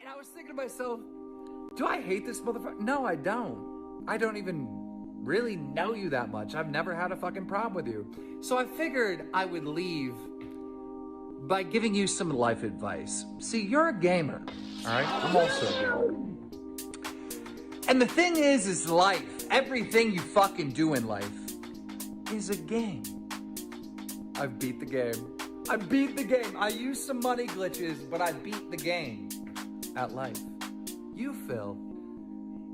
And I was thinking to myself, do I hate this motherfucker? No, I don't. I don't even really know you that much. I've never had a fucking problem with you. So I figured I would leave by giving you some life advice. See, you're a gamer, all right? I'm also a gamer. And the thing is life, everything you fucking do in life is a game. I've beat the game. I beat the game. I used some money glitches, but I beat the game at life. You, Phil,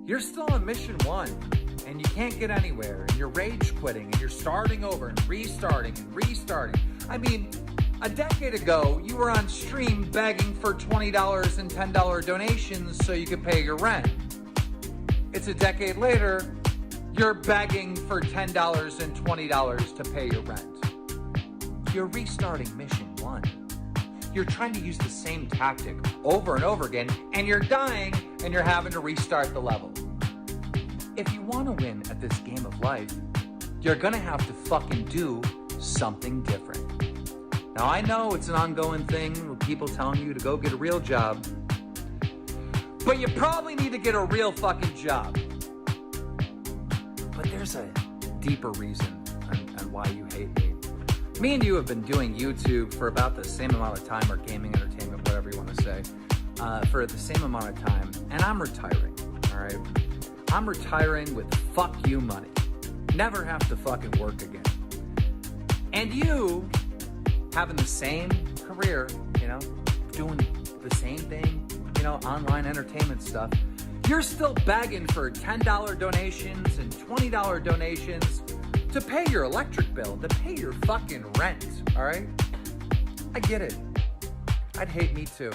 you're still on mission 1 and you can't get anywhere and you're rage quitting and you're starting over and restarting and restarting. I mean, A decade ago, you were on stream begging for $20 and $10 donations so you could pay your rent. It's a decade later, you're begging for $10 and $20 to pay your rent. You're restarting mission 1. You're trying to use the same tactic over and over again, and you're dying, and you're having to restart the level. If you want to win at this game of life, you're gonna have to fucking do something different. Now, I know it's an ongoing thing with people telling you to go get a real job, but you probably need to get a real fucking job. But there's a deeper reason on why you hate me. Me and you have been doing YouTube for about the same amount of time, or gaming entertainment, whatever you want to say, for the same amount of time, and I'm retiring, all right? I'm retiring with fuck you money. Never have to fucking work again. And you, having the same career, you know, doing the same thing, you know, online entertainment stuff, you're still begging for $10 donations and $20 donations to pay your electric bill, to pay your fucking rent, all right? I get it. I'd hate me too.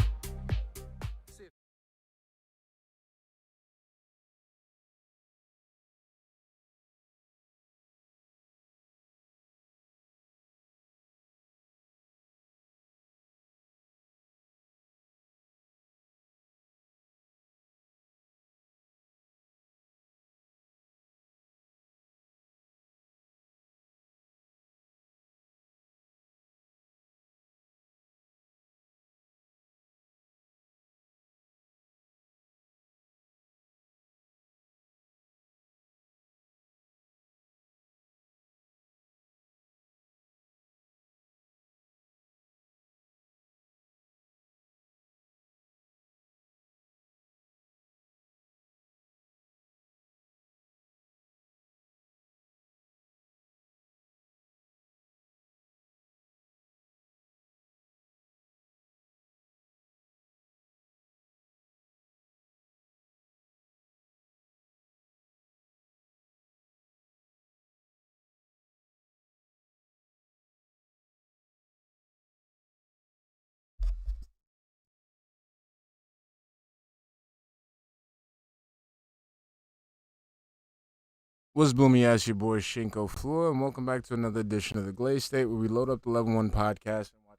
What's booming ass, your boy Shinko Fleur, and welcome back to another edition of the Glaze State, where we load up the Level 1 podcast and watch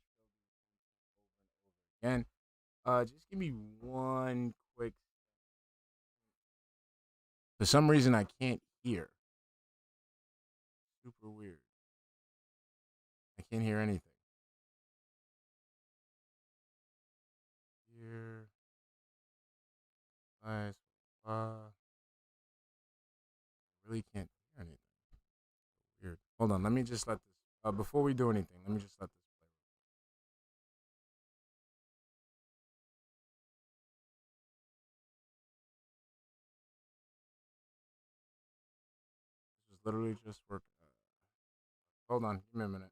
again. Just give me one quick. For some reason, I can't hear. Super weird. I can't hear anything. Here. Nice. Really can't hear anything. Weird. Hold on. Let me just let this. Before we do anything, let me just let this play. This is literally just working. Hold on. Give me a minute.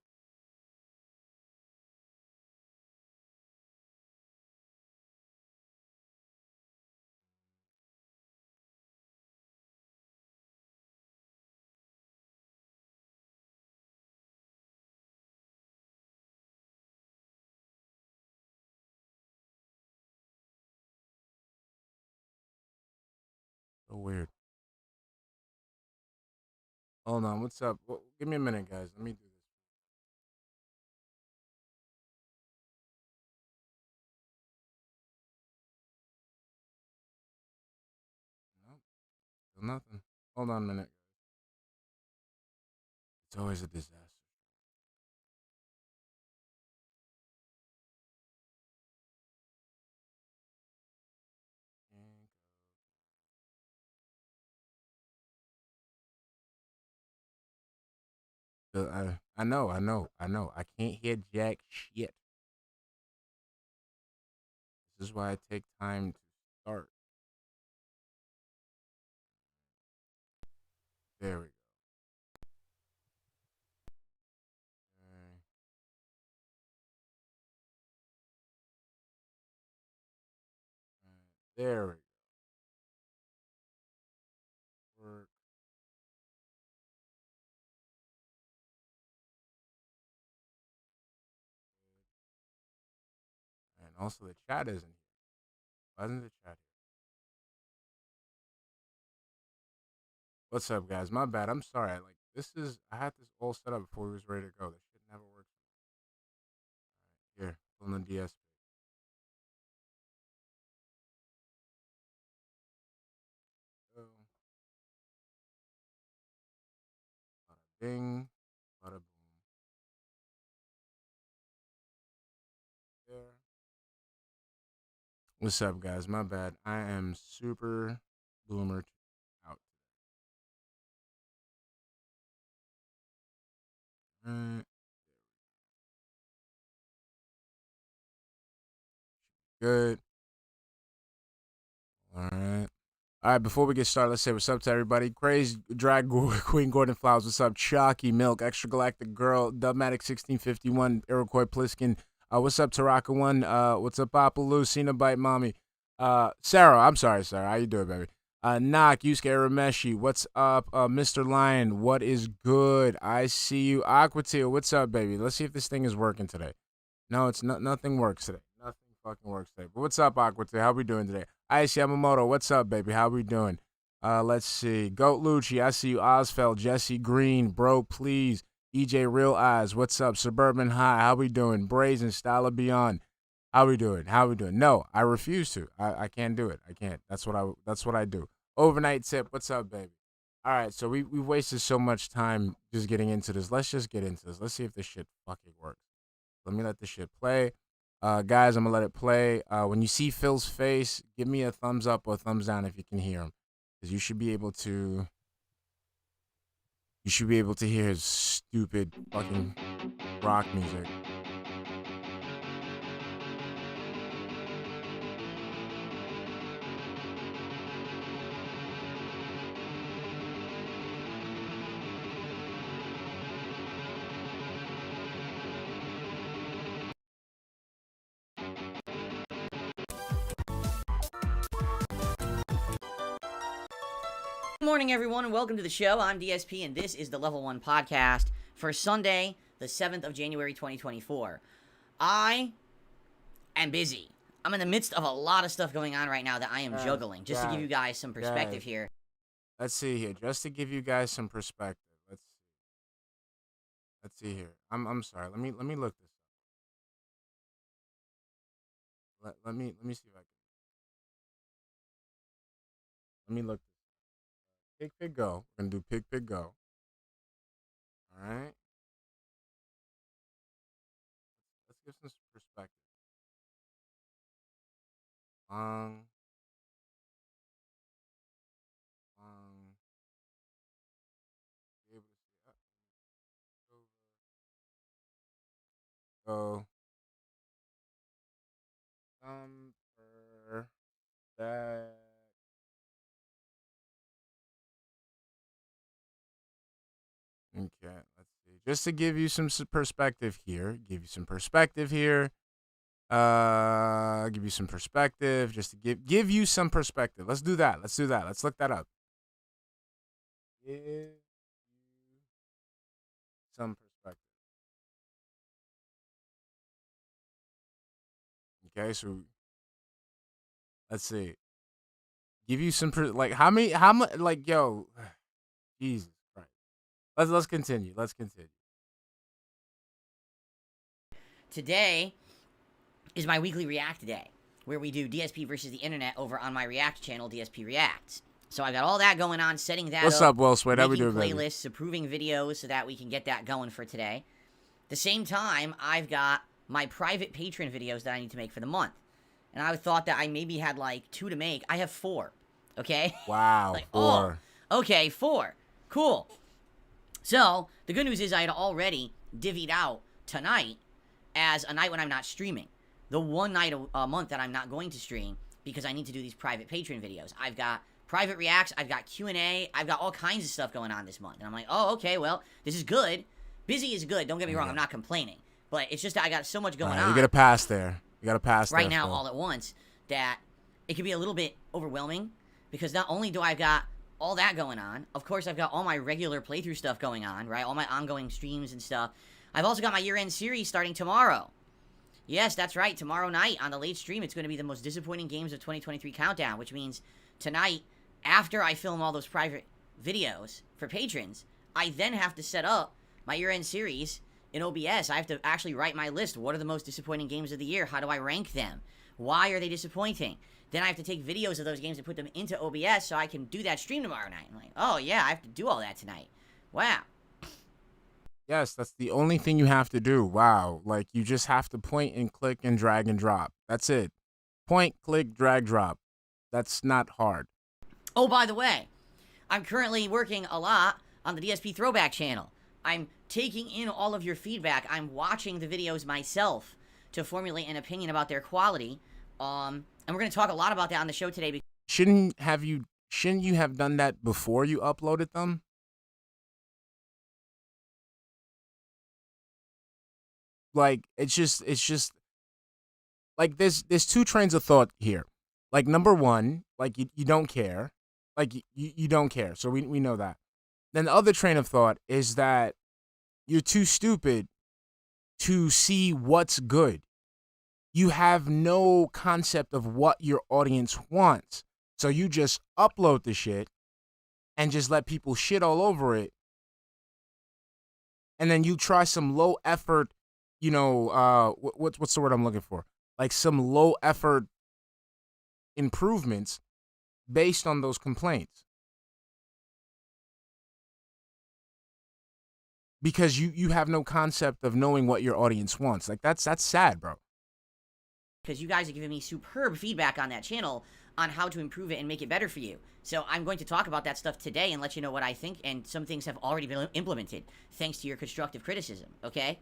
So weird. Hold on. What's up? Well, give me a minute, guys. Let me do this. Nope. Still nothing. Hold on a minute. It's always a disaster. I know. I can't hear jack shit. This is why I take time to start. There we go. Okay. There we go. Work. Also, the chat isn't here. Why isn't the chat here? What's up, guys? My bad. I'm sorry. I had this all set up before we was ready to go. This shit never works. All right, here, on the DSP. Bada bing, bada boom. There. What's up, guys? My bad. I am super boomer out. Right. Good. All right. All right, before we get started, let's say what's up to everybody. Crazy Drag Queen Gordon Flowers, what's up? Chalky Milk, Extra Galactic Girl, Dubmatic 1651, Iroquois Pliskin. What's up, Taraka One? What's up, Apaloo, Cenobite Mommy? Sarah, I'm sorry, Sarah. How you doing, baby? Knock, Yusuke Arameshi, what's up? Mr. Lion, what is good? I see you. Aquatil, what's up, baby? Let's see if this thing is working today. No, it's not. Nothing works today. Nothing fucking works today. But what's up, Aquatil? How we doing today? Ice Yamamoto, what's up, baby? How we doing? Let's see. Goat Lucci, I see you. Osfeld, Jesse Green, bro, please. EJ Real Eyes, what's up? Suburban High, how we doing? Brazen, Style of Beyond, how we doing? How we doing? No, I refuse to. I can't do it. I can't. That's what I do. Overnight Tip, what's up, baby? All right, so we've wasted so much time just getting into this. Let's just get into this. Let's see if this shit fucking works. Let me let this shit play. Guys, I'm going to let it play. When you see Phil's face, give me a thumbs up or a thumbs down if you can hear him. Because you should be able to hear his stupid fucking rock music. Good morning, everyone, and welcome to the show. I'm DSP, and this is the Level 1 podcast for Sunday, the 7th of January, 2024. I am busy. I'm in the midst of a lot of stuff going on right now that I am juggling, just to give you guys some perspective here. Let's see here, just to give you guys some perspective. Let's see here. I'm sorry. Let me look this up. Let me see if I can. Let me look. Pig, go. We're going to do pig, go. All right. Let's give some perspective. Be able to see go. For that. Okay, let's see. Just to give you some perspective here. Give you some perspective. Just to give you some perspective. Let's do that. Let's look that up. Give you some perspective. Okay, so let's see. Give you some how much like yo, Jesus Christ. Let's continue. Today is my weekly React day, where we do DSP versus the internet over on my React channel, DSP Reacts. So I got all that going on, setting that What's up, Will Sweat? How we doing, playlists, approving videos so that we can get that going for today. At the same time, I've got my private patron videos that I need to make for the month. And I thought that I maybe had like 2 to make. I have 4. Okay? Wow. Like, 4. Oh, okay, 4. Cool. So, the good news is I had already divvied out tonight as a night when I'm not streaming. The one night a month that I'm not going to stream because I need to do these private patron videos. I've got private reacts, I've got Q&A, I've got all kinds of stuff going on this month. And I'm like, oh, okay, well, this is good. Busy is good, don't get me wrong, I'm not complaining. But it's just that I got so much going on. You got to pass there. Right now, all at once, that it could be a little bit overwhelming. Because not only do I've got all that going on, of course I've got all my regular playthrough stuff going on, right? All my ongoing streams and stuff. I've also got my year-end series starting tomorrow. Yes, that's right. Tomorrow night on the late stream, it's going to be the most disappointing games of 2023 countdown, which means tonight, after I film all those private videos for patrons, I then have to set up my year-end series in OBS. I have to actually write my list. What are the most disappointing games of the year? How do I rank them? Why are they disappointing? Then I have to take videos of those games and put them into OBS so I can do that stream tomorrow night. I'm like, oh yeah, I have to do all that tonight. Wow. Yes, that's the only thing you have to do. Wow. Like, you just have to point and click and drag and drop. That's it. Point, click, drag, drop. That's not hard. Oh, by the way, I'm currently working a lot on the DSP throwback channel. I'm taking in all of your feedback. I'm watching the videos myself to formulate an opinion about their quality. And we're going to talk a lot about that on the show today. Shouldn't you have done that before you uploaded them? Like, it's just like there's two trains of thought here. Like, number one, like you don't care. Like you don't care. So we know that. Then the other train of thought is that you're too stupid to see what's good. You have no concept of what your audience wants. So you just upload the shit and just let people shit all over it. And then you try some low effort, what's the word I'm looking for? Like some low effort improvements based on those complaints. Because you have no concept of knowing what your audience wants. Like, that's sad, bro. Because you guys are giving me superb feedback on that channel on how to improve it and make it better for you. So I'm going to talk about that stuff today and let you know what I think, and some things have already been implemented thanks to your constructive criticism, okay?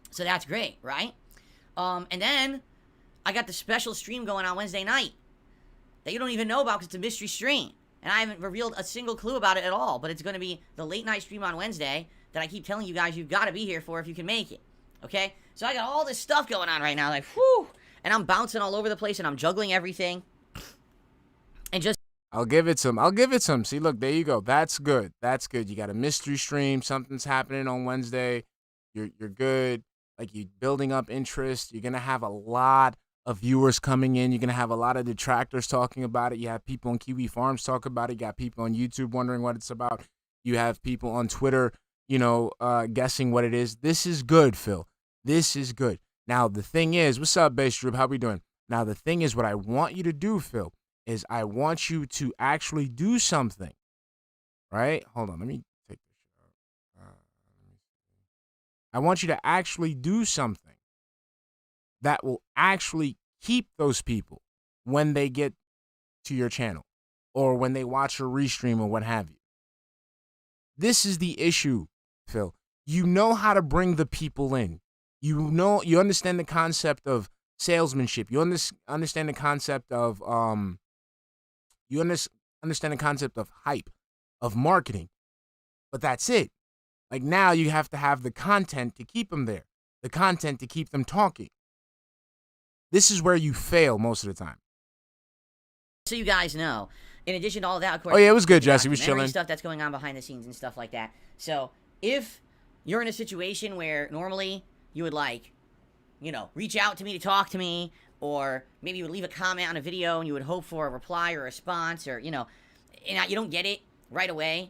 So that's great, right? And then I got the special stream going on Wednesday night that you don't even know about because it's a mystery stream. And I haven't revealed a single clue about it at all, but it's going to be the late night stream on Wednesday that I keep telling you guys you've got to be here for if you can make it, okay? So I got all this stuff going on right now, like, whew, and I'm bouncing all over the place and I'm juggling everything. And just... I'll give it some. See, look, there you go. That's good. That's good. You got a mystery stream. Something's happening on Wednesday. You're good. Like, you're building up interest. You're going to have a lot of viewers coming in. You're going to have a lot of detractors talking about it. You have people on Kiwi Farms talk about it. You got people on YouTube wondering what it's about. You have people on Twitter, guessing what it is. This is good, Phil. This is good. Now, the thing is, what's up, Bass Droop? How we doing? Now, the thing is, what I want you to do, Phil, is I want you to actually do something, right? Hold on. Let me take this shit out. I want you to actually do something that will actually keep those people when they get to your channel or when they watch a restream or what have you. This is the issue, Phil. You know how to bring the people in. You understand the concept of salesmanship. You understand the concept of understand the concept of hype, of marketing. But that's it. Like, now you have to have the content to keep them there, the content to keep them talking. This is where you fail most of the time. So you guys know, in addition to all that, of course. Oh yeah, it was good, Jesse. We was chilling. Stuff that's going on behind the scenes and stuff like that. So if you're in a situation where normally you would reach out to me to talk to me, or maybe you would leave a comment on a video and you would hope for a reply or a response, or, and you don't get it right away,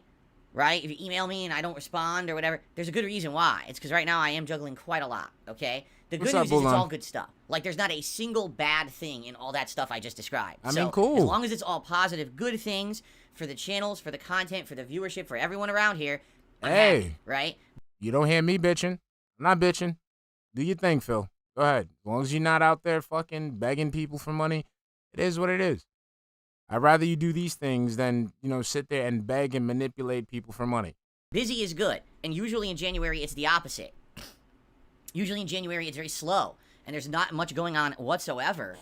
right? If you email me and I don't respond or whatever, there's a good reason why. It's because right now I am juggling quite a lot, okay? The good news is it's all good stuff. Like, there's not a single bad thing in all that stuff I just described. I mean, cool. As long as it's all positive, good things for the channels, for the content, for the viewership, for everyone around here, I'm happy, right? You don't hear me bitching. I'm not bitching. Do your thing, Phil. Go ahead. As long as you're not out there fucking begging people for money, it is what it is. I'd rather you do these things than, sit there and beg and manipulate people for money. Busy is good. And usually in January, it's the opposite. Usually in January, it's very slow. And there's not much going on whatsoever.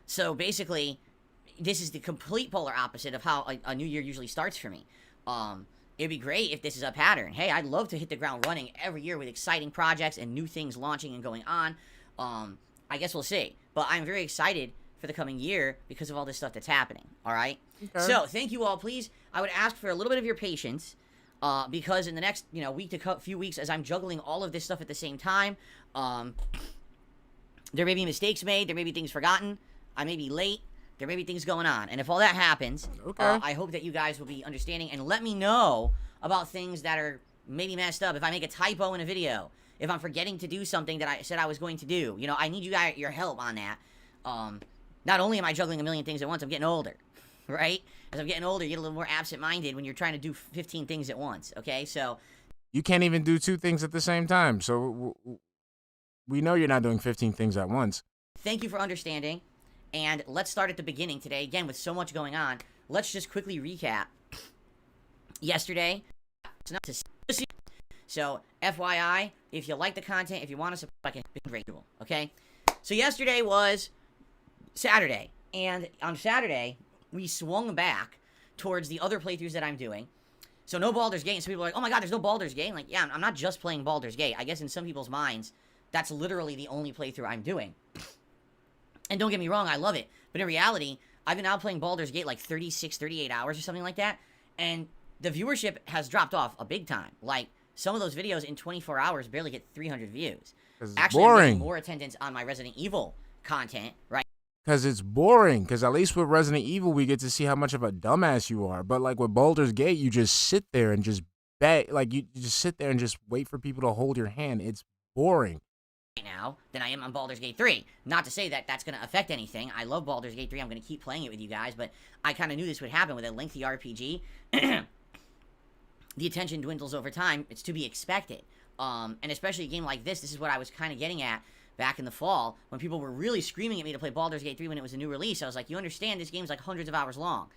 So basically, this is the complete polar opposite of how a new year usually starts for me. It'd be great if this is a pattern. Hey, I'd love to hit the ground running every year with exciting projects and new things launching and going on. I guess we'll see. But I'm very excited for the coming year because of all this stuff that's happening. All right? Okay. So, thank you all. Please, I would ask for a little bit of your patience. because in the next, week to few weeks, as I'm juggling all of this stuff at the same time, there may be mistakes made, there may be things forgotten, I may be late, there may be things going on, and if all that happens, I hope that you guys will be understanding and let me know about things that are maybe messed up. If I make a typo in a video, if I'm forgetting to do something that I said I was going to do, I need your help on that. Not only am I juggling a million things at once, I'm getting older, right? As I'm getting older, you get a little more absent-minded when you're trying to do 15 things at once, okay? So you can't even do 2 things at the same time, so we know you're not doing 15 things at once. Thank you for understanding, and let's start at the beginning today. Again, with so much going on, let's just quickly recap. Yesterday, so FYI, if you like the content, if you want to support, okay? So yesterday was Saturday, and on Saturday, we swung back towards the other playthroughs that I'm doing. So no Baldur's Gate, and some people are like, oh my god, there's no Baldur's Gate. I'm like, yeah, I'm not just playing Baldur's Gate. I guess in some people's minds, that's literally the only playthrough I'm doing. And don't get me wrong, I love it. But in reality, I've been out playing Baldur's Gate like 36, 38 hours or something like that, and the viewership has dropped off a big time. Like, some of those videos in 24 hours barely get 300 views. Actually, I'm getting more attendance on my Resident Evil content, right? Because it's boring. Because at least with Resident Evil, we get to see how much of a dumbass you are. But like with Baldur's Gate, you just sit there and just beg. Like you just sit there and just wait for people to hold your hand. It's boring. Right now than I am on Baldur's Gate 3. Not to say that that's going to affect anything. I love Baldur's Gate 3. I'm going to keep playing it with you guys. But I kind of knew this would happen with a lengthy RPG. The attention dwindles over time. It's to be expected. And especially a game like this is what I was kind of getting at back in the fall, when people were really screaming at me to play Baldur's Gate 3 when it was a new release. I was like, you understand this game's like hundreds of hours long.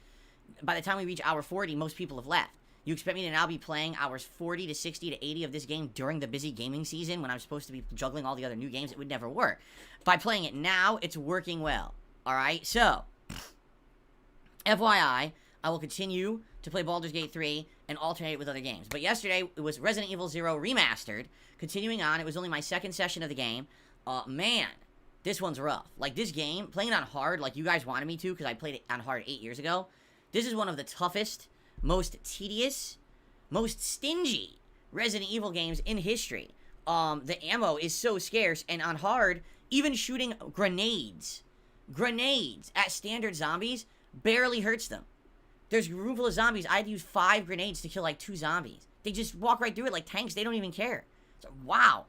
By the time we reach hour 40, most people have left. You expect me to now be playing hours 40 to 60 to 80 of this game during the busy gaming season when I'm supposed to be juggling all the other new games? It would never work. By playing it now, it's working well. Alright, so FYI, I will continue to play Baldur's Gate 3 and alternate it with other games. But yesterday, it was Resident Evil 0 Remastered. Continuing on, it was only my second session of the game. Man, this one's rough. Like, this game, playing it on hard, like you guys wanted me to, because I played it on hard 8 years ago, this is one of the toughest, most tedious, most stingy Resident Evil games in history. The ammo is so scarce, and on hard, even shooting grenades at standard zombies barely hurts them. There's a room full of zombies. I had to use 5 grenades to kill like 2 zombies. They just walk right through it like tanks. They don't even care. So, wow.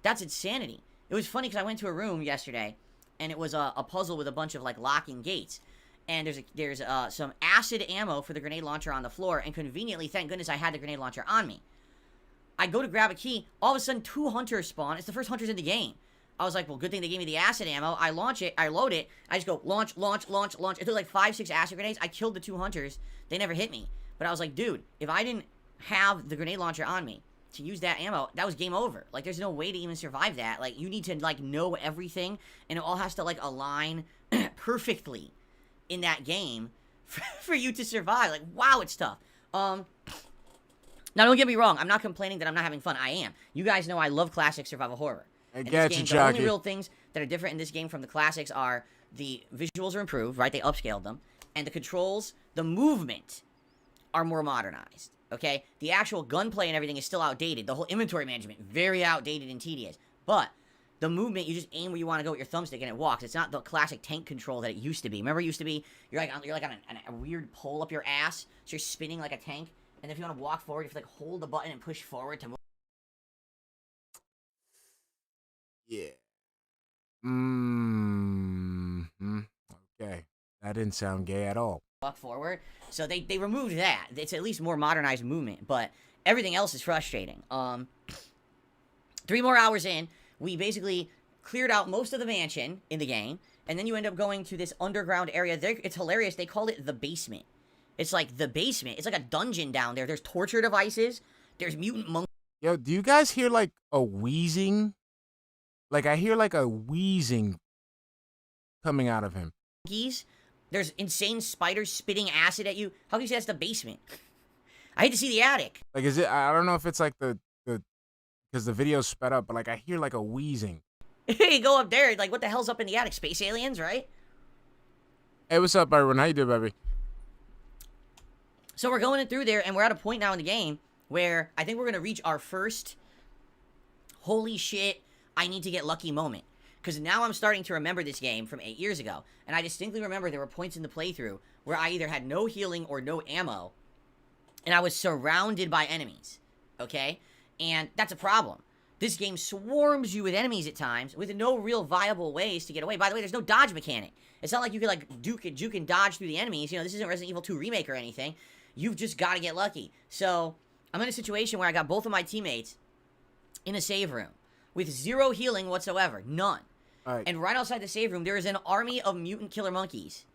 That's insanity. It was funny because I went to a room yesterday, and it was a puzzle with a bunch of like locking gates. And there's some acid ammo for the grenade launcher on the floor, and conveniently, thank goodness, I had the grenade launcher on me. I go to grab a key. All of a sudden, 2 hunters spawn. It's the first hunters in the game. I was like, well, good thing they gave me the acid ammo. I launch it. I load it. I just go launch, launch, launch, launch. It took like 5, 6 acid grenades. I killed the 2 hunters. They never hit me. But I was like, dude, if I didn't have the grenade launcher on me to use that ammo, that was game over. Like, there's no way to even survive that. Like, you need to, like, know everything, and it all has to, like, align perfectly in that game for you to survive. Like, wow, it's tough. Now, don't get me wrong. I'm not complaining that I'm not having fun. I am. You guys know I love classic survival horror. I got you, The Jockey. only real things that are different in this game from the classics are the visuals are improved, right? They upscaled them. And the controls, the movement, are more modernized. Okay? The actual gunplay and everything is still outdated. The whole inventory management, very outdated and tedious. But the movement, you just aim where you want to go with your thumbstick and it walks. It's not the classic tank control that it used to be. Remember, it used to be, you're like on a weird pole up your ass, so you're spinning like a tank. And if you want to walk forward, you have to like hold the button and push forward to move. Yeah. Okay. That didn't sound gay at all. Walk forward. So they removed that. It's at least more modernized movement, but everything else is frustrating. 3 more hours in, we basically cleared out most of the mansion in the game, and then you end up going to this underground area. It's hilarious. They called it the basement. It's like the basement. It's like a dungeon down there. There's torture devices. There's mutant monkeys. Yo, do you guys hear like a wheezing? Like, I hear like a wheezing coming out of him. There's insane spiders spitting acid at you. How can you say that's the basement? I hate to see the attic. Like, is it? I don't know if it's like the because the video's sped up, but like I hear like a wheezing. You go up there, like, what the hell's up in the attic? Space aliens, right? Hey, what's up, everyone? How you doing, baby? So we're going through there, and we're at a point now in the game where I think we're going to reach our first holy shit, I need to get lucky moment. Because now I'm starting to remember this game from 8 years ago. And I distinctly remember there were points in the playthrough where I either had no healing or no ammo. And I was surrounded by enemies. Okay? And that's a problem. This game swarms you with enemies at times with no real viable ways to get away. By the way, there's no dodge mechanic. It's not like you can like juke and dodge through the enemies. You know, this isn't Resident Evil 2 Remake or anything. You've just got to get lucky. So, I'm in a situation where I got both of my teammates in a save room with zero healing whatsoever. None. Right. And right outside the save room, there is an army of mutant killer monkeys.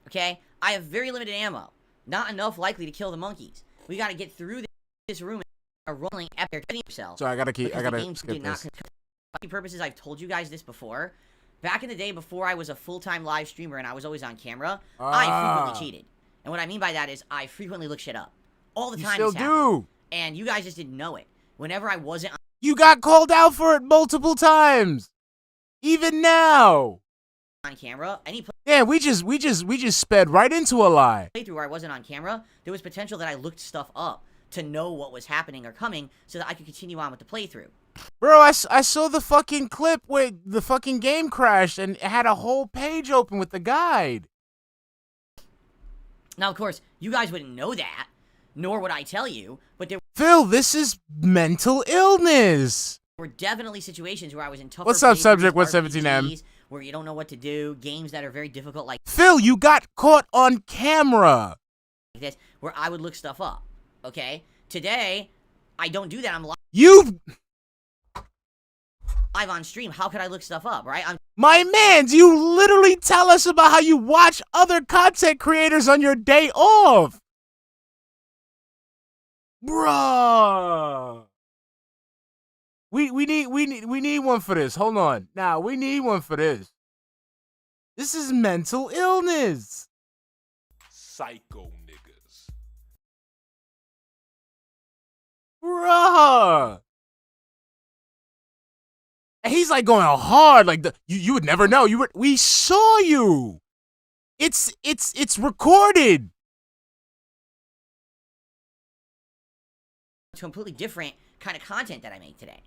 Okay? I have very limited ammo. Not enough likely to kill the monkeys. We got to get through this room and start rolling after killing yourself. So I gotta skip this. For purposes, I've told you guys this before. Back in the day, before I was a full-time live streamer and I was always on camera, I frequently cheated. And what I mean by that is I frequently look shit up. All the time. You still do. And you guys just didn't know it. Whenever I wasn't You got called out for it multiple times. Even now. on camera, Yeah, we just sped right into a lie. playthrough where I wasn't on camera, there was potential that I looked stuff up to know what was happening or coming so that I could continue on with the playthrough. Bro, I saw the fucking clip where the fucking game crashed and it had a whole page open with the guide. Now, of course, you guys wouldn't know that, nor would I tell you, but there Phil, this is mental illness. were definitely situations where I was in tougher What's up, playthroughs, Subject 117M? RPGs, where you don't know what to do, games that are very difficult like Phil, you got caught on camera. this, where I would look stuff up, okay? Today, I don't do that. I'm You, live on stream. How could I look stuff up, right? I'm my mans, you literally tell us about how you watch other content creators on your day off. Bruh. We need one for this. Hold on. Nah, we need one for this. This is mental illness. Psycho niggas. Bruh. And he's like going hard, like you would never know. We saw you. It's recorded. completely different kind of content that I make today.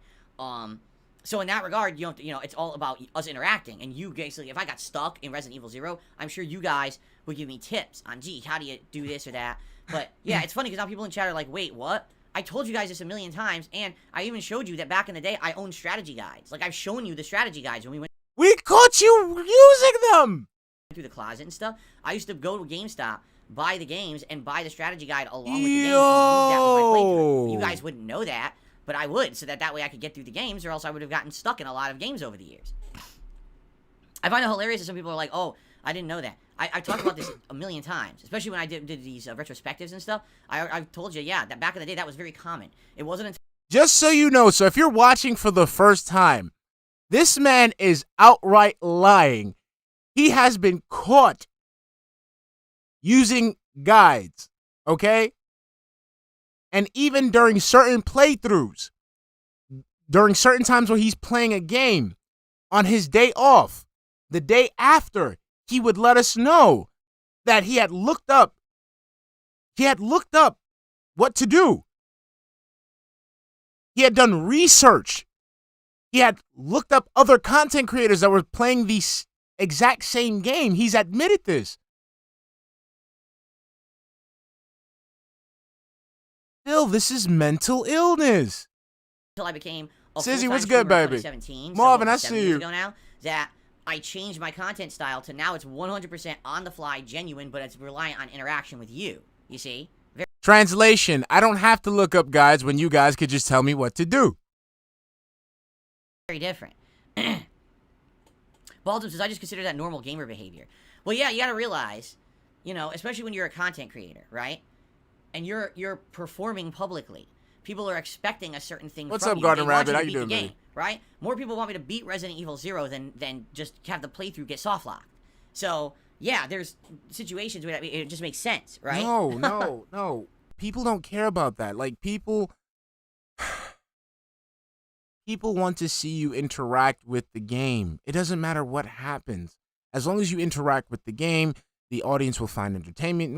So in that regard, you know, it's all about us interacting. And you basically, if I got stuck in Resident Evil 0, I'm sure you guys would give me tips on, gee, how do you do this or that? But yeah, it's funny because now people in chat are like, wait, what? I told you guys this a million times, and I even showed you that back in the day, I owned strategy guides. Like, I've shown you the strategy guides when we went We caught you using them. through the closet and stuff. I used to go to GameStop, buy the games, and buy the strategy guide along with the games. And use that with my playthrough. You guys wouldn't know that, but I would, so that way I could get through the games, or else I would have gotten stuck in a lot of games over the years. I find it hilarious that some people are like, oh, I didn't know that. I've talked about this a million times, especially when I did these retrospectives and stuff. I've told you, yeah, that back in the day, that was very common. It wasn't until Just so you know, so if you're watching for the first time, this man is outright lying. He has been caught using guides, okay? And even during certain playthroughs, during certain times where he's playing a game, on his day off, the day after, he would let us know that he had looked up what to do. He had done research. He had looked up other content creators that were playing the exact same game. He's admitted this. Still, this is mental illness. I became a Sizzy, full-time what's good, streamer in baby? 2017, Marvin, I so see 7 years you. ago now, that I changed my content style to now it's 100% on the fly, genuine, but it's reliant on interaction with you. You see? Translation, I don't have to look up guides when you guys could just tell me what to do. Very different. Baldwin says, I just consider that normal gamer behavior. Well, yeah, you gotta realize, you know, especially when you're a content creator, right? And you're performing publicly. People are expecting a certain thing What's from up, you. Garden They want Rabbit? you to How you beat the doing, game, baby? right? More people want me to beat Resident Evil 0 than just have the playthrough get soft locked. So, yeah, there's situations where it just makes sense, right? No. People don't care about that. Like, people want to see you interact with the game. It doesn't matter what happens. As long as you interact with the game, the audience will find entertainment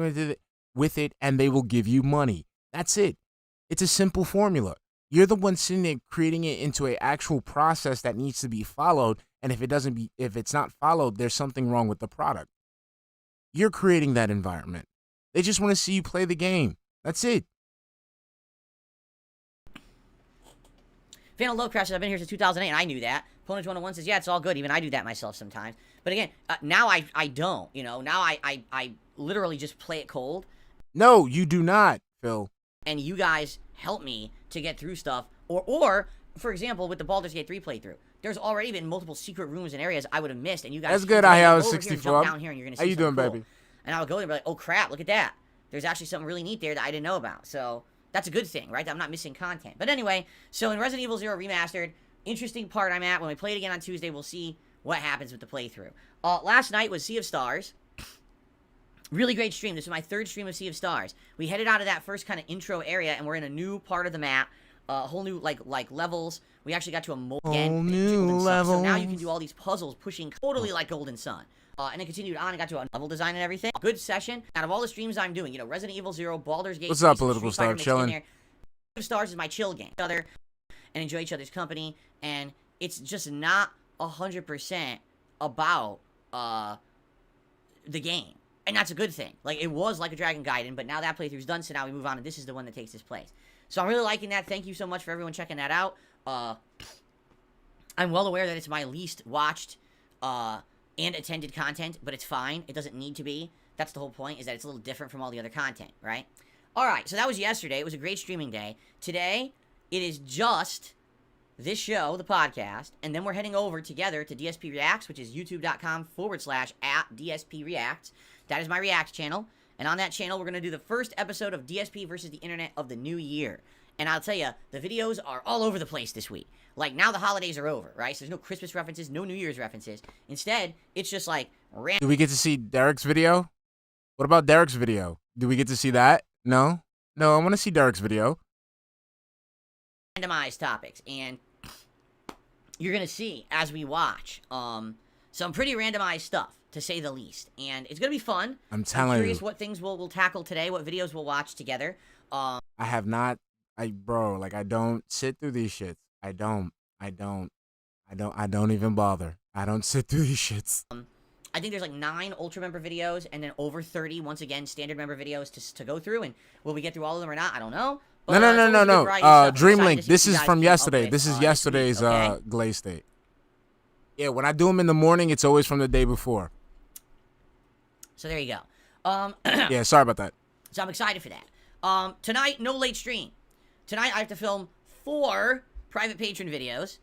with it, and they will give you money. That's it. It's a simple formula. You're the one sitting there creating it into an actual process that needs to be followed. And if it's not followed, there's something wrong with the product. You're creating that environment. They just want to see you play the game. That's it. Fan of Low Crashes, I've been here since 2008, and I knew that. Opponent 101 says, yeah, it's all good. Even I do that myself sometimes. But again, now I don't, you know. Now I literally just play it cold. No, you do not, Phil. And you guys help me to get through stuff. Or for example, with the Baldur's Gate 3 playthrough, there's already been multiple secret rooms and areas I would have missed, and you guys... That's good. I was 64. Down here and you're gonna see How you doing, cool. baby? And I would go there and be like, oh, crap, look at that. There's actually something really neat there that I didn't know about. So that's a good thing, right? I'm not missing content. But anyway, so in Resident Evil 0 Remastered, interesting part I'm at. When we play it again on Tuesday, we'll see what happens with the playthrough. Last night was Sea of Stars. Really great stream. This is my third stream of Sea of Stars. We headed out of that first kind of intro area, and we're in a new part of the map. Whole new, like levels. We actually got to a whole new level. So now you can do all these puzzles, pushing totally like Golden Sun. And it continued on and got to a level design and everything. Good session. Out of all the streams I'm doing, you know, Resident Evil 0, Baldur's Gate. What's up, Political Star? Chilling. Sea of Stars is my chill game. And enjoy each other's company. And it's just not 100% about the game. And that's a good thing. Like, it was like a Dragon Gaiden, but now that playthrough's done, so now we move on, and this is the one that takes its place. So I'm really liking that. Thank you so much for everyone checking that out. I'm well aware that it's my least watched and attended content, but it's fine. It doesn't need to be. That's the whole point, is that it's a little different from all the other content, right? Alright, so that was yesterday. It was a great streaming day. Today, it is just this show, the podcast, and then we're heading over together to DSP Reacts, which is youtube.com/@DSP That is my React channel, and on that channel, we're going to do the first episode of DSP versus the Internet of the new year. And I'll tell you, the videos are all over the place this week. Like, now the holidays are over, right? So there's no Christmas references, no New Year's references. Instead, it's just like random. Do we get to see Derek's video? What about Derek's video? Do we get to see that? No? No, I want to see Derek's video. Randomized topics, and you're going to see, as we watch, some pretty randomized stuff, to say the least. And it's going to be fun. I'm telling you. Curious what things we'll tackle today, what videos we'll watch together. I have not... bro, like, I don't sit through these shits. I don't even bother. I don't sit through these shits. I think there's like 9 Ultra member videos, and then over 30, once again, standard member videos to go through, and will we get through all of them or not? I don't know. But, no. Dreamlink, this is from yesterday. This is yesterday's Glaze State. Yeah, when I do them in the morning, it's always from the day before. So there you go. Yeah, sorry about that. So I'm excited for that. Tonight, no late stream. Tonight, I have to film 4 private patron videos,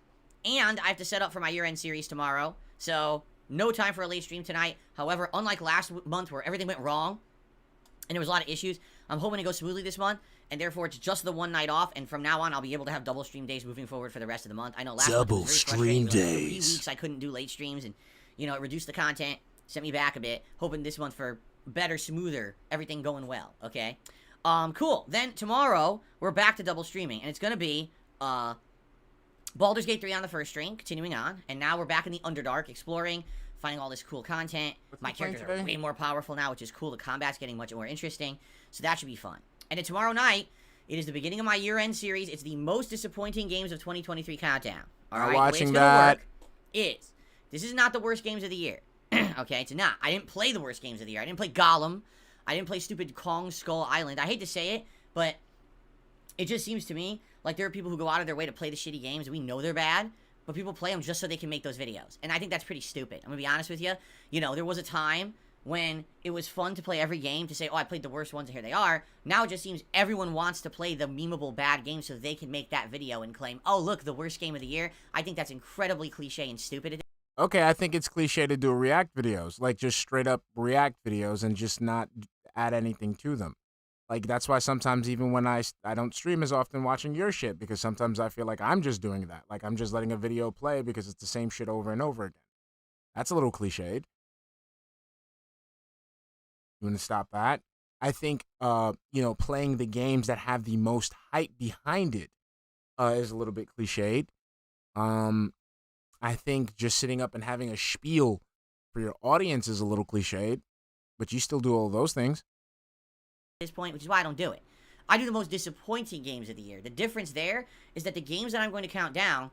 and I have to set up for my year-end series tomorrow, so no time for a late stream tonight. However, unlike last month where everything went wrong, and there was a lot of issues, I'm hoping to go smoothly this month, and therefore it's just the one night off, and from now on, I'll be able to have double stream days moving forward for the rest of the month. I know last month was very frustrating. Like 3 weeks I couldn't do late streams, and, you know, it reduced the content, sent me back a bit, hoping this month for better, smoother, everything going well, okay? Cool. Then tomorrow, we're back to double streaming, and it's gonna be, Baldur's Gate 3 on the first stream, continuing on, and now we're back in the Underdark, exploring, finding all this cool content. My characters are way more powerful now, which is cool. The combat's getting much more interesting, so that should be fun. And then tomorrow night, it is the beginning of my year-end series. It's the most disappointing games of 2023 countdown. All right, watching that. This is not the worst games of the year. Okay, it's not. I didn't play the worst games of the year. I didn't play Gollum. I didn't play stupid Kong Skull Island. I hate to say it, but it just seems to me like there are people who go out of their way to play the shitty games. We know they're bad, but people play them just so they can make those videos. And I think that's pretty stupid. I'm going to be honest with you. You know, there was a time when it was fun to play every game to say, oh, I played the worst ones and here they are. Now it just seems everyone wants to play the memeable bad game so they can make that video and claim, oh, look, the worst game of the year. I think that's incredibly cliche and stupid. Okay, I think it's cliche to do React videos, like just straight up React videos and just not add anything to them. Like, that's why sometimes even when I don't stream as often watching your shit, because sometimes I feel like I'm just doing that. Like, I'm just letting a video play because it's the same shit over and over again. That's a little cliched. You want to stop that? I think, playing the games that have the most hype behind it is a little bit cliched. I think just sitting up and having a spiel for your audience is a little cliched, but you still do all those things. This point, which is why I don't do it. I do the most disappointing games of the year. The difference there is that the games that I'm going to count down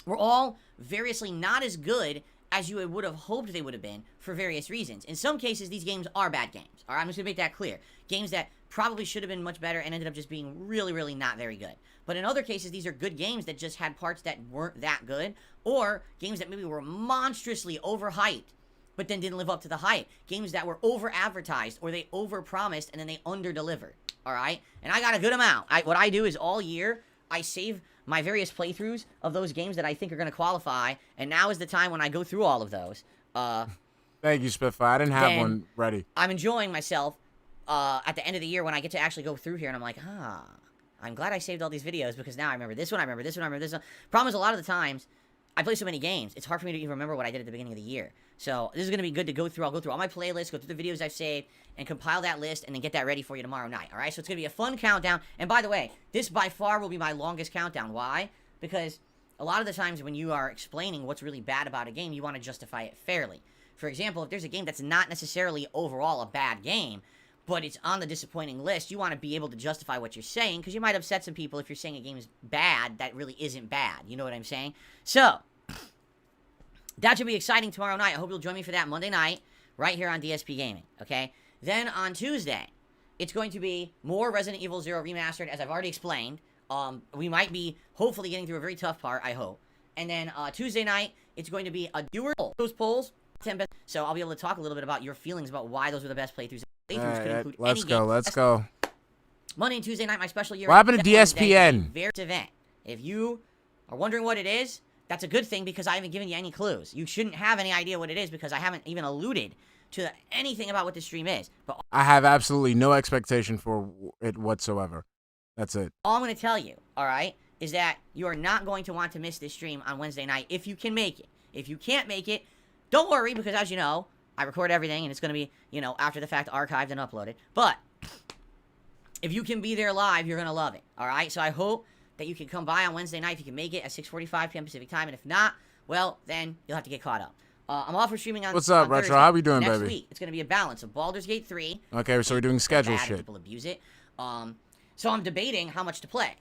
were all variously not as good as you would have hoped they would have been for various reasons. In some cases, these games are bad games. All right, I'm just going to make that clear. Games that probably should have been much better and ended up just being really, really not very good. But in other cases, these are good games that just had parts that weren't that good, or games that maybe were monstrously overhyped, but then didn't live up to the hype. Games that were over-advertised, or they over-promised, and then they under-delivered. All right? And I got a good amount. What I do is all year, I save my various playthroughs of those games that I think are going to qualify, and now is the time when I go through all of those. Thank you, Spitfire. I didn't have one ready. I'm enjoying myself at the end of the year when I get to actually go through here, and I'm like, I'm glad I saved all these videos, because now I remember this one, I remember this one, I remember this one. Problem is, a lot of the times, I play so many games, it's hard for me to even remember what I did at the beginning of the year. So, this is going to be good to go through. I'll go through all my playlists, go through the videos I've saved, and compile that list, and then get that ready for you tomorrow night, alright? So, it's going to be a fun countdown, and by the way, this by far will be my longest countdown. Why? Because a lot of the times when you are explaining what's really bad about a game, you want to justify it fairly. For example, if there's a game that's not necessarily overall a bad game, but it's on the disappointing list, you want to be able to justify what you're saying, because you might upset some people if you're saying a game is bad that really isn't bad. You know what I'm saying? So, that should be exciting tomorrow night. I hope you'll join me for that Monday night, right here on DSP Gaming, okay? Then on Tuesday, it's going to be more Resident Evil 0 Remastered, as I've already explained. We might be, hopefully, getting through a very tough part, I hope. And then Tuesday night, it's going to be a doer poll. Those polls, 10 best. So I'll be able to talk a little bit about your feelings about why those were the best playthroughs. Playthroughs could include let's any go, game. let's go. Monday and Tuesday night, my special year. What happened to DSPN? Very event. If you are wondering what it is, that's a good thing, because I haven't given you any clues. You shouldn't have any idea what it is, because I haven't even alluded to anything about what the stream is. But I have absolutely no expectation for it whatsoever. That's it. all I'm going to tell you, all right, is that you are not going to want to miss this stream on Wednesday night if you can make it. If you can't make it, don't worry, because as you know, I record everything, and it's going to be, you know, after the fact, archived and uploaded. But if you can be there live, you're going to love it, all right? So I hope that you can come by on Wednesday night if you can make it at 6:45 p.m. Pacific time, and if not, well, then you'll have to get caught up. I'm off for streaming on What's up, on Retro? Thursday. How we doing, Next baby? week, it's going to be a balance of Baldur's Gate 3. Okay, so we're doing schedule bad, shit. People abuse it. So I'm debating how much to play.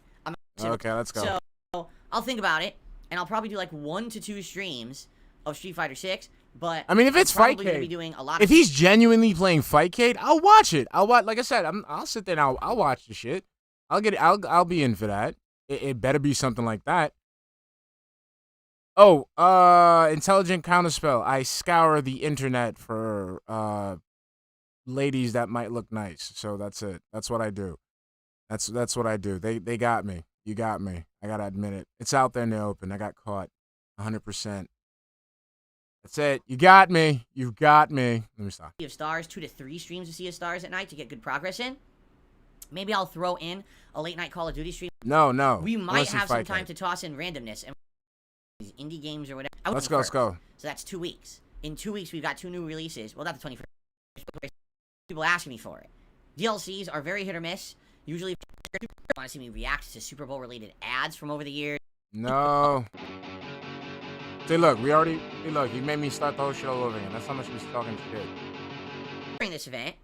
Okay, let's go. So I'll think about it, and I'll probably do like 1 to 2 streams of Street Fighter 6. But I mean, if it's I'm probably gonna Fightcade, be doing a lot if of he's genuinely playing Fightcade, I'll watch it. I'll watch. Like I said, I'll sit there and I'll watch the shit. I'll get it. I'll be in for that. It better be something like that. Oh, intelligent counterspell. I scour the internet for ladies that might look nice. So that's it. That's what I do. That's what I do. They got me. You got me. I gotta admit it. It's out there in the open. I got caught. 100%. That's it. You got me. You got me. Let me stop. Sea of Stars, 2 to 3 streams of Sea of Stars at night to get good progress in. Maybe I'll throw in a late night Call of Duty stream. No. We might Unless you have some Fightcade. time to toss in randomness and these indie games or whatever. Let's go. Let's go. So that's 2 weeks. In 2 weeks, we've got 2 new releases. Well, not the 21st. People asking me for it. DLCs are very hit or miss. Usually, you want to see me react to Super Bowl related ads from over the years. No. See, look, he made me start the whole shit all over again. That's how much he's talking shit. During this event,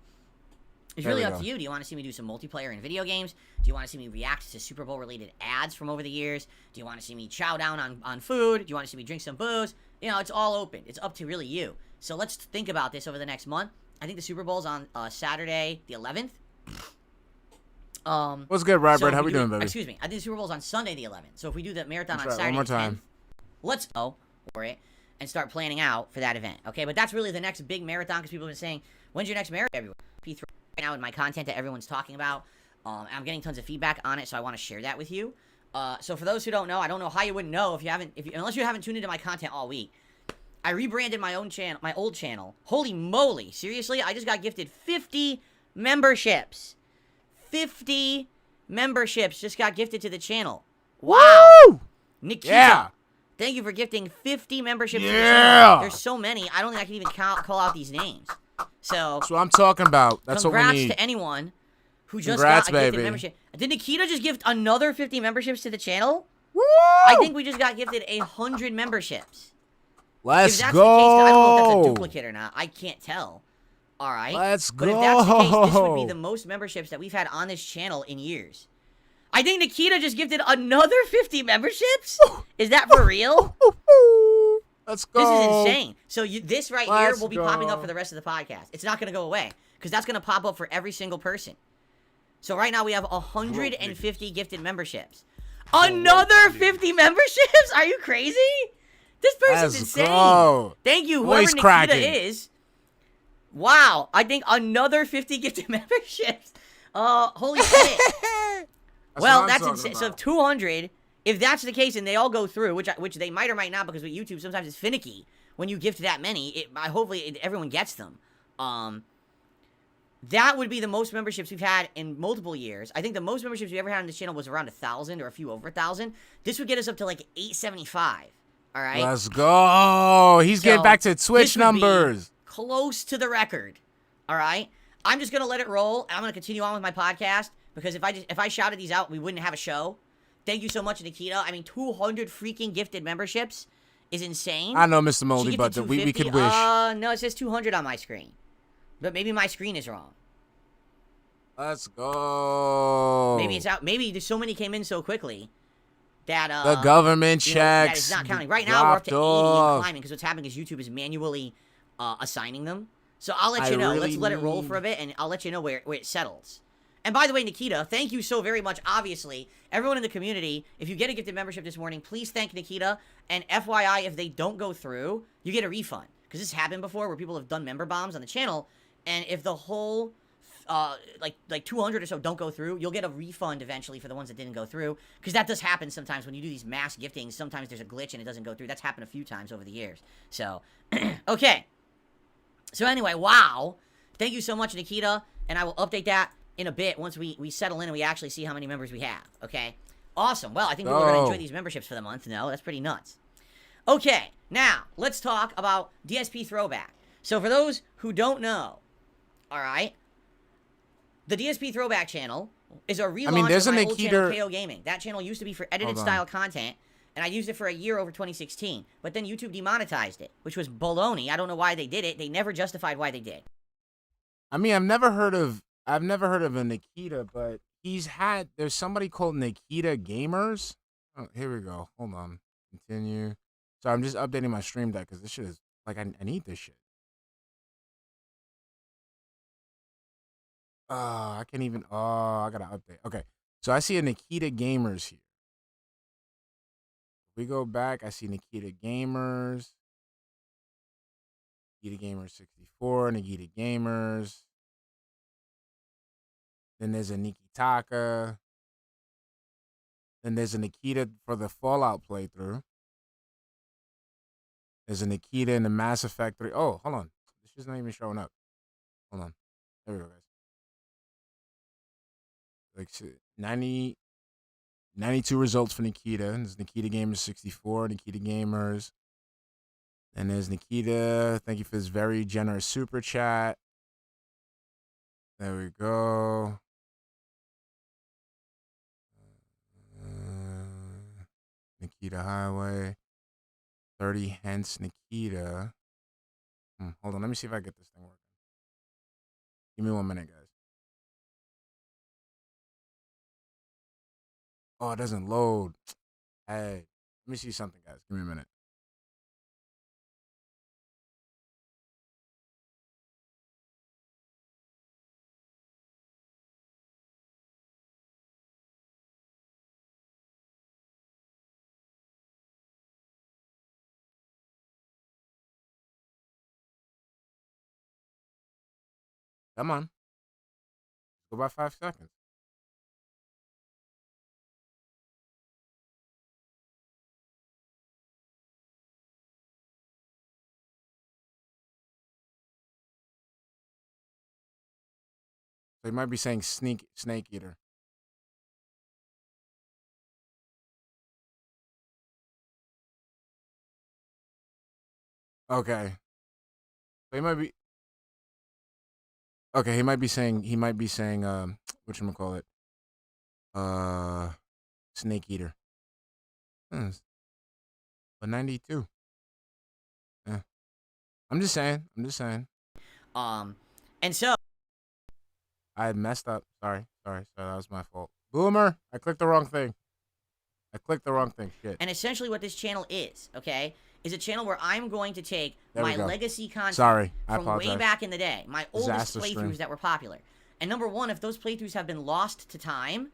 it's There really we up go. to you. Do you want to see me do some multiplayer in video games? Do you want to see me react to Super Bowl related ads from over the years? Do you want to see me chow down on food? Do you want to see me drink some booze? You know, it's all open. It's up to really you. So let's think about this over the next month. I think the Super Bowl's on Saturday the 11th. What's good, Robert? So if How we doing, baby? Excuse me. I think the Super Bowl's on Sunday the 11th. So if we do the marathon That's on right, Saturday one more the 10th, time. let's go for it and start planning out for that event. Okay, but that's really the next big marathon, because people have been saying, when's your next marathon? Everyone, P3 right now in my content that everyone's talking about. I'm getting tons of feedback on it, so I want to share that with you. So for those who don't know, I don't know how you wouldn't know unless you haven't tuned into my content all week. I rebranded my own channel, my old channel. Holy moly! Seriously, I just got gifted 50 memberships. 50 memberships just got gifted to the channel. Wow! Woo! Nikita, Yeah. thank you for gifting 50 memberships to the Yeah. channel. There's so many, I don't think I can even call out these names. So, That's what I'm talking about. That's what we congrats need. to anyone who just Congrats, got a gifted baby. membership. Did Nikita just gift another 50 memberships to the channel? Woo! I think we just got gifted 100 memberships. Let's If that's go. the case, I don't know if that's a duplicate or not. I can't tell. All right. Let's But if that's the case, this would be go. the most memberships that we've had on this channel in years. I think Nikita just gifted another 50 memberships. Is that for real? Let's go. This is insane. So this right here Let's will be popping up go. for the rest of the podcast. It's not going to go away because that's going to pop up for every single person. So right now we have 150 gifted memberships. Another 50 memberships? Are you crazy? This person's Let's insane. go. Thank you, whoever Voice Nikita cracking. is. Wow, I think another 50 gifted memberships. Holy shit. Well, that's insane. So 200, if that's the case and they all go through, which they might or might not, because with YouTube sometimes it's finicky when you gift that many. Hopefully everyone gets them. That would be the most memberships we've had in multiple years. I think the most memberships we ever had on this channel was around 1,000 or a few over 1,000. This would get us up to like 875. All right. Let's go. He's getting back to Twitch this would be numbers. close to the record. All right. I'm just gonna let it roll. I'm gonna continue on with my podcast because if I shouted these out, we wouldn't have a show. Thank you so much, Nikita. I mean, 200 freaking gifted memberships is insane. I know, Mr. Moldy, She but gifted we could 250. wish. No, it says 200 on my screen, but maybe my screen is wrong. Let's go. Maybe it's out. Maybe there's so many came in so quickly that the government checks. that it's not counting. Right now we're up to 80 off. and climbing because what's happening is YouTube is manually assigning them. So I'll let you know. Let's let it roll for a bit, and I'll let you know where it settles. And by the way, Nikita, thank you so very much. Obviously, everyone in the community, if you get a gifted membership this morning, please thank Nikita. And FYI, if they don't go through, you get a refund. Because this happened before where people have done member bombs on the channel, and if the whole like 200 or so don't go through, you'll get a refund eventually for the ones that didn't go through, because that does happen sometimes when you do these mass giftings. Sometimes there's a glitch and it doesn't go through. That's happened a few times over the years. So okay, so anyway, wow, thank you so much, Nikita, and I will update that in a bit once we settle in and we actually see how many members we have. Okay, awesome. Well, I think people are gonna enjoy these memberships for the month. No, that's pretty nuts. Okay, now let's talk about DSP throwback. So for those who don't know, all right, the DSP Throwback channel is a relaunch of my old channel, KO Gaming. That channel used to be for edited style content, and I used it for a year over 2016. But then YouTube demonetized it, which was baloney. I don't know why they did it. They never justified why they did. I mean, I've never heard of a Nikita, but there's somebody called Nikita Gamers. Oh, here we go. Hold on. Continue. So I'm just updating my stream deck because this shit is like, I need this shit. I can't even. I gotta update. Okay, so I see a Nikita Gamers here. If we go back, I see Nikita Gamers. Nikita Gamers 64, Nikita Gamers. Then there's a Nikitaka. Then there's a Nikita for the Fallout playthrough. There's a Nikita in the Mass Effect 3. Oh, hold on. This is not even showing up. Hold on. There we go, guys. Like 92 results for Nikita. There's Nikita Gamers 64, Nikita Gamers. And there's Nikita. Thank you for this very generous super chat. There we go. Nikita Highway. 30 hence Nikita. Hold on, let me see if I get this thing working. Give me 1 minute, guys. Oh, it doesn't load. Hey, let me see something, guys. Give me a minute. Come on. Go by 5 seconds. They might be saying snake eater. Okay. They might be. Okay, he might be saying whatchamacallit? Snake eater. But 92. Yeah. I'm just saying. And so I messed up. Sorry. That was my fault. Boomer, I clicked the wrong thing. Shit. And essentially what this channel is, okay, is a channel where I'm going to take my legacy content from way back in the day, my oldest playthroughs that were popular. And number one, if those playthroughs have been lost to time,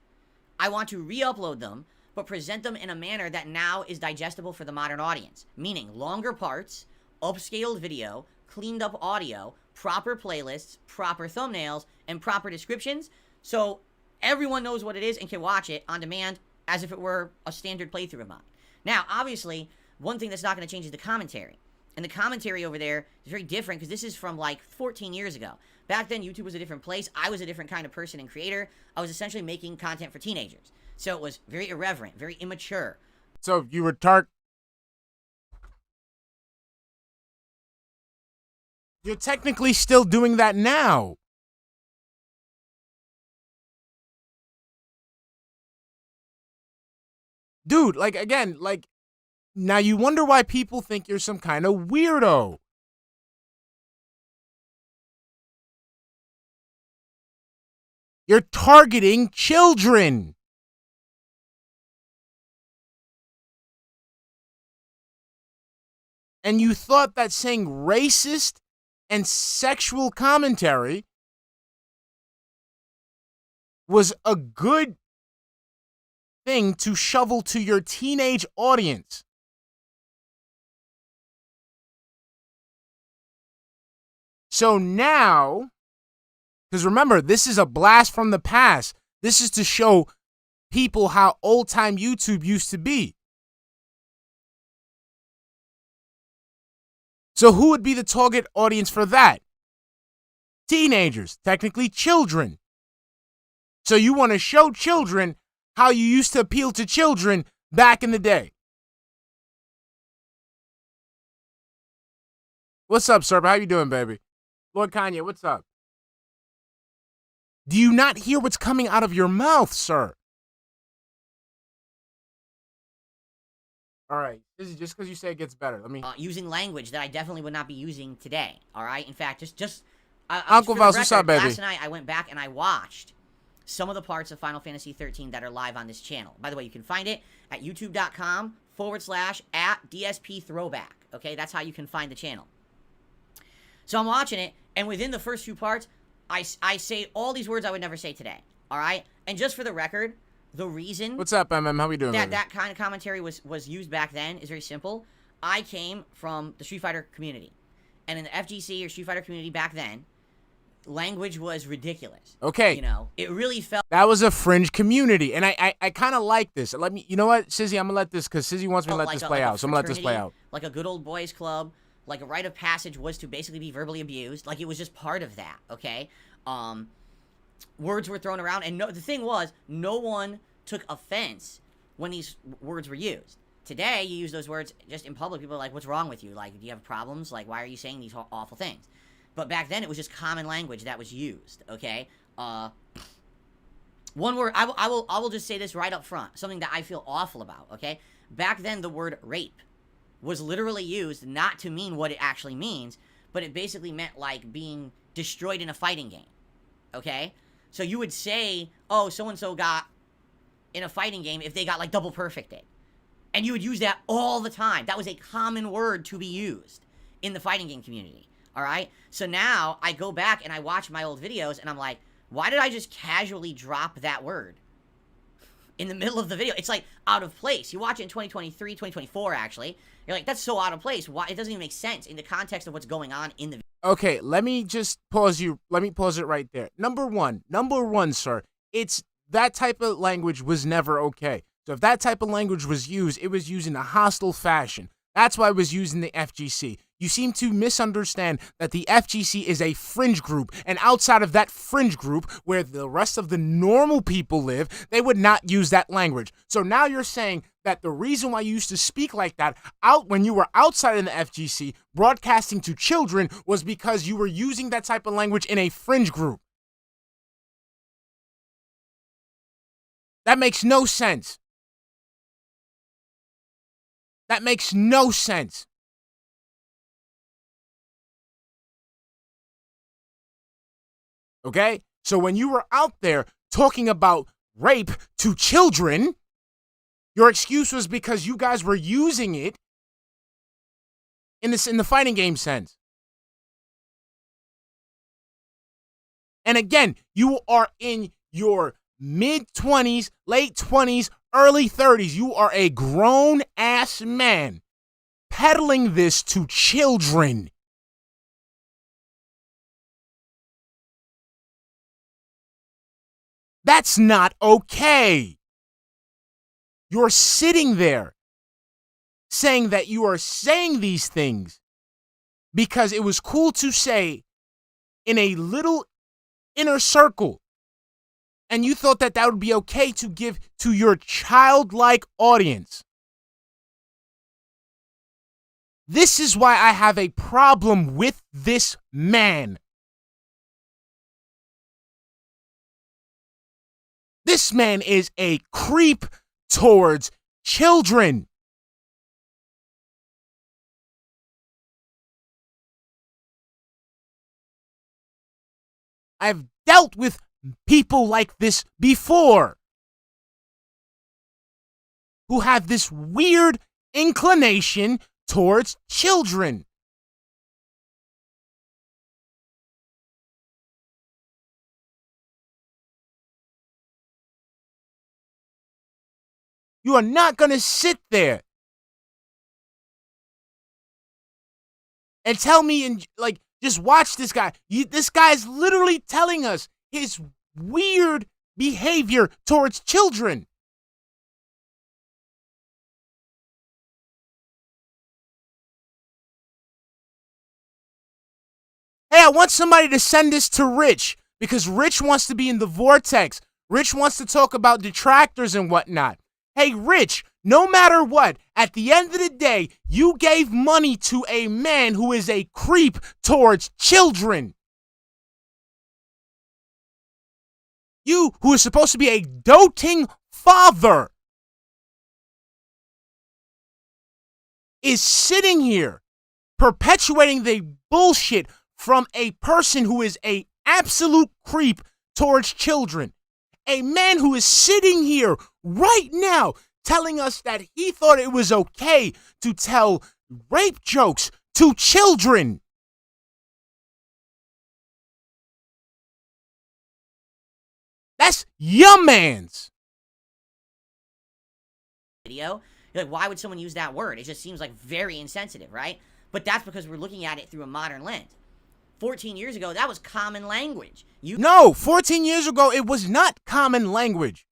I want to re-upload them, but present them in a manner that now is digestible for the modern audience. Meaning longer parts, upscaled video, cleaned up audio, proper playlists, proper thumbnails, and proper descriptions, so everyone knows what it is and can watch it on demand as if it were a standard playthrough of mine. Now, obviously, one thing that's not going to change is the commentary. And the commentary over there is very different because this is from like 14 years ago. Back then, YouTube was a different place. I was a different kind of person and creator. I was essentially making content for teenagers. So it was very irreverent, very immature. So you were You're technically still doing that now. Dude, like, again, like, now you wonder why people think you're some kind of weirdo. You're targeting children. And you thought that saying racist and sexual commentary was a good thing to shovel to your teenage audience. So now, because remember, this is a blast from the past. This is to show people how old-time YouTube used to be. So who would be the target audience for that? Teenagers, technically children. So you want to show children how you used to appeal to children back in the day. What's up, sir? How you doing, baby? Lord Kanye, what's up? Do you not hear what's coming out of your mouth, sir? All right, this is just because you say it gets better. Let me using language that I definitely would not be using today. All right, in fact, Uncle Vaz, what's up, baby? Last night I went back and I watched some of the parts of Final Fantasy 13 that are live on this channel. By the way, you can find it at youtube.com/@DSP throwback. Okay, that's how you can find the channel. So I'm watching it, and within the first few parts, I say all these words I would never say today. All right, and just for the record, the reason what's up, MM? How we doing? That kind of commentary was used back then is very simple. I came from the Street Fighter community, and in the FGC or Street Fighter community back then, language was ridiculous. Okay. You know, it really felt... That was a fringe community, and I kind of like this. Let me, you know what, Sizzy, I'm going to let this, because Sizzy wants me to let this play out, so I'm going to let this play out. Like a good old boys club, like a rite of passage was to basically be verbally abused. Like, it was just part of that, okay? Words were thrown around, and the thing was, no one took offense when these words were used. Today, you use those words just in public. People are like, what's wrong with you? Like, do you have problems? Like, why are you saying these awful things? But back then, it was just common language that was used, okay? One word, I will just say this right up front, something that I feel awful about, okay? Back then, the word rape was literally used not to mean what it actually means, but it basically meant, like, being destroyed in a fighting game, okay? So you would say, oh, so-and-so got in a fighting game if they got, like, double perfected. And you would use that all the time. That was a common word to be used in the fighting game community. All right? So now I go back and I watch my old videos and I'm like, why did I just casually drop that word in the middle of the video? It's like out of place. You watch it in 2023, 2024 actually. You're like, that's so out of place. Why? It doesn't even make sense in the context of what's going on in the video. Okay, let me just pause you. Let me pause it right there. Number one, sir, it's that type of language was never okay. So if that type of language was used, it was used in a hostile fashion. That's why it was used in the FGC. You seem to misunderstand that the FGC is a fringe group, and outside of that fringe group, where the rest of the normal people live, they would not use that language. So now you're saying that the reason why you used to speak like that when you were outside in the FGC, broadcasting to children, was because you were using that type of language in a fringe group. That makes no sense. That makes no sense. Okay? So when you were out there talking about rape to children, your excuse was because you guys were using it in the fighting game sense. And again, you are in your mid-20s, late 20s, early 30s. You are a grown-ass man peddling this to children. That's not okay. You're sitting there saying that you are saying these things because it was cool to say in a little inner circle. And you thought that that would be okay to give to your childlike audience. This is why I have a problem with this man. This man is a creep towards children. I've dealt with people like this before who have this weird inclination towards children. You are not going to sit there and tell me, and like, just watch this guy. This guy's literally telling us his weird behavior towards children. Hey, I want somebody to send this to Rich because Rich wants to be in the vortex. Rich wants to talk about detractors and whatnot. Hey, Rich, no matter what, at the end of the day, you gave money to a man who is a creep towards children. You, who is supposed to be a doting father, is sitting here perpetuating the bullshit from a person who is a absolute creep towards children. A man who is sitting here right now telling us that he thought it was okay to tell rape jokes to children. That's your man's. Video. You're like, why would someone use that word? It just seems like very insensitive, right? But that's because we're looking at it through a modern lens. 14 years ago, that was common language. No, 14 years ago, it was not common language.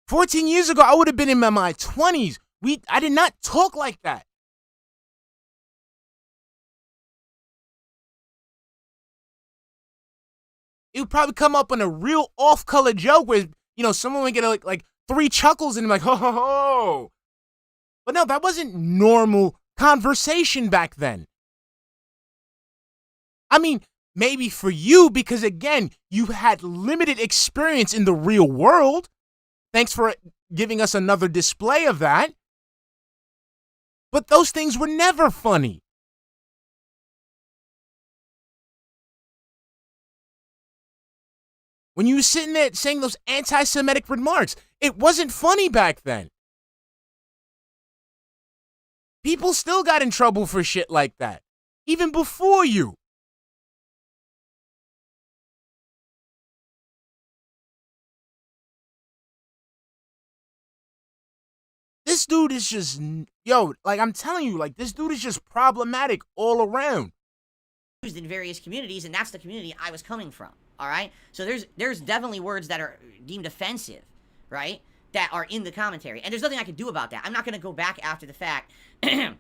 "14 years ago, I would have been in my 20s. I did not talk like that. It would probably come up on a real off-color joke where, someone would get like 3 chuckles and be like, ho, ho, ho. But no, that wasn't normal conversation back then. I mean, maybe for you, because again, you had limited experience in the real world. Thanks for giving us another display of that. But those things were never funny. When you were sitting there saying those anti-Semitic remarks, it wasn't funny back then. People still got in trouble for shit like that, even before you. This dude is just, I'm telling you, this dude is just problematic all around. Used in various communities, and that's the community I was coming from, all right? So there's definitely words that are deemed offensive, right? That are in the commentary, and there's nothing I can do about that. I'm not going to go back after the fact and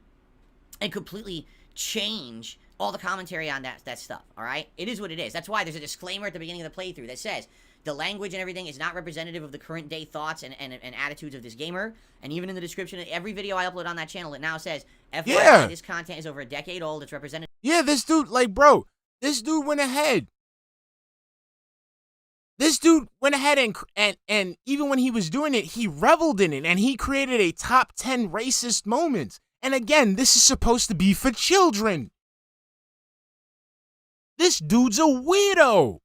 completely change all the commentary on that stuff, all right? It is what it is. That's why there's a disclaimer at the beginning of the playthrough that says the language and everything is not representative of the current day thoughts and attitudes of this gamer. And even in the description of every video I upload on that channel, it now says, FYI, this content is over a decade old. It's represented. Yeah, this dude, this dude went ahead. This dude went ahead and even when he was doing it, he reveled in it, and he created a top 10 racist moments. And again, this is supposed to be for children. This dude's a weirdo.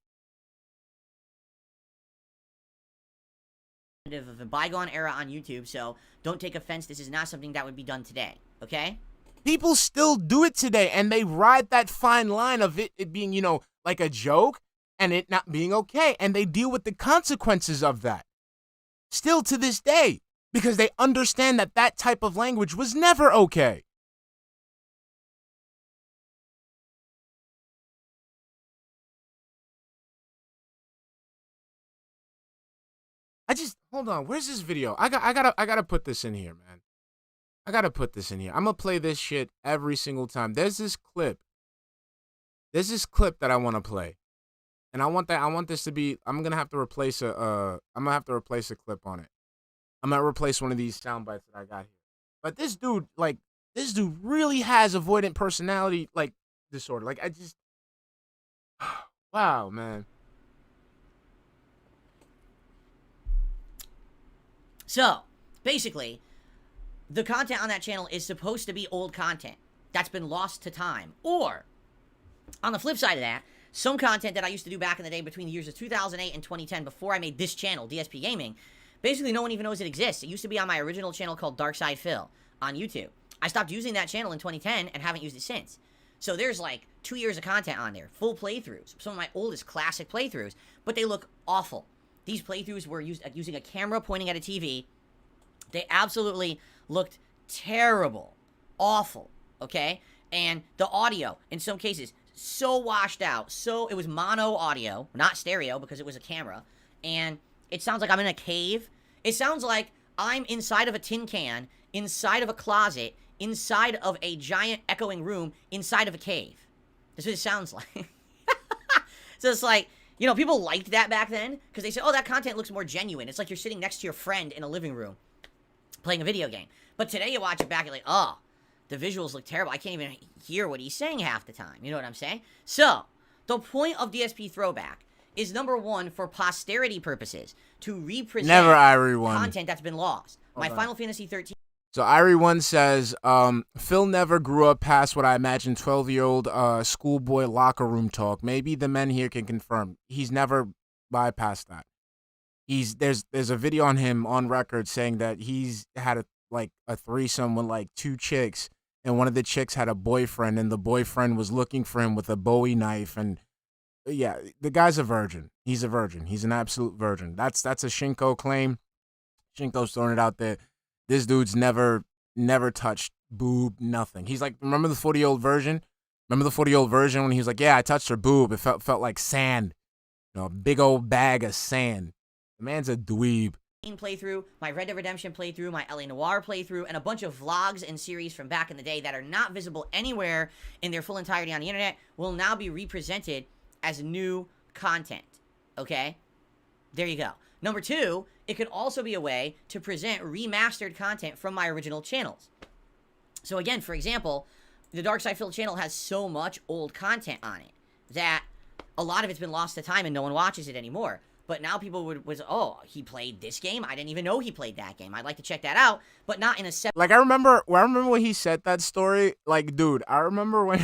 Of a bygone era on YouTube, so don't take offense. This is not something that would be done today, okay? People still do it today, and they ride that fine line of it being, you know, like a joke and it not being okay, and they deal with the consequences of that. Still to this day, because they understand that that type of language was never okay. Hold on. Where's this video? I gotta put this in here, man. I gotta put this in here. I'm gonna play this shit every single time. There's this clip. There's this clip that I want to play, and I want this to be. I'm gonna have to replace a clip on it. I'm gonna replace one of these sound bites that I got here. But this dude really has avoidant personality like disorder. Like I just, wow, man. So, basically, the content on that channel is supposed to be old content that's been lost to time. Or, on the flip side of that, some content that I used to do back in the day between the years of 2008 and 2010 before I made this channel, DSP Gaming, basically no one even knows it exists. It used to be on my original channel called darksydephil on YouTube. I stopped using that channel in 2010 and haven't used it since. So there's like 2 years of content on there, full playthroughs, some of my oldest classic playthroughs, but they look awful. These playthroughs were using a camera pointing at a TV. They absolutely looked terrible. Awful, okay? And the audio, in some cases, so washed out. So, it was mono audio, not stereo because it was a camera. And it sounds like I'm in a cave. It sounds like I'm inside of a tin can, inside of a closet, inside of a giant echoing room, inside of a cave. That's what it sounds like. So it's like, you know, people liked that back then because they said, oh, that content looks more genuine. It's like you're sitting next to your friend in a living room playing a video game. But today you watch it back, you're like, oh, the visuals look terrible. I can't even hear what he's saying half the time. You know what I'm saying? So, the point of DSP Throwback is, number one, for posterity purposes, to represent content that's been lost. My Final Fantasy 13... So Irie1 says, Phil never grew up past what I imagine 12-year-old schoolboy locker room talk. Maybe the men here can confirm. He's never bypassed that. There's a video on him on record saying that he's had a threesome with like 2 chicks, and one of the chicks had a boyfriend, and the boyfriend was looking for him with a Bowie knife. And yeah, the guy's a virgin. He's a virgin. He's an absolute virgin. That's a Shinko claim. Shinko's throwing it out there. This dude's never touched boob, nothing. He's like, remember the 40-year-old version? Remember the 40-year-old version when he was like, yeah, I touched her boob. It felt like sand. You know, a big old bag of sand. The man's a dweeb. Playthrough, my Red Dead Redemption playthrough, my LA Noire playthrough, and a bunch of vlogs and series from back in the day that are not visible anywhere in their full entirety on the internet will now be represented as new content. Okay? There you go. Number 2, it could also be a way to present remastered content from my original channels. So again, for example, the darksydephil channel has so much old content on it that a lot of it's been lost to time and no one watches it anymore. But now people oh, he played this game? I didn't even know he played that game. I'd like to check that out, but not in a separate... Like, I remember when he said that story. Like, dude, I remember when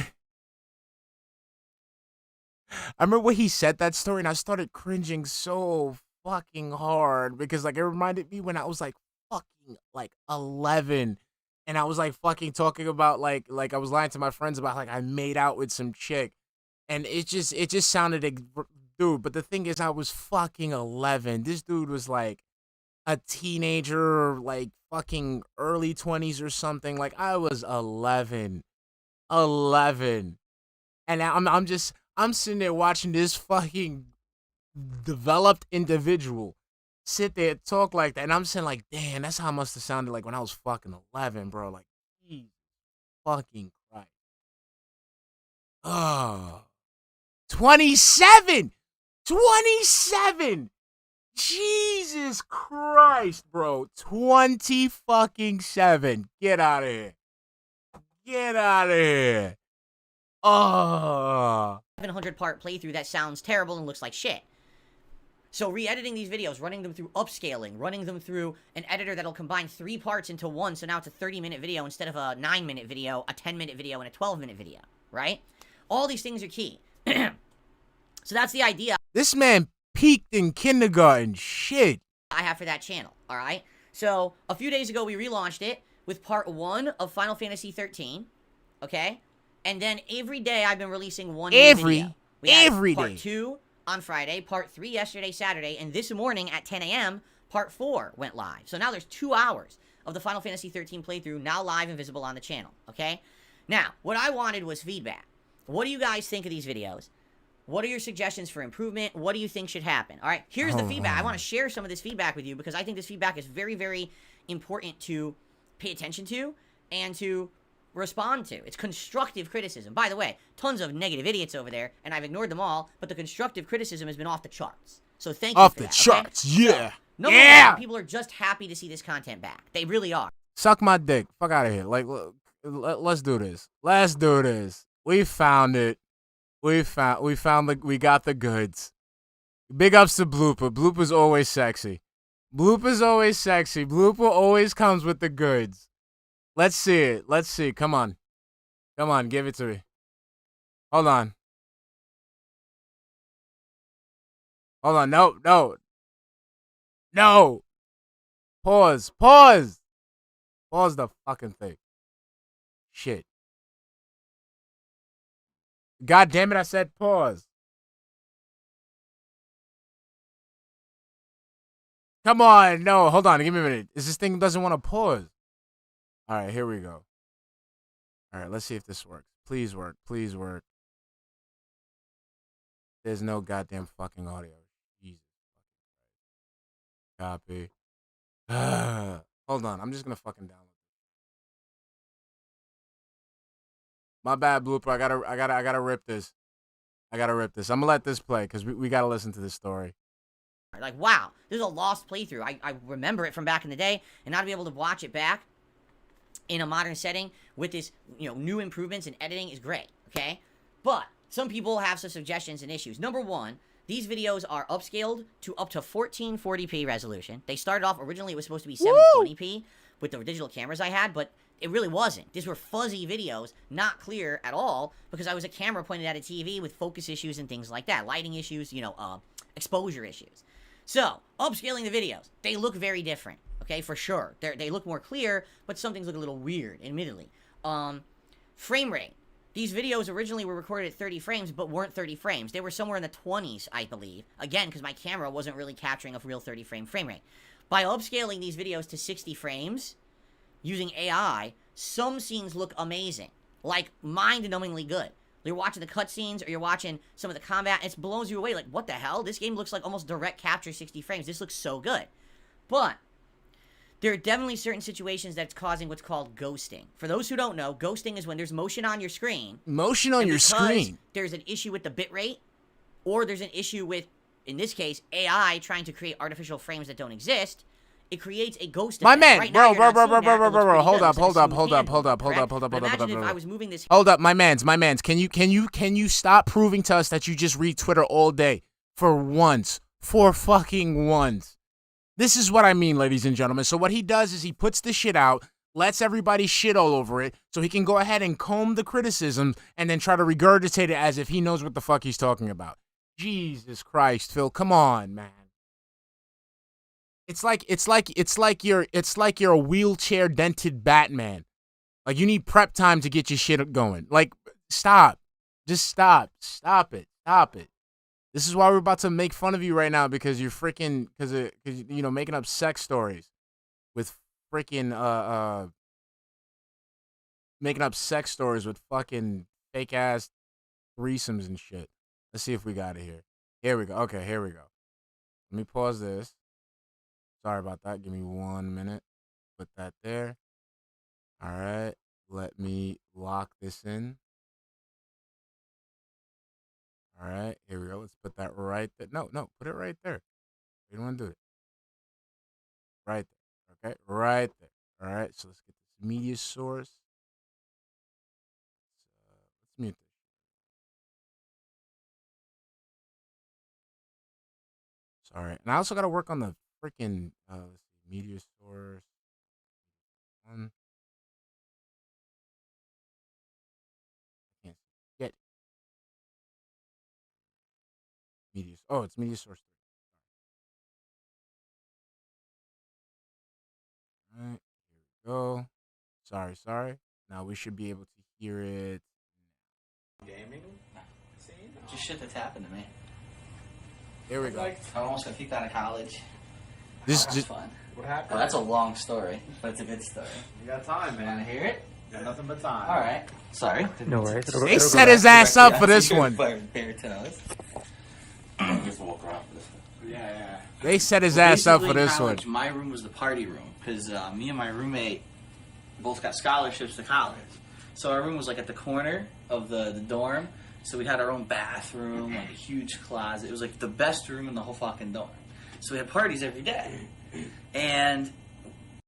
he said that story, and I started cringing so fucking hard because, like, it reminded me when I was, like, fucking, like, 11, and I was, like, fucking talking about, like I was lying to my friends about, like, I made out with some chick, and it just sounded... Dude, but the thing is, I was fucking 11. This dude was like a teenager, like fucking early 20s or something. Like, I was 11. 11. And I'm sitting there watching this fucking developed individual sit there and talk like that. And I'm saying, like, damn, that's how it must have sounded like when I was fucking 11, bro. Like, Jesus fucking Christ. Oh. 27! 27! Jesus Christ, bro. 20 fucking 7. Get out of here. Get out of here. Oh. 700-part playthrough that sounds terrible and looks like shit. So re-editing these videos, running them through upscaling, running them through an editor that'll combine 3 parts into one, so now it's a 30-minute video instead of a 9-minute video, a 10-minute video, and a 12-minute video, right? All these things are key. So that's the idea This man peaked in kindergarten. Shit. I have for that channel, all right? So a few days ago, we relaunched it with part 1 of Final Fantasy 13, okay? And then every day I've been releasing one new video. We had part 2 on Friday, part 3 yesterday, Saturday, and this morning at 10 a.m., part 4 went live. So now there's 2 hours of the Final Fantasy 13 playthrough now live and visible on the channel, okay? Now, what I wanted was feedback. What do you guys think of these videos? What are your suggestions for improvement? What do you think should happen? All right, here's the feedback. I want to share some of this feedback with you because I think this feedback is very, very important to pay attention to and to respond to. It's constructive criticism. By the way, tons of negative idiots over there, and I've ignored them all, but the constructive criticism has been off the charts. So thank you for that. Off the charts, okay? Yeah. So, number one, people are just happy to see this content back. They really are. Suck my dick. Fuck out of here. Like, let's do this. Let's do this. We found it. We got the goods. Big ups to Blooper. Blooper's always sexy. Blooper's always sexy. Blooper always comes with the goods. Let's see it. Let's see. Come on. Come on, give it to me. Hold on. Hold on. No, no. No. Pause. Pause. Pause the fucking thing. Shit. God damn it, I said pause. Come on. No, hold on. Give me a minute. This thing doesn't want to pause. All right, here we go. All right, let's see if this works. Please work. Please work. There's no goddamn fucking audio. Jesus. Copy. Hold on. I'm just going to fucking download. My bad, Blooper. I gotta rip this. I gotta rip this. I'm gonna let this play because we gotta listen to this story. Like, wow, this is a lost playthrough. I remember it from back in the day, and now to be able to watch it back in a modern setting with this, new improvements and editing is great, okay? But some people have some suggestions and issues. Number one, these videos are upscaled to up to 1440p resolution. They started off, originally it was supposed to be 720p with the digital cameras I had, but it really wasn't. These were fuzzy videos, not clear at all, because I was a camera pointed at a TV with focus issues and things like that. Lighting issues, exposure issues. So, upscaling the videos, they look very different, okay, for sure. They look more clear, but some things look a little weird, admittedly. Frame rate. These videos originally were recorded at 30 frames, but weren't 30 frames. They were somewhere in the 20s, I believe. Again, because my camera wasn't really capturing a real 30-frame frame rate. By upscaling these videos to 60 frames, using AI, some scenes look amazing. Like, mind-numbingly good. You're watching the cutscenes, or you're watching some of the combat, and it blows you away. Like, what the hell? This game looks like almost direct capture 60 frames. This looks so good. But there are definitely certain situations that's causing what's called ghosting. For those who don't know, ghosting is when there's motion on your screen. Motion on your screen? There's an issue with the bitrate, or there's an issue with, in this case, AI trying to create artificial frames that don't exist. It creates a ghost effect. My man, right bro, now, hold up. Imagine if I was moving this. Hold up, my mans. Can you stop proving to us that you just read Twitter all day for once, for fucking once? This is what I mean, ladies and gentlemen. So what he does is he puts the shit out, lets everybody shit all over it, so he can go ahead and comb the criticism and then try to regurgitate it as if he knows what the fuck he's talking about. Jesus Christ, Phil, come on, man. It's like you're a wheelchair dented Batman. Like, you need prep time to get your shit going. Like, stop. Just stop. Stop it. This is why we're about to make fun of you right now, because you're freaking making up sex stories with freaking making up sex stories with fucking fake ass threesomes and shit. Let's see if we got it here. Here we go. Okay, here we go. Let me pause this. Sorry about that. Give me 1 minute. Put that there. All right. Let me lock this in. All right. Here we go. Let's put that right there. No. Put it right there. You don't want to do it. Right there. Okay. Right there. All right. So let's get this media source. Let's mute this. All right, and I also got to work on the freaking media source. Can't get media. Oh, it's media source 3. All right, here we go. Sorry. Now we should be able to hear it. Gaming? Just shit that's happened to me. There we go. I almost got kicked out of college. This That's just fun. What happened? Well, that's a long story, but it's a good story. You got time, Want man. to hear it? You got nothing but time. All right. Sorry. No worries. they set his ass up for this one. Just walk around for this one. Yeah. They set his ass up for Basically, in this one. college, my room was the party room because me and my roommate both got scholarships to college. So our room was like at the corner of the dorm. So we had our own bathroom, like a huge closet. It was like the best room in the whole fucking dorm. So we had parties every day. And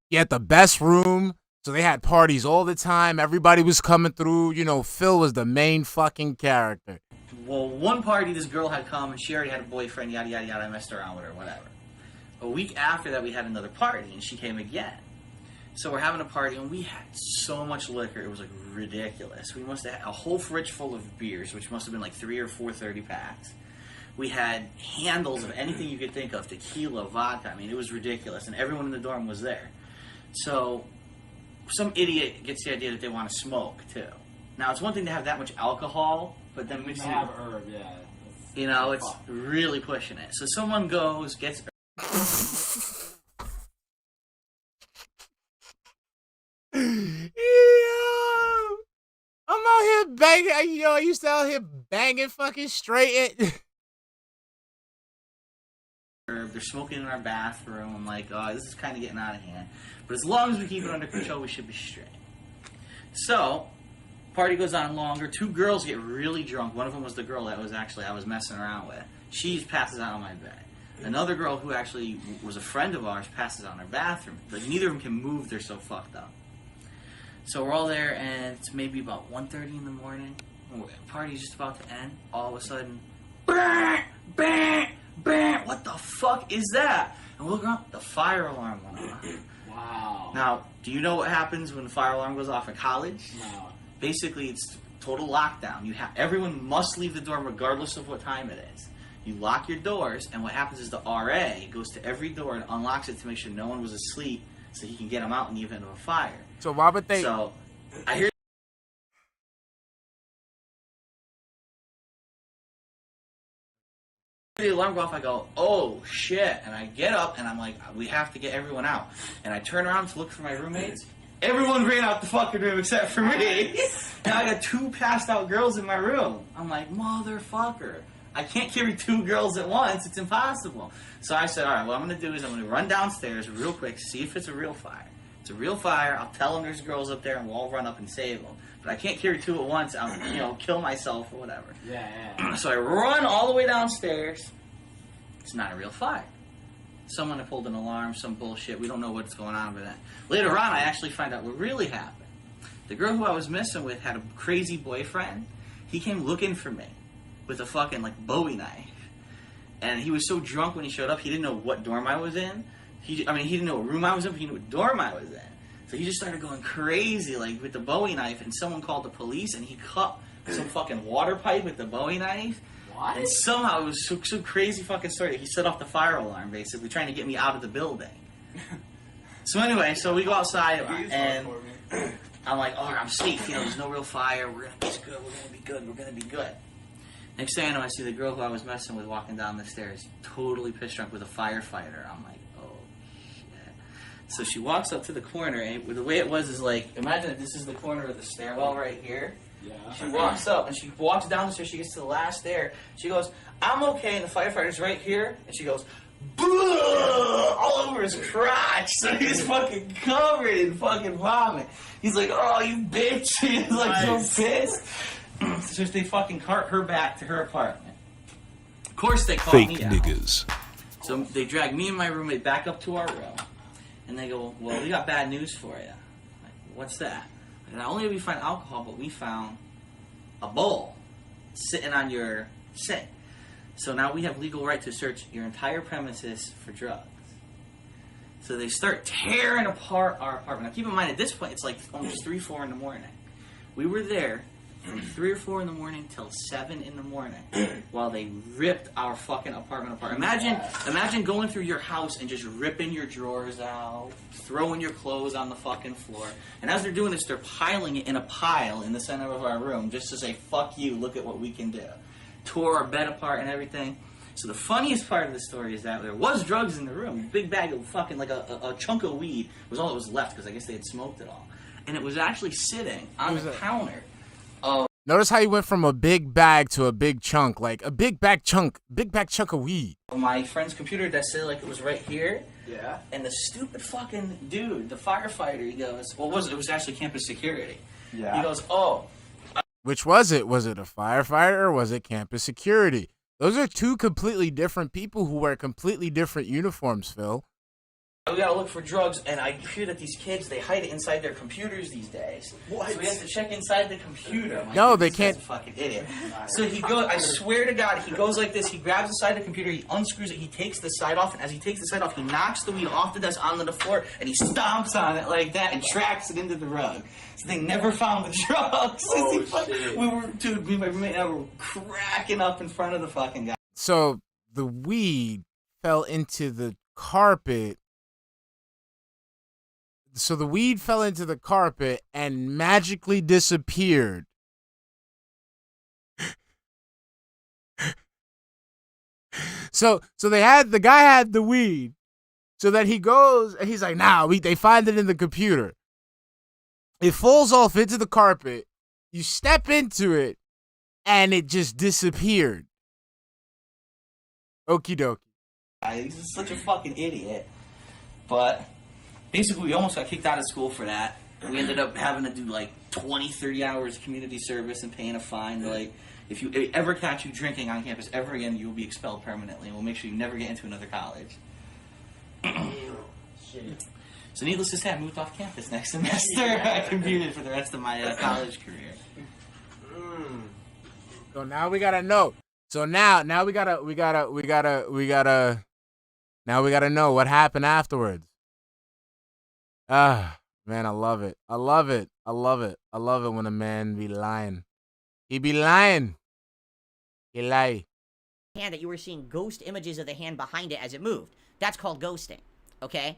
You had the best room, so they had parties all the time. Everybody was coming through. You know, Phil was the main fucking character. well, one party, this girl had come and she already had a boyfriend, yada, yada, yada. I messed around with her, whatever. A week after that, we had another party and she came again. So we're having a party and we had so much liquor. It was like ridiculous. We must have had a whole fridge full of beers, which must have been like 3 or 4 30-packs. We had handles of anything you could think of, tequila, vodka. I mean, it was ridiculous. And everyone in the dorm was there. So some idiot gets the idea that they want to smoke, too. Now, it's one thing to have that much alcohol, but then mixing it, herb, yeah. you know, it's really pushing it. So someone goes, gets... Yo, I'm out here banging. Yo, I used to out here banging fucking straight. They're smoking in our bathroom. I'm like, oh, this is kind of getting out of hand. But as long as we keep it under control, we should be straight. So, party goes on longer. 2 girls get really drunk. One of them was the girl that I was messing around with. She passes out on my bed. Another girl who actually was a friend of ours passes out in our bathroom. Like, neither of them can move. They're so fucked up. So we're all there, and it's maybe about 1:30 in the morning. The party's just about to end. All of a sudden, bang, bang, bang. What the fuck is that? And we look around, the fire alarm went off. Wow. Now, do you know what happens when the fire alarm goes off in college? No. Basically, it's total lockdown. Everyone must leave the dorm regardless of what time it is. You lock your doors, and what happens is the RA goes to every door and unlocks it to make sure no one was asleep, so he can get them out in the event of a fire. So why would they? So, I hear the alarm go off. I go, oh shit, and I get up and I'm like, we have to get everyone out. And I turn around to look for my roommates. Everyone ran out the fucking room except for me. Now I got 2 passed out girls in my room. I'm like, motherfucker, I can't carry 2 girls at once. It's impossible. So I said, all right, what I'm going to do is I'm going to run downstairs real quick, see if it's a real fire. If it's a real fire, I'll tell them there's girls up there and we'll all run up and save them. But I can't carry 2 at once. I'll, kill myself or whatever. Yeah. So I run all the way downstairs. It's not a real fire. Someone had pulled an alarm, some bullshit. We don't know what's going on with that. Later on, I actually find out what really happened. The girl who I was messing with had a crazy boyfriend. He came looking for me with a fucking, Bowie knife. And he was so drunk when he showed up, he didn't know what dorm I was in. He didn't know what room I was in, but he knew what dorm I was in. So he just started going crazy, with the Bowie knife, and someone called the police, and he cut some fucking water pipe with the Bowie knife. What? And somehow, it was so crazy fucking story. He set off the fire alarm, basically, trying to get me out of the building. So anyway, so we go outside, and I'm like, oh, I'm safe. There's no real fire. We're going to be good. We're going to be good. We're going to be good. Next thing I know, I see the girl who I was messing with walking down the stairs, totally pissed drunk with a firefighter. I'm like, oh, shit. So she walks up to the corner, and the way it was is imagine that this is the corner of the stairwell right here. Yeah. She walks up, and she walks down the stairs. She gets to the last stair. She goes, I'm okay, and the firefighter's right here. And she goes, all over his crotch. So he's fucking covered in fucking vomit. He's like, oh, you bitch. He's so pissed. So they fucking cart her back to her apartment. Of course they call me out. Niggas. So they drag me and my roommate back up to our room. And they go, well, we got bad news for you. Like, what's that? And not only did we find alcohol, but we found a bowl sitting on your sink. So now we have legal right to search your entire premises for drugs. So they start tearing apart our apartment. Now keep in mind, at this point, it's like almost 3, 4 in the morning. We were there from 3 or 4 in the morning till 7 in the morning while they ripped our fucking apartment apart. Imagine going through your house and just ripping your drawers out, throwing your clothes on the fucking floor. And as they're doing this, they're piling it in a pile in the center of our room just to say, fuck you, look at what we can do. Tore our bed apart and everything. So the funniest part of the story is that there was drugs in the room. A big bag of fucking, like a chunk of weed was all that was left because I guess they had smoked it all. And it was actually sitting on the counter. Notice how you went from a big bag to a big chunk, like a big bag chunk of weed. My friend's computer that said like it was right here. Yeah. And the stupid fucking dude, the firefighter, he goes, well, it was actually campus security. Yeah. He goes, oh. Which was it? Was it a firefighter or was it campus security? Those are two completely different people who wear completely different uniforms, Phil. We gotta look for drugs, and I hear that these kids, they hide it inside their computers these days. What? So we have to check inside the computer. No, they can't. Fucking idiot. So he goes, I swear to God, he goes like this, he grabs the side of the computer, he unscrews it, he takes the side off, and as he takes the side off, he knocks the weed off the desk onto the floor, and he stomps on it like that and tracks it into the rug. So they never found the drugs. Oh, shit. We were, dude, me and my roommate and I were cracking up in front of the fucking guy. So the weed fell into the carpet. So the weed fell into the carpet and magically disappeared. So the guy had the weed. So that he goes and he's like, nah, they find it in the computer. It falls off into the carpet. You step into it and it just disappeared. Okie dokie. He's such a fucking idiot. But basically, we almost got kicked out of school for that. We ended up having to do like 20, 30 hours community service and paying a fine. Like, if you ever catch you drinking on campus ever again, you will be expelled permanently. And we'll make sure you never get into another college. So needless to say, I moved off campus next semester. I commuted for the rest of my college career. So now we gotta know. So now we gotta know what happened afterwards. Ah, man, I love it. I love it. I love it. I love it when a man be lying. He be lying. He lie. Hand that you were seeing ghost images of the hand behind it as it moved. That's called ghosting, okay?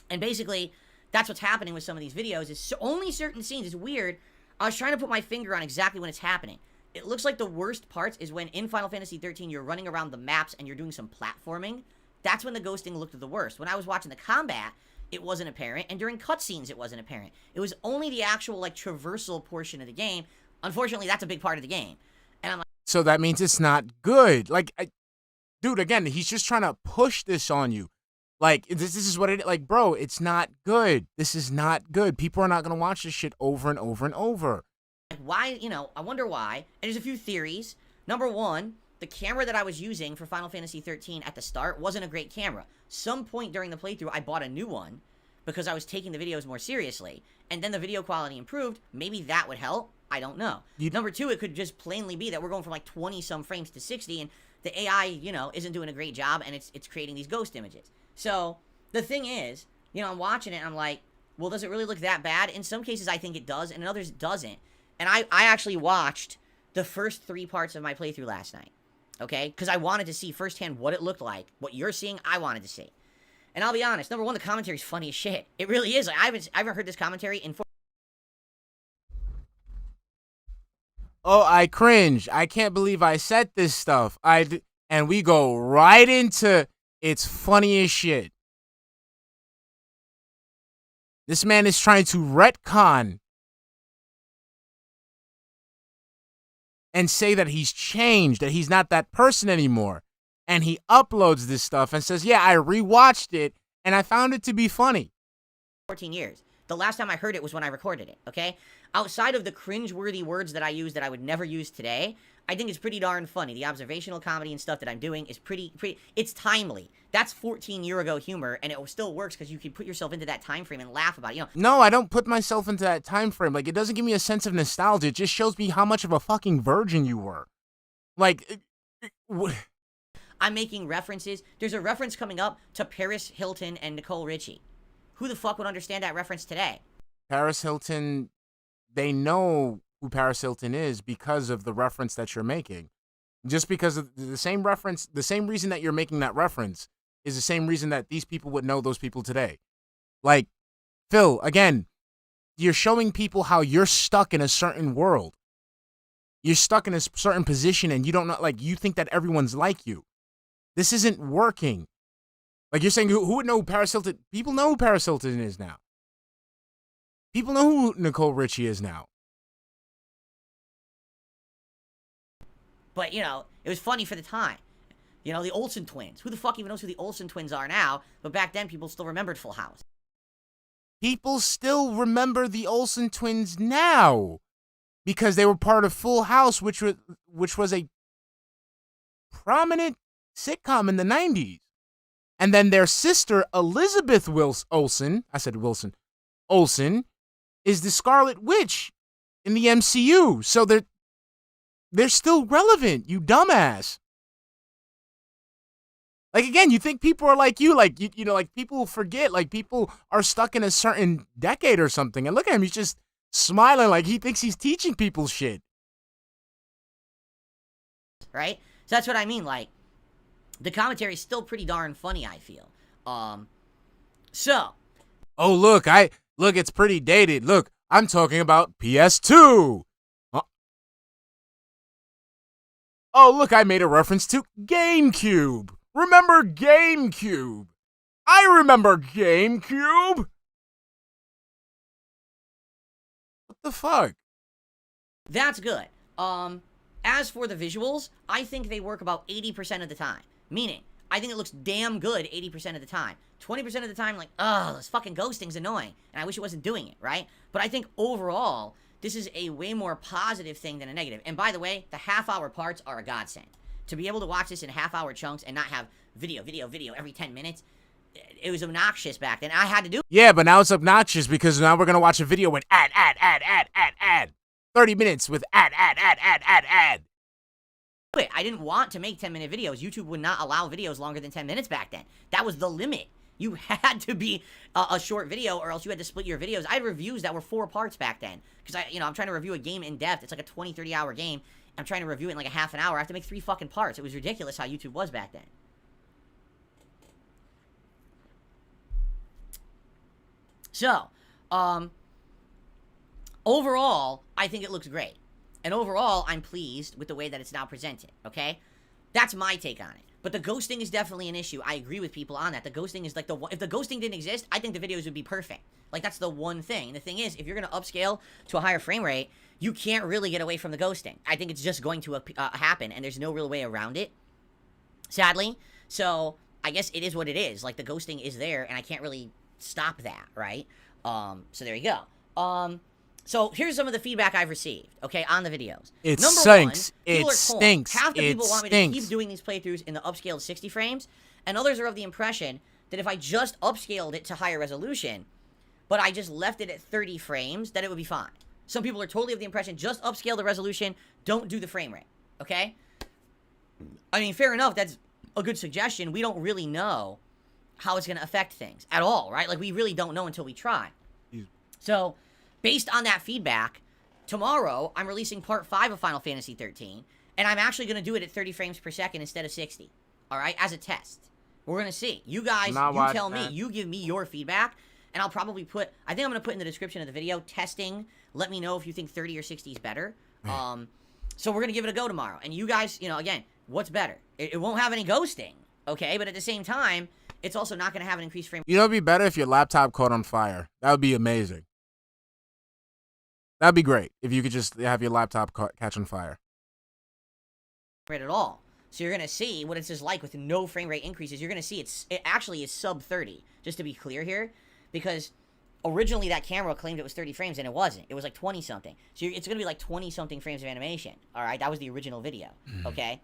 And basically, that's what's happening with some of these videos. Is only certain scenes. It's weird. I was trying to put my finger on exactly when it's happening. It looks like the worst parts is when in Final Fantasy 13 you're running around the maps and you're doing some platforming. That's when the ghosting looked the worst. When I was watching the combat, it wasn't apparent, and during cutscenes it wasn't apparent. It was only the actual like traversal portion of the game. Unfortunately, that's a big part of the game. And I'm like, so that means it's not good. Like, dude, again, he's just trying to push this on you. Like, this is what it, like, bro, it's not good. This is not good. People are not going to watch this shit over and over and over. why, I wonder why. And there's a few theories. Number one, the camera that I was using for Final Fantasy 13 at the start wasn't a great camera. Some point during the playthrough, I bought a new one because I was taking the videos more seriously. And then the video quality improved. Maybe that would help. I don't know. Number two, it could just plainly be that we're going from like 20-some frames to 60, and the AI, isn't doing a great job, and it's creating these ghost images. So, the thing is, I'm watching it, and I'm like, well, does it really look that bad? In some cases, I think it does, and in others, it doesn't. And I actually watched the first 3 parts of my playthrough last night, okay? Because I wanted to see firsthand what it looked like. What you're seeing, I wanted to see. And I'll be honest, number one, the commentary is funny as shit. It really is. Like, I haven't heard this commentary in 4. Oh, I cringe. I can't believe I said this stuff. And we go right into it's funny as shit. This man is trying to retcon and say that he's changed, that he's not that person anymore. And he uploads this stuff and says, yeah, I rewatched it and I found it to be funny. 14 years. The last time I heard it was when I recorded it, okay? Outside of the cringe-worthy words that I use that I would never use today, I think it's pretty darn funny. The observational comedy and stuff that I'm doing is pretty, it's timely. That's 14-year-ago humor, and it still works because you can put yourself into that time frame and laugh about it, No, I don't put myself into that time frame. Like, it doesn't give me a sense of nostalgia. It just shows me how much of a fucking virgin you were. Like, I'm making references. There's a reference coming up to Paris Hilton and Nicole Richie. Who the fuck would understand that reference today? Paris Hilton, they know who Paris Hilton is because of the reference that you're making. Just because of the same reference, the same reason that you're making that reference is the same reason that these people would know those people today. Like, Phil, again, you're showing people how you're stuck in a certain world. You're stuck in a certain position and you don't know, like, you think that everyone's like you. This isn't working. Like, you're saying, who would know who Paris Hilton? People know who Paris Hilton is now. People know who Nicole Richie is now. But, you know, it was funny for the time. You know, the Olsen twins. Who the fuck even knows who the Olsen twins are now? But back then, people still remembered Full House. People still remember the Olsen twins now because they were part of Full House, which was a prominent sitcom in the 90s. And then their sister, Elizabeth Olsen, Olsen, is the Scarlet Witch in the MCU. So they're still relevant, you dumbass. Like, again, you think people are like you, like, you know, like, people forget, like, people are stuck in a certain decade or something. And look at him, he's just smiling like he thinks he's teaching people shit. Right? So that's what I mean, like, the commentary is still pretty darn funny, I feel. So. Oh, look, it's pretty dated. Look, I'm talking about PS2. Oh, look, I made a reference to GameCube. Remember GameCube? I remember GameCube. What the fuck? That's good. As for the visuals, I think they work about 80% of the time. Meaning, I think it looks damn good 80% of the time. 20% of the time, like, oh, this fucking ghosting's annoying, and I wish it wasn't doing it, right? But I think overall, this is a way more positive thing than a negative. And by the way, the half-hour parts are a godsend. To be able to watch this in half-hour chunks and not have video every 10 minutes, it was obnoxious back then. I had to do. Yeah, but now it's obnoxious because now we're going to watch a video with ad. 30 minutes with ad. Wait, I didn't want to make 10-minute videos. YouTube would not allow videos longer than 10 minutes back then. That was the limit. You had to be a short video or else you had to split your videos. I had reviews that were 4 parts back then. Because, I'm trying to review a game in depth. It's like a 20, 30-hour game. I'm trying to review it in like a half an hour. I have to make 3 fucking parts. It was ridiculous how YouTube was back then. So, overall, I think it looks great. And overall, I'm pleased with the way that it's now presented, okay? That's my take on it. But the ghosting is definitely an issue. I agree with people on that. The ghosting is like if the ghosting didn't exist, I think the videos would be perfect. Like, that's the one thing. And the thing is, if you're going to upscale to a higher frame rate, you can't really get away from the ghosting. I think it's just going to happen, and there's no real way around it, sadly. So, I guess it is what it is. Like, the ghosting is there, and I can't really stop that, right? So there you go. So here's some of the feedback I've received, okay, on the videos. It Number stinks. One, people It are torn. stinks. Half the It people want me to stinks. keep doing these playthroughs in the upscaled 60 frames, and others are of the impression that if I just upscaled it to higher resolution, but I just left it at 30 frames, that it would be fine. Some people are totally of the impression, just upscale the resolution, don't do the frame rate, okay? I mean, fair enough, that's a good suggestion. We don't really know how it's going to affect things at all, right? Like, we really don't know until we try. So, based on that feedback, tomorrow, I'm releasing Part 5 of Final Fantasy 13, and I'm actually going to do it at 30 frames per second instead of 60, all right, as a test. We're going to see. You guys, you tell me. You give me your feedback, and I'll probably put, I think I'm going to put in the description of the video, testing. Let me know if you think 30 or 60 is better. So we're going to give it a go tomorrow. And you guys, again, what's better? It won't have any ghosting, okay? But at the same time, it's also not going to have an increased frame. You know, it'd be better if your laptop caught on fire. That would be amazing. That'd be great if you could just have your laptop catch on fire. Rate at all. So you're going to see what it's just like with no frame rate increases. You're going to see it actually is sub 30, just to be clear here, because originally that camera claimed it was 30 frames and it wasn't. It was like 20 something. So it's going to be like 20 something frames of animation. All right, that was the original video. Okay.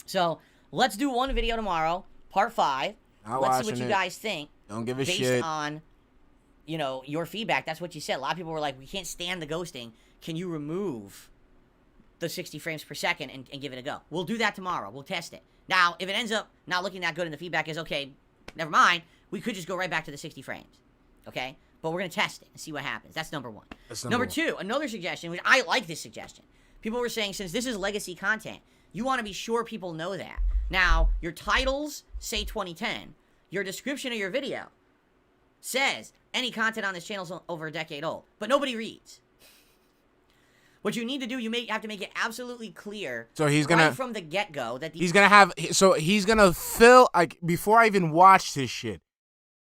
So let's do one video tomorrow, part 5. Let's see what you guys think. Don't give a shit. Based on, your feedback. That's what you said. A lot of people were like, we can't stand the ghosting. Can you remove the 60 frames per second and give it a go. We'll do that tomorrow. We'll test it. Now, if it ends up not looking that good and the feedback is, okay, never mind, we could just go right back to the 60 frames. Okay? But we're going to test it and see what happens. That's number one. Number two, another suggestion, which I like this suggestion. People were saying, since this is legacy content, you want to be sure people know that. Now, your titles say 2010. Your description of your video says any content on this channel is over a decade old. But nobody reads. What you need to do, you have to make it absolutely clear. So he's gonna right from the get-go that he's gonna fill, like, before I even watch this shit,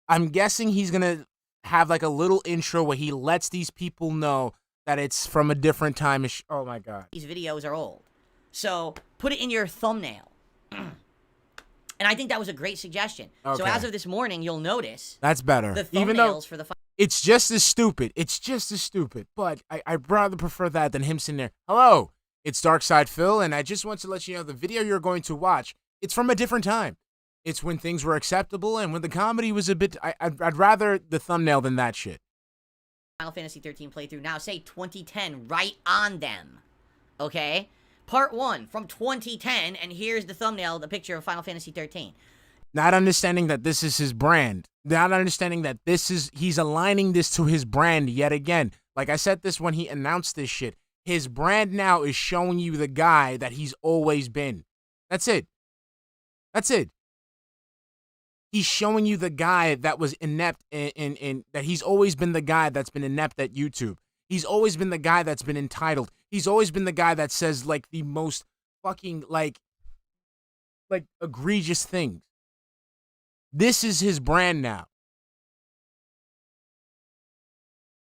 I'm guessing he's gonna have like a little intro where he lets these people know that it's from a different time. Oh my god, these videos are old. So put it in your thumbnail. And I think that was a great suggestion. Okay. So as of this morning, you'll notice that's better. The thumbnails, even though for the it's just as stupid. It's just as stupid. But I'd rather prefer that than him sitting there. Hello, it's Darksydephil, and I just want to let you know the video you're going to watch, it's from a different time. It's when things were acceptable and when the comedy was a bit... I'd rather the thumbnail than that shit. Final Fantasy 13 playthrough. Now say 2010 right on them. Okay? Part 1 from 2010, and here's the thumbnail, the picture of Final Fantasy 13. Not understanding that this is his brand. Not understanding that he's aligning this to his brand yet again. Like I said this when he announced this shit. His brand now is showing you the guy that he's always been. That's it. That's it. He's showing you the guy that was inept in that he's always been the guy that's been inept at YouTube. He's always been the guy that's been entitled. He's always been the guy that says like the most fucking like egregious things. This is his brand now.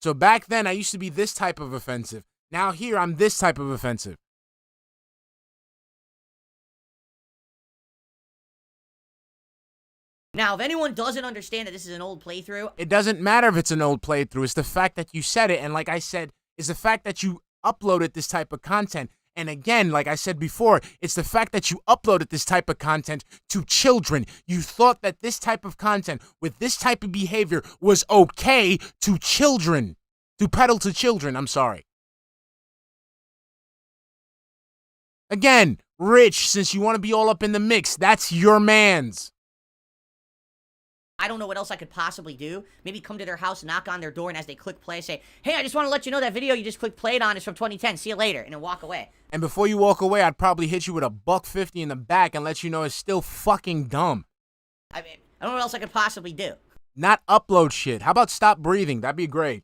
So back then I used to be this type of offensive. Now here I'm this type of offensive. Now, if anyone doesn't understand that this is an old playthrough... It doesn't matter if it's an old playthrough. It's the fact that you said it. And like I said, it's the fact that you uploaded this type of content. And again, like I said before, it's the fact that you uploaded this type of content to children. You thought that this type of content with this type of behavior was okay to children. To peddle to children, I'm sorry. Again, Rich, since you want to be all up in the mix, that's your man's. I don't know what else I could possibly do. Maybe come to their house, knock on their door, and as they click play, say, hey, I just want to let you know that video you just clicked played on is from 2010. See you later. And then walk away. And before you walk away, I'd probably hit you with a $150 in the back and let you know it's still fucking dumb. I mean, I don't know what else I could possibly do. Not upload shit. How about stop breathing? That'd be great.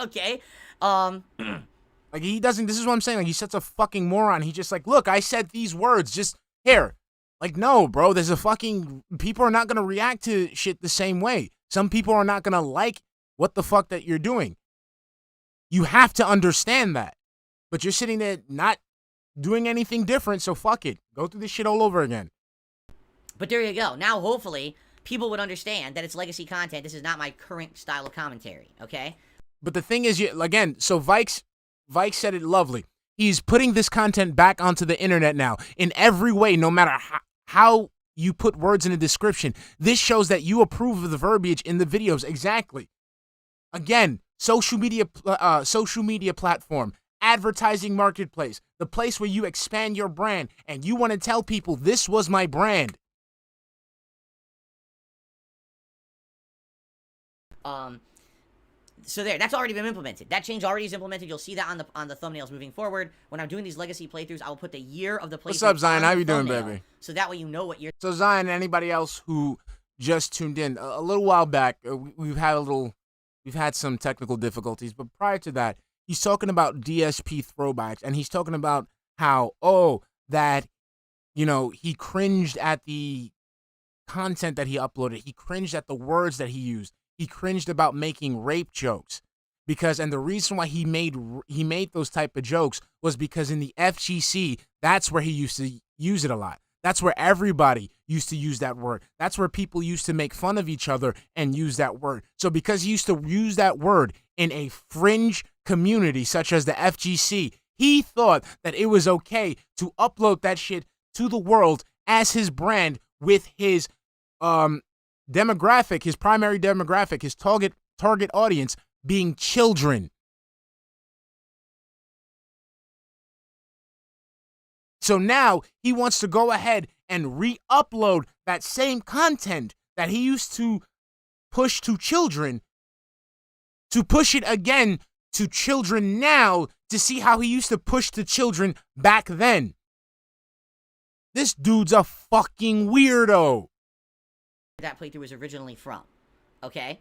Okay. Like, he doesn't, this is what I'm saying. Like, he's such a fucking moron. He's just like, look, I said these words. Just, here. Like, no, bro, there's a fucking... People are not going to react to shit the same way. Some people are not going to like what the fuck that you're doing. You have to understand that. But you're sitting there not doing anything different, so fuck it. Go through this shit all over again. But there you go. Now, hopefully, people would understand that it's legacy content. This is not my current style of commentary, okay? But the thing is, again, so Vikes said it lovely. He's putting this content back onto the internet now in every way, no matter how you put words in a description. This shows that you approve of the verbiage in the videos. Exactly. Again, social media platform, advertising marketplace, the place where you expand your brand and you want to tell people this was my brand. So there, that's already been implemented. That change already is implemented. You'll see that on the thumbnails moving forward. When I'm doing these legacy playthroughs, I will put the year of the playthrough. What's up, Zion? How you doing, baby? So that way you know what year. So Zion, and anybody else who just tuned in, a little while back, we've had some technical difficulties, but prior to that, he's talking about DSP throwbacks, and he's talking about how, that, he cringed at the content that he uploaded. He cringed at the words that he used. He cringed about making rape jokes and the reason why he made those type of jokes was because in the FGC, that's where he used to use it a lot. That's where everybody used to use that word. That's where people used to make fun of each other and use that word. So because he used to use that word in a fringe community such as the FGC, he thought that it was okay to upload that shit to the world as his brand with his demographic, his primary demographic, his target audience being children. So now he wants to go ahead and re-upload that same content that he used to push to children, to push it again to children now, to see how he used to push to children back then. This dude's a fucking weirdo. That playthrough was originally from. Okay?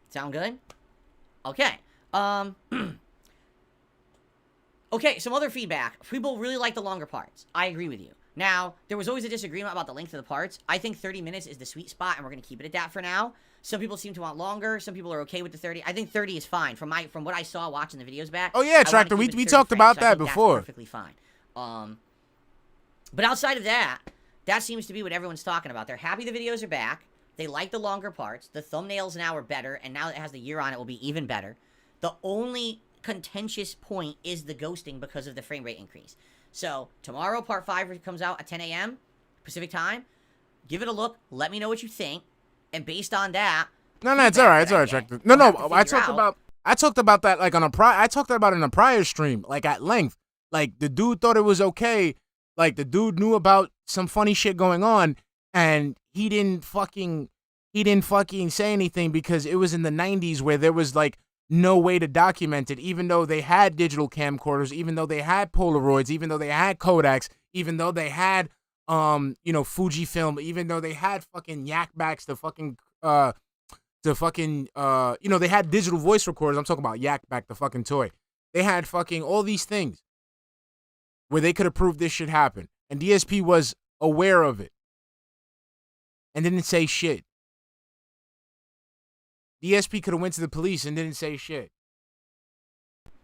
Sound good? Okay. Okay, some other feedback. People really like the longer parts. I agree with you. Now, there was always a disagreement about the length of the parts. I think 30 minutes is the sweet spot, and we're going to keep it at that for now. Some people seem to want longer. Some people are okay with the 30. I think 30 is fine. From what I saw watching the videos back. Oh, yeah, Tractor. We talked about that before. That's perfectly fine. But outside of that, that seems to be what everyone's talking about. They're happy the videos are back. They like the longer parts. The thumbnails now are better, and now that it has the year on it, will be even better. The only contentious point is the ghosting because of the frame rate increase. So, tomorrow, part 5 comes out at 10 a.m. Pacific time. Give it a look. Let me know what you think. And based on that... No, it's all right. It's all right, Tractor. No, I talked about that, like, I talked about it in a prior stream, like, at length. Like, the dude thought it was okay. Like, the dude knew about some funny shit going on, and he didn't fucking say anything because it was in the 90s where there was, like, no way to document it, even though they had digital camcorders, even though they had Polaroids, even though they had Kodaks, even though they had, Fujifilm, even though they had fucking Yakbacks, they had digital voice recorders. I'm talking about Yakback, the fucking toy. They had fucking all these things where they could have proved this shit happened. And DSP was aware of it and didn't say shit. DSP could have went to the police and didn't say shit.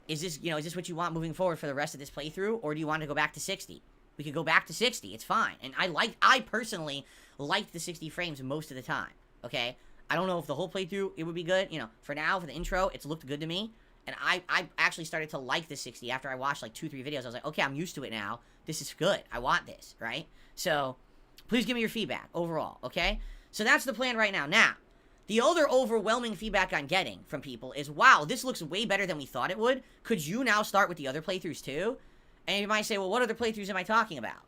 Is this what you want moving forward for the rest of this playthrough, or do you want to go back to 60? We could go back to 60. It's fine. And I personally liked the 60 frames most of the time. Okay? I don't know if the whole playthrough it would be good. For now, for the intro, it's looked good to me. And I actually started to like the 60 after I watched like 2-3 videos. I was like, okay, I'm used to it now. This is good. I want this, right? So, please give me your feedback overall, okay? So that's the plan right now. Now, the other overwhelming feedback I'm getting from people is, wow, this looks way better than we thought it would. Could you now start with the other playthroughs too? And you might say, well, what other playthroughs am I talking about?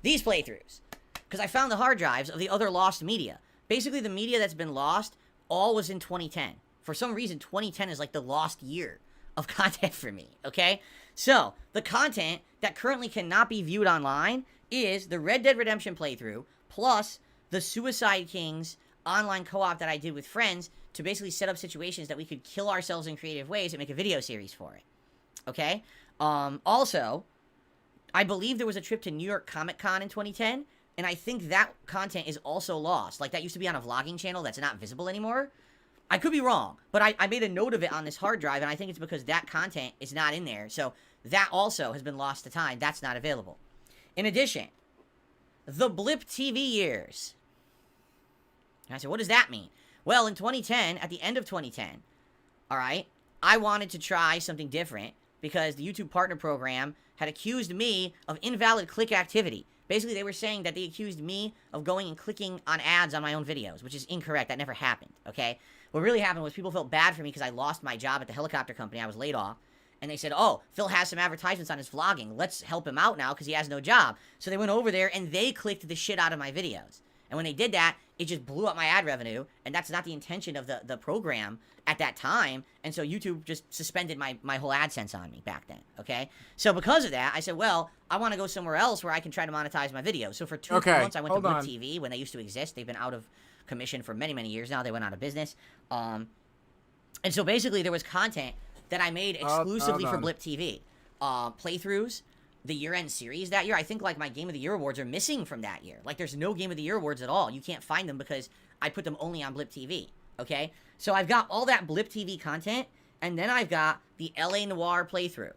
These playthroughs. Because I found the hard drives of the other lost media. Basically, the media that's been lost all was in 2010. For some reason, 2010 is like the lost year of content for me, okay? So, the content that currently cannot be viewed online is the Red Dead Redemption playthrough, plus the Suicide Kings online co-op that I did with friends to basically set up situations that we could kill ourselves in creative ways and make a video series for it, okay? Also, I believe there was a trip to New York Comic Con in 2010, and I think that content is also lost. Like, that used to be on a vlogging channel that's not visible anymore. I could be wrong, but I made a note of it on this hard drive, and I think it's because that content is not in there. So that also has been lost to time. That's not available. In addition, the Blip TV years. And I said, what does that mean? Well, in 2010, at the end of 2010, all right, I wanted to try something different because the YouTube Partner Program had accused me of invalid click activity. Basically, they were saying that they accused me of going and clicking on ads on my own videos, which is incorrect. That never happened, okay? What really happened was people felt bad for me because I lost my job at the helicopter company. I was laid off. And they said, oh, Phil has some advertisements on his vlogging. Let's help him out now because he has no job. So they went over there and they clicked the shit out of my videos. And when they did that, it just blew up my ad revenue. And that's not the intention of the program at that time. And so YouTube just suspended my whole AdSense on me back then, okay? So because of that, I said, well, I want to go somewhere else where I can try to monetize my videos. So for 2 months, I went to Blip TV when they used to exist. They've been out of commission for many, many years now. They went out of business. And so basically there was content that I made exclusively for Blip TV. Playthroughs, the year-end series that year. I think, like, my Game of the Year awards are missing from that year. Like, there's no Game of the Year awards at all. You can't find them because I put them only on Blip TV, okay? So I've got all that Blip TV content, and then I've got the LA Noire playthrough,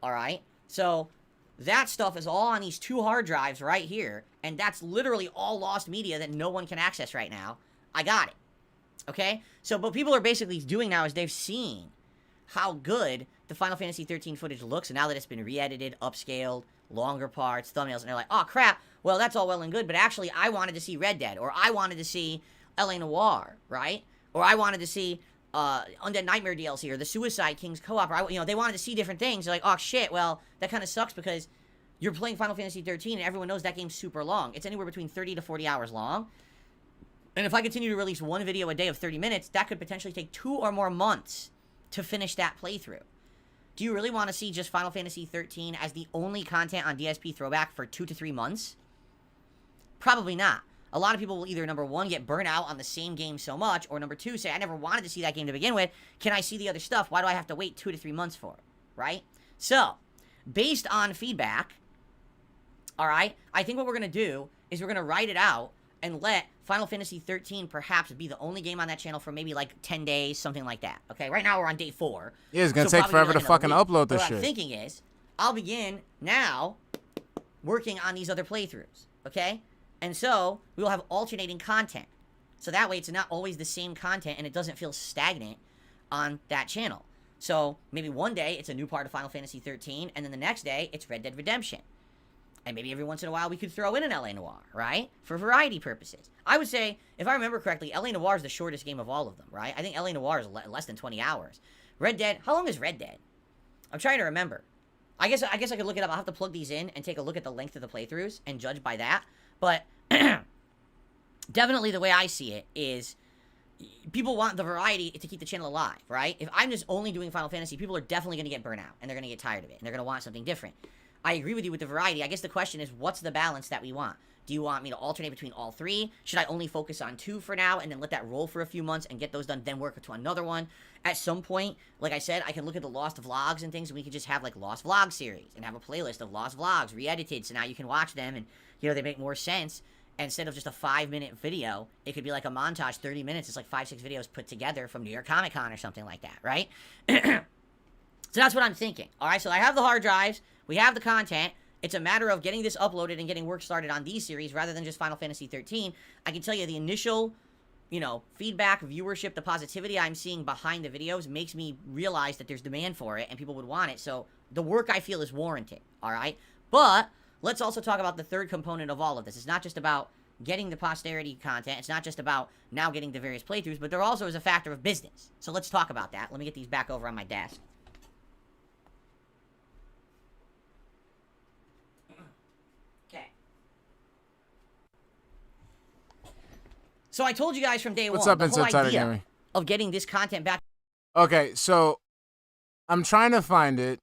all right? So that stuff is all on these 2 hard drives right here, and that's literally all lost media that no one can access right now. I got it, okay? So what people are basically doing now is they've seen how good the Final Fantasy 13 footage looks, and now that it's been re-edited, upscaled, longer parts, thumbnails, and they're like, oh crap, well that's all well and good, but actually I wanted to see Red Dead, or I wanted to see LA Noire, right? Or I wanted to see Undead Nightmare DLC, or the Suicide Kings co-op, or they wanted to see different things. They're like, oh shit, well that kind of sucks because you're playing Final Fantasy 13 and everyone knows that game's super long. It's anywhere between 30 to 40 hours long. And if I continue to release one video a day of 30 minutes, that could potentially take 2 or more months to finish that playthrough. Do you really want to see just Final Fantasy 13 as the only content on DSP throwback for 2 to 3 months? Probably not. A lot of people will either, number one, get burnt out on the same game so much, or number two, say, I never wanted to see that game to begin with. Can I see the other stuff? Why do I have to wait 2 to 3 months for it? Right? So, based on feedback, alright, I think what we're going to do is we're going to write it out and let Final Fantasy 13 perhaps be the only game on that channel for maybe like 10 days, something like that. Okay, right now we're on day 4. Yeah, it's going to take forever to fucking upload this shit. What I'm thinking is, I'll begin now working on these other playthroughs, okay? And so, we will have alternating content. So that way, it's not always the same content, and it doesn't feel stagnant on that channel. So, maybe one day, it's a new part of Final Fantasy 13, and then the next day, it's Red Dead Redemption. And maybe every once in a while, we could throw in an LA Noire, right? For variety purposes. I would say, if I remember correctly, LA Noire is the shortest game of all of them, right? I think LA Noire is less than 20 hours. Red Dead, how long is Red Dead? I'm trying to remember. I guess I could look it up. I'll have to plug these in and take a look at the length of the playthroughs and judge by that. But definitely the way I see it is people want the variety to keep the channel alive, right? If I'm just only doing Final Fantasy, people are definitely going to get burnt out, and they're going to get tired of it, and they're going to want something different. I agree with you with the variety. I guess the question is, what's the balance that we want? Do you want me to alternate between all 3? Should I only focus on 2 for now and then let that roll for a few months and get those done, then work to another one? At some point, like I said, I can look at the Lost Vlogs and things, and we could just have like Lost Vlog series and have a playlist of Lost Vlogs re-edited, so now you can watch them and, they make more sense. Instead of just a 5-minute video, it could be like a montage, 30 minutes. It's like 5-6 videos put together from New York Comic Con or something like that, right? So that's what I'm thinking. All right, so I have the hard drives. We have the content. It's a matter of getting this uploaded and getting work started on these series rather than just Final Fantasy 13. I can tell you the initial, feedback, viewership, the positivity I'm seeing behind the videos makes me realize that there's demand for it and people would want it. So the work I feel is warranted, all right? But let's also talk about the third component of all of this. It's not just about getting the posterity content. It's not just about now getting the various playthroughs, but there also is a factor of business. So let's talk about that. Let me get these back over on my desk. Okay. So I told you guys from day one, the whole idea of getting this content back. Okay, so I'm trying to find it.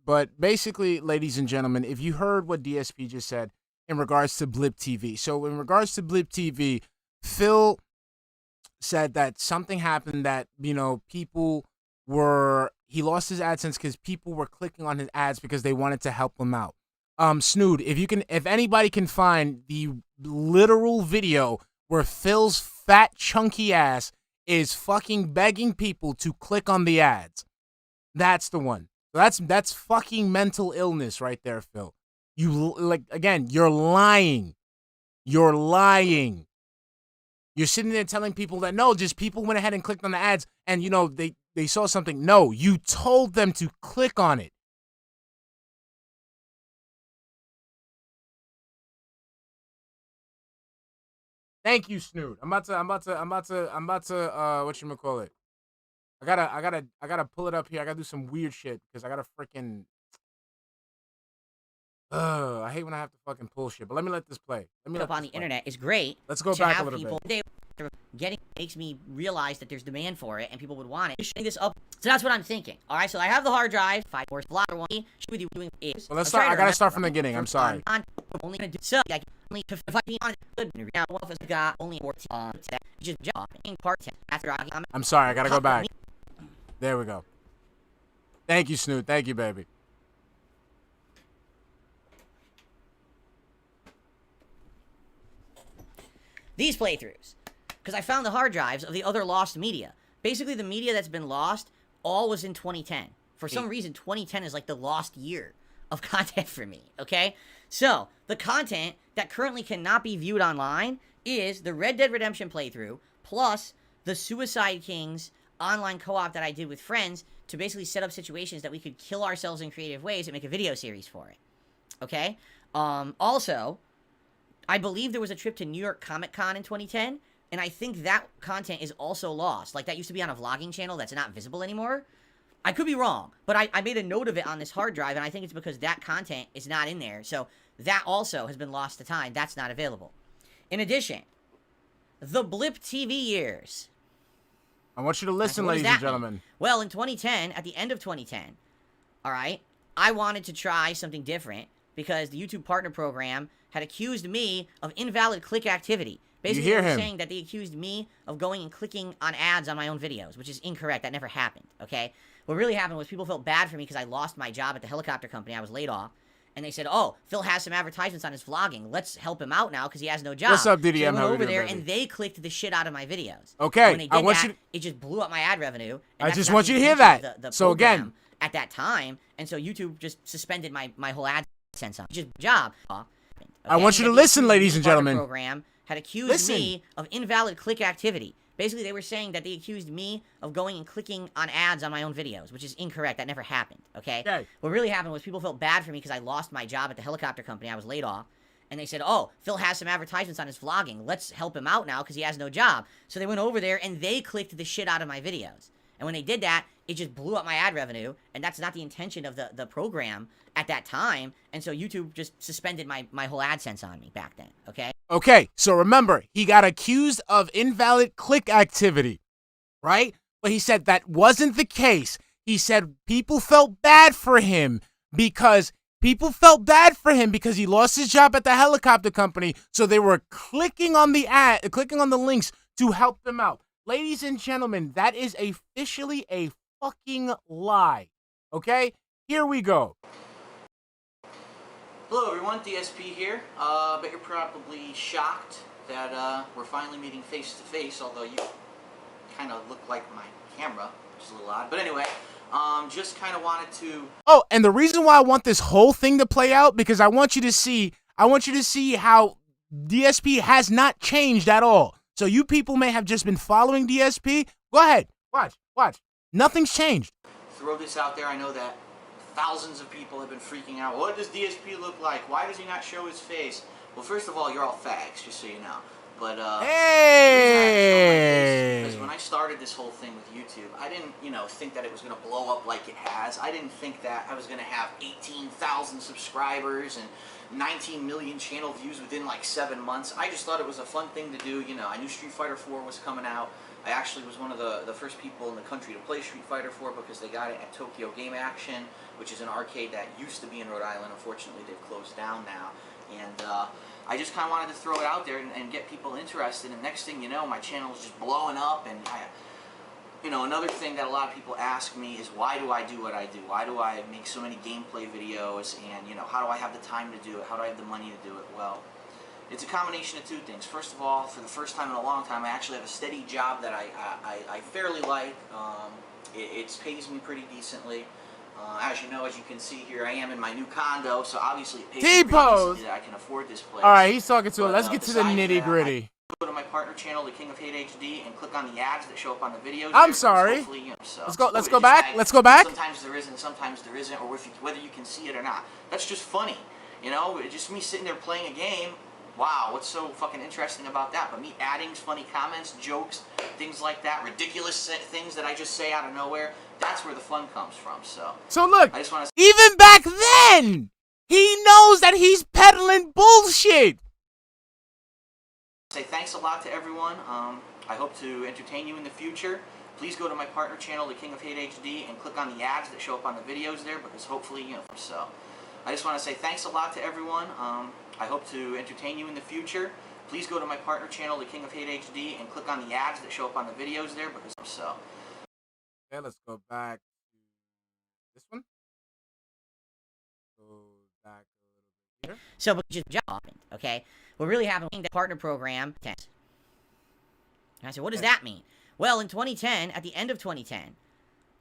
But basically, ladies and gentlemen, if you heard what DSP just said in regards to Blip TV. So in regards to Blip TV, Phil said that something happened that, he lost his AdSense because people were clicking on his ads because they wanted to help him out. Snood, if anybody can find the literal video where Phil's fat, chunky ass is fucking begging people to click on the ads, that's the one. That's fucking mental illness right there, Phil. You're lying. You're lying. You're sitting there telling people that, no, just people went ahead and clicked on the ads and, they saw something. No, you told them to click on it. Thank you, Snood. I'm about to whatchamacallit. I gotta pull it up here. I gotta do some weird shit because I gotta freaking. I hate when I have to fucking pull shit. But let me let this play. Up on the internet is great. Let's go back a little bit. Getting makes me realize that there's demand for it and people would want it. Shutting this up. So that's what I'm thinking. All right, so I have the hard drive. 5 horse blocker one. With you doing is. Well, let's start. I gotta start from the beginning. I'm sorry. Only gonna do so. Like only if I be on good now. One of us got only 14. Just jumping part 10 after I'm sorry. I gotta go back. There we go. Thank you, Snood. Thank you, baby. These playthroughs, because I found the hard drives of the other lost media. Basically, the media that's been lost all was in 2010. For some reason, 2010 is like the lost year of content for me, okay? So, the content that currently cannot be viewed online is the Red Dead Redemption playthrough, plus the Suicide Kings online co-op that I did with friends to basically set up situations that we could kill ourselves in creative ways and make a video series for it. Okay? Also, I believe there was a trip to New York Comic Con in 2010, and I think that content is also lost. Like, that used to be on a vlogging channel that's not visible anymore. I could be wrong, but I made a note of it on this hard drive, and I think it's because that content is not in there. So that also has been lost to time. That's not available. In addition, the Blip TV years. I want you to listen, ladies and gentlemen. Well, in 2010, at the end of 2010, all right, I wanted to try something different because the YouTube Partner Program had accused me of invalid click activity. Basically, they were saying that they accused me of going and clicking on ads on my own videos, which is incorrect. That never happened, okay? What really happened was people felt bad for me because I lost my job at the helicopter company. I was laid off. And they said, oh, Phil has some advertisements on his vlogging. Let's help him out now because he has no job. What's up, DDM? So they went How over there baby? and they clicked the shit out of my videos. Okay, when they did that, it just blew up my ad revenue. And I just want you to hear that. The so again, at that time, and so YouTube just suspended my whole AdSense on just job. Okay? I want you to listen, ladies and gentlemen. Program had accused me of invalid click activity. Basically, they were saying that they accused me of going and clicking on ads on my own videos, which is incorrect. That never happened, okay? What really happened was people felt bad for me because I lost my job at the helicopter company. I was laid off. And they said, oh, Phil has some advertisements on his vlogging. Let's help him out now because he has no job. So they went over there and they clicked the shit out of my videos. And when they did that, it just blew up my ad revenue. And that's not the intention of the program at that time. And so YouTube just suspended my whole AdSense on me back then, okay? Okay, so remember, he got accused of invalid click activity, right? But he said that wasn't the case. He said people felt bad for him because he lost his job at the helicopter company, so they were clicking on the links to help them out. Ladies and gentlemen, that is officially a fucking lie. Okay? Here we go. Hello everyone, DSP here. Bet you're probably shocked that we're finally meeting face to face, although you kind of look like my camera, which is a little odd. But anyway, just kind of wanted to... Oh, and the reason why I want this whole thing to play out, because I want you to see how DSP has not changed at all. So you people may have just been following DSP. Go ahead, watch. Nothing's changed. Throw this out there. I know that thousands of people have been freaking out. What does DSP look like? Why does he not show his face? Well, first of all, you're all fags, just so you know. But hey! Because when I started this whole thing with YouTube, I didn't, think that it was going to blow up like it has. I didn't think that I was going to have 18,000 subscribers and 19 million channel views within like 7 months. I just thought it was a fun thing to do. I knew Street Fighter 4 was coming out. I actually was one of the first people in the country to play Street Fighter 4 because they got it at Tokyo Game Action, which is an arcade that used to be in Rhode Island. Unfortunately, they've closed down now. And I just kind of wanted to throw it out there and get people interested. And next thing you know, my channel is just blowing up. And another thing that a lot of people ask me is, why do I do what I do? Why do I make so many gameplay videos? And how do I have the time to do it? How do I have the money to do it? Well, it's a combination of two things. First of all, for the first time in a long time, I actually have a steady job that I fairly like. It pays me pretty decently. As you know, as you can see here, I am in my new condo, so obviously it pays me pretty decently that I can afford this place. All right, he's talking to him. Let's get to the nitty-gritty. Go to my partner channel, The King of Hate HD, and click on the ads that show up on the videos. I'm sorry. Let's go back. Sometimes there isn't, sometimes there isn't, or whether you can see it or not. That's just funny. Just me sitting there playing a game. Wow, what's so fucking interesting about that? But me adding funny comments, jokes, things like that, ridiculous things that I just say out of nowhere, that's where the fun comes from. So look, I just want to even back then, he knows that he's peddling bullshit. Say thanks a lot to everyone. I hope to entertain you in the future. Please go to my partner channel, The King of Hate HD, and click on the ads that show up on the videos there, because hopefully, so I just want to say thanks a lot to everyone. I hope to entertain you in the future. Please go to my partner channel, The King of Hate HD, and click on the ads that show up on the videos there, because so. Okay, let's go back to this one. Go back a little bit here. So, just job, okay? What really happened in the partner program? And I said, what does that mean? Well, in 2010, at the end of 2010,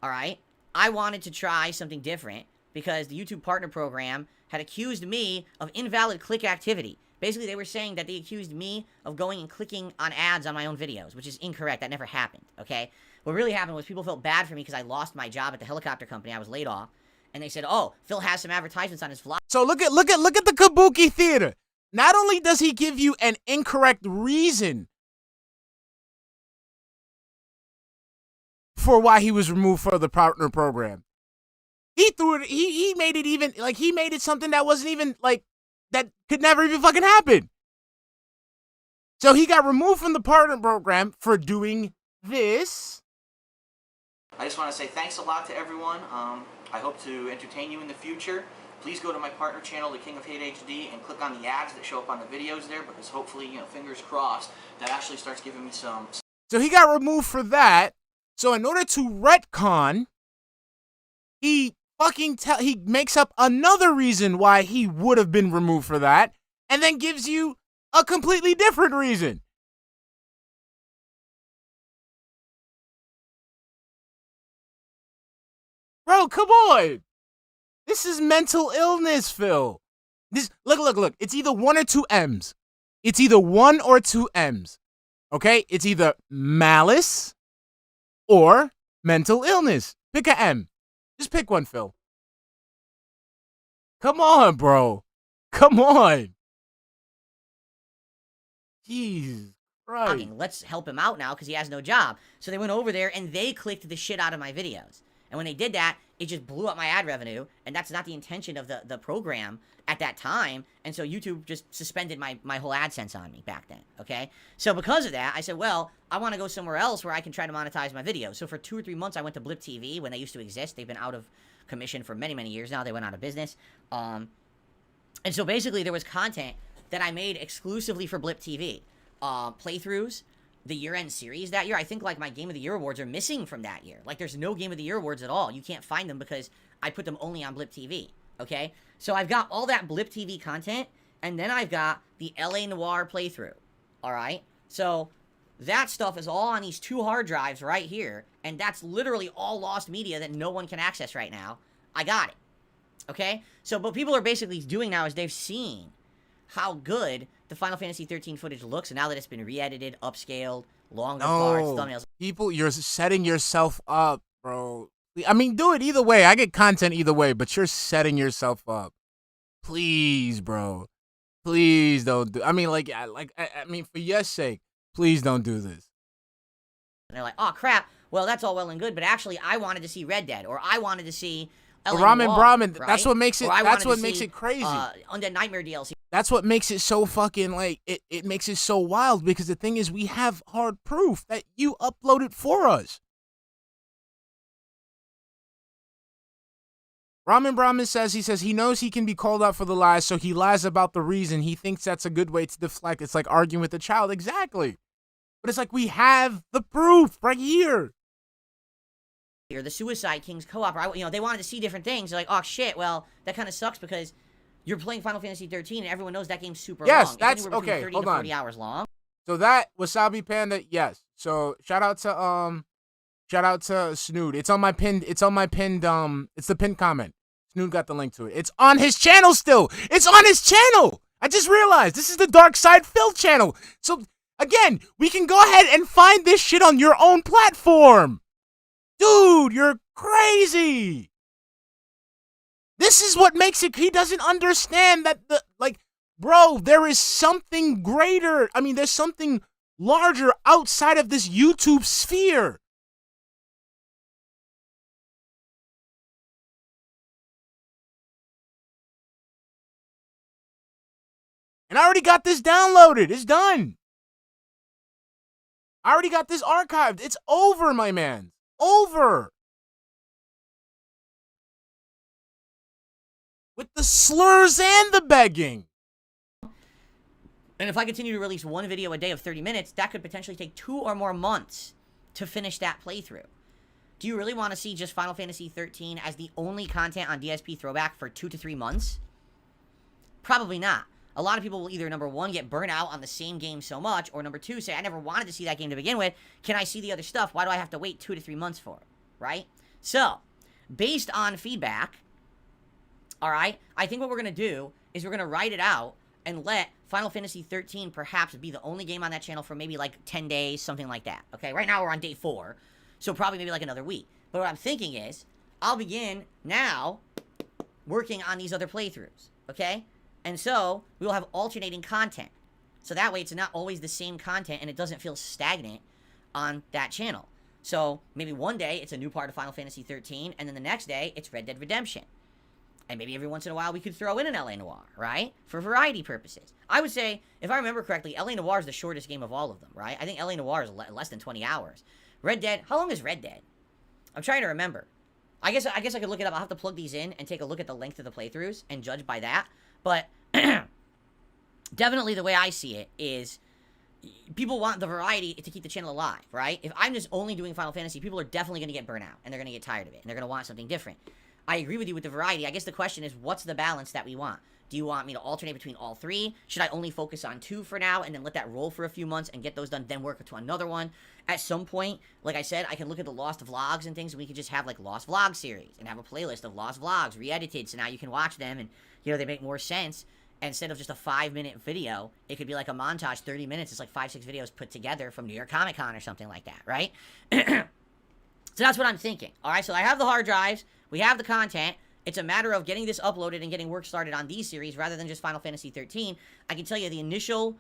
all right, I wanted to try something different because the YouTube partner program had accused me of invalid click activity. Basically, they were saying that they accused me of going and clicking on ads on my own videos, which is incorrect. That never happened, okay? What really happened was people felt bad for me because I lost my job at the helicopter company. I was laid off. and they said, oh, Phil has some advertisements on his vlog. So look at the Kabuki theater. Not only does he give you an incorrect reason for why he was removed from the partner program, he threw it. He made it even like he made it something that wasn't even like that could never even fucking happen. So he got removed from the partner program for doing this. I just want to say thanks a lot to everyone. I hope to entertain you in the future. Please go to my partner channel, The King of Hate HD, and click on the ads that show up on the videos there, because hopefully, you know, fingers crossed, that actually starts giving me some... So he got removed for that. So in order to retcon, he makes up another reason why he would have been removed for that, and then gives you a completely different reason. Bro, come on. This is mental illness, Phil. This look. It's either one or two M's. It's either one or two M's. Okay? It's either malice or mental illness. Pick a M. Just pick one, Phil. Come on, bro. Come on. Jeez Christ. Let's help him out now because he has no job. So they went over there and they clicked the shit out of my videos. And when they did that, it just blew up my ad revenue. And that's not the intention of the program at that time. And so YouTube just suspended my whole AdSense on me back then, okay? So because of that, I said, well, I want to go somewhere else where I can try to monetize my videos. So for 2 or 3 months, I went to Blip TV when they used to exist. They've been out of commission for many, many years now. They went out of business. And so basically, there was content that I made exclusively for Blip TV. Playthroughs, the year-end series that year. I think, like, my Game of the Year awards are missing from that year. Like, there's no Game of the Year awards at all. You can't find them because I put them only on Blip TV, okay? So I've got all that Blip TV content, and then I've got the LA Noire playthrough, all right? So that stuff is all on these 2 hard drives right here, and that's literally all lost media that no one can access right now. I got it, okay? So what people are basically doing now is they've seen how good the Final Fantasy 13 footage looks, and now that it's been re-edited, upscaled, longer parts, thumbnails. People, you're setting yourself up, bro. I mean, do it either way. I get content either way, but you're setting yourself up. Please, bro. Please don't do. I mean, I mean, for your sake, please don't do this. And they're like, oh crap. Well, that's all well and good, but actually, I wanted to see Red Dead, or I wanted to see Ramen Noire, Brahmin. right? That's what makes it. That's what makes it crazy. Undead Nightmare DLC. That's what makes it so fucking like it makes it so wild, because the thing is, we have hard proof that you uploaded for us. Ramen Brahmin says he knows he can be called out for the lies, so he lies about the reason. He thinks that's a good way to deflect. It's like arguing with a child. Exactly. But it's like, we have the proof right here. Or the Suicide Kings co-op, or, you know, they wanted to see different things. They're like, oh shit, well, that kind of sucks because you're playing Final Fantasy 13 and everyone knows that game's super long. Yes, that's it's okay. 30 hold to 40 on. hours long. So that Wasabi Panda, yes. So shout out to Snood. It's the pinned comment. Snood got the link to it. It's on his channel still. It's on his channel. I just realized this is the Darksydephil channel. So again, we can go ahead and find this shit on your own platform. Dude, you're crazy. This is what makes it. He doesn't understand that bro, there is something greater. I mean, there's something larger outside of this YouTube sphere. And I already got this downloaded. It's done. I already got this archived. It's over, my man. Over. With the slurs and the begging. And if I continue to release one video a day of 30 minutes, that could potentially take 2 or more months to finish that playthrough. Do you really want to see just Final Fantasy 13 as the only content on DSP throwback for 2 to 3 months? Probably not. A lot of people will either, number 1, get burnt out on the same game so much, or number 2, say, I never wanted to see that game to begin with. Can I see the other stuff? Why do I have to wait 2 to 3 months for it? Right? So, based on feedback, alright, I think what we're going to do is we're going to write it out and let Final Fantasy 13 perhaps be the only game on that channel for maybe like 10 days, something like that. Okay, right now we're on day 4, so probably maybe like another week. But what I'm thinking is, I'll begin now working on these other playthroughs, okay? And so we will have alternating content. So that way it's not always the same content and it doesn't feel stagnant on that channel. So maybe one day it's a new part of Final Fantasy 13, and then the next day it's Red Dead Redemption. And maybe every once in a while we could throw in an LA Noire, right? For variety purposes. I would say, if I remember correctly, LA Noire is the shortest game of all of them, right? I think LA Noire is less than 20 hours. Red Dead, how long is Red Dead? I'm trying to remember. I guess I could look it up. I'll have to plug these in and take a look at the length of the playthroughs and judge by that. But definitely the way I see it is people want the variety to keep the channel alive, right? If I'm just only doing Final Fantasy, people are definitely going to get burnt out, and they're going to get tired of it, and they're going to want something different. I agree with you with the variety. I guess the question is, what's the balance that we want? Do you want me to alternate between all three? Should I only focus on two for now and then let that roll for a few months and get those done, then work to another one? At some point, like I said, I can look at the Lost Vlogs and things, and we could just have, like, Lost Vlog series and have a playlist of Lost Vlogs, re-edited, so now you can watch them and, you know, they make more sense. Instead of just a 5-minute video, it could be like a montage, 30 minutes. It's like 5-6 videos put together from New York Comic Con or something like that, right? So that's what I'm thinking. All right, so I have the hard drives. We have the content. It's a matter of getting this uploaded and getting work started on these series rather than just Final Fantasy 13. I can tell you the initial,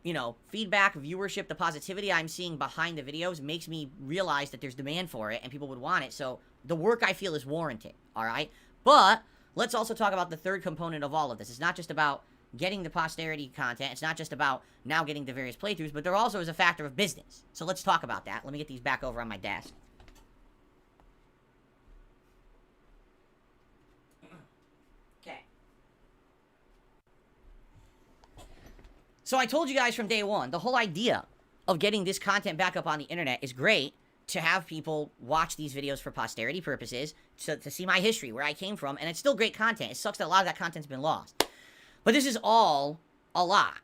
you know, feedback, viewership, the positivity I'm seeing behind the videos makes me realize that there's demand for it and people would want it. So the work I feel is warranted, all right? But let's also talk about the third component of all of this. It's not just about getting the posterity content. It's not just about now getting the various playthroughs, but there also is a factor of business. So let's talk about that. Let me get these back over on my desk. Okay. So I told you guys from day one, the whole idea of getting this content back up on the internet is great to have people watch these videos for posterity purposes, to see my history, where I came from, and it's still great content. It sucks that a lot of that content's been lost. But this is all a lot.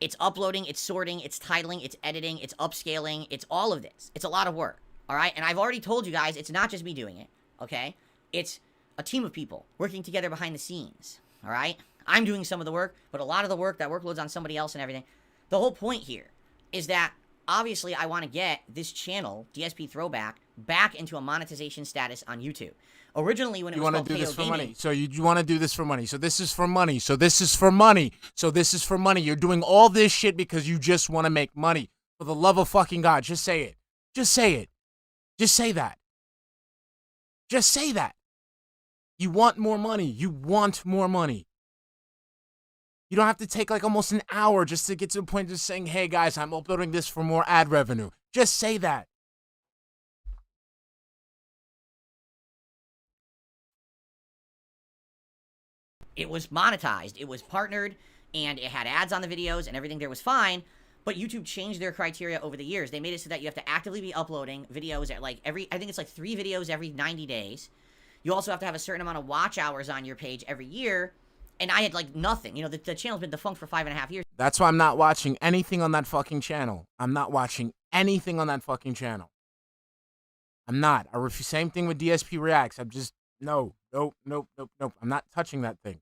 It's uploading, it's sorting, it's titling, it's editing, it's upscaling, it's all of this. It's a lot of work, all right? And I've already told you guys, it's not just me doing it, okay? It's a team of people working together behind the scenes, all right? I'm doing some of the work, but a lot of the work, that workload's on somebody else and everything. The whole point here is that obviously I want to get this channel, DSP Throwback, back into a monetization status on YouTube. Originally, when it was called do this KO for Gaming, money. So you want to do this for money. So this is for money. So this is for money. So this is for money. You're doing all this shit because you just want to make money. For the love of fucking God, just say it. Just say it. Just say that. Just say that. You want more money. You want more money. You don't have to take like almost an hour just to get to the point of saying, hey guys, I'm uploading this for more ad revenue. Just say that. it was monetized, it was partnered, and it had ads on the videos, and everything there was fine. But YouTube changed their criteria over the years. They made it so that you have to actively be uploading videos at like I think it's like 3 videos every 90 days. You also have to have a certain amount of watch hours on your page every year. And I had like nothing. You know, the channel's been defunct for 5.5 years. That's why I'm not watching anything on that fucking channel. I'm not watching anything on that fucking channel. I'm not. I refuse. Same thing with DSP Reacts. I'm just, no. I'm not touching that thing.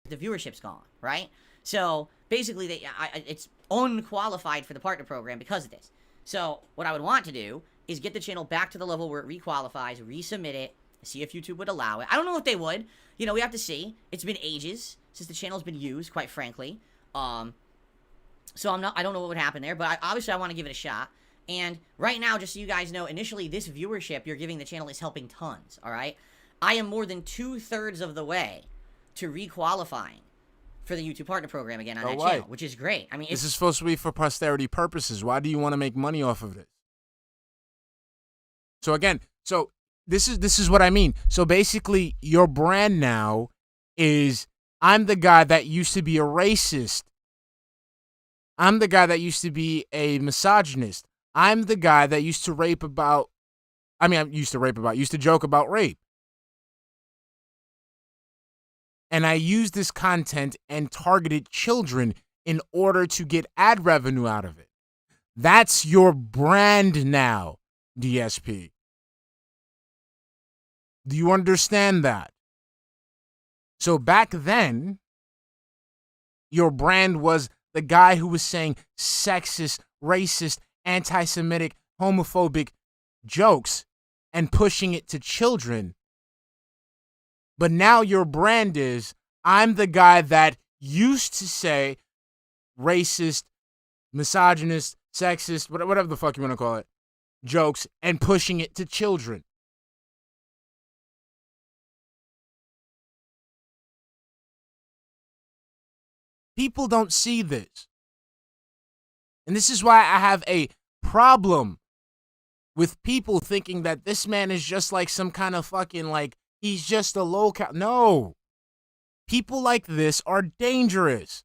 The viewership's gone, right? So basically, it's unqualified for the partner program because of this. So what I would want to do is get the channel back to the level where it requalifies, resubmit it, see if YouTube would allow it. I don't know if they would. You know, we have to see. It's been ages since the channel's been used, quite frankly. So I don't know what would happen there, but obviously I want to give it a shot. And right now, just so you guys know, initially this viewership you're giving the channel is helping tons, all right? I am more than 2/3 of the way to requalifying for the YouTube Partner Program again on that channel, which is great. I mean, this is supposed to be for posterity purposes. Why do you want to make money off of this? So again, this is what I mean. So basically, your brand now is, I'm the guy that used to be a racist. I'm the guy that used to be a misogynist. I'm the guy that used to joke about rape. And I used this content and targeted children in order to get ad revenue out of it. That's your brand now, DSP. Do you understand that? So back then, your brand was the guy who was saying sexist, racist, anti-Semitic, homophobic jokes and pushing it to children But now your brand is, I'm the guy that used to say racist, misogynist, sexist, whatever the fuck you want to call it, jokes, and pushing it to children. People don't see this. And this is why I have a problem with people thinking that this man is just like some kind of fucking, like, he's just a low cal. No. People like this are dangerous.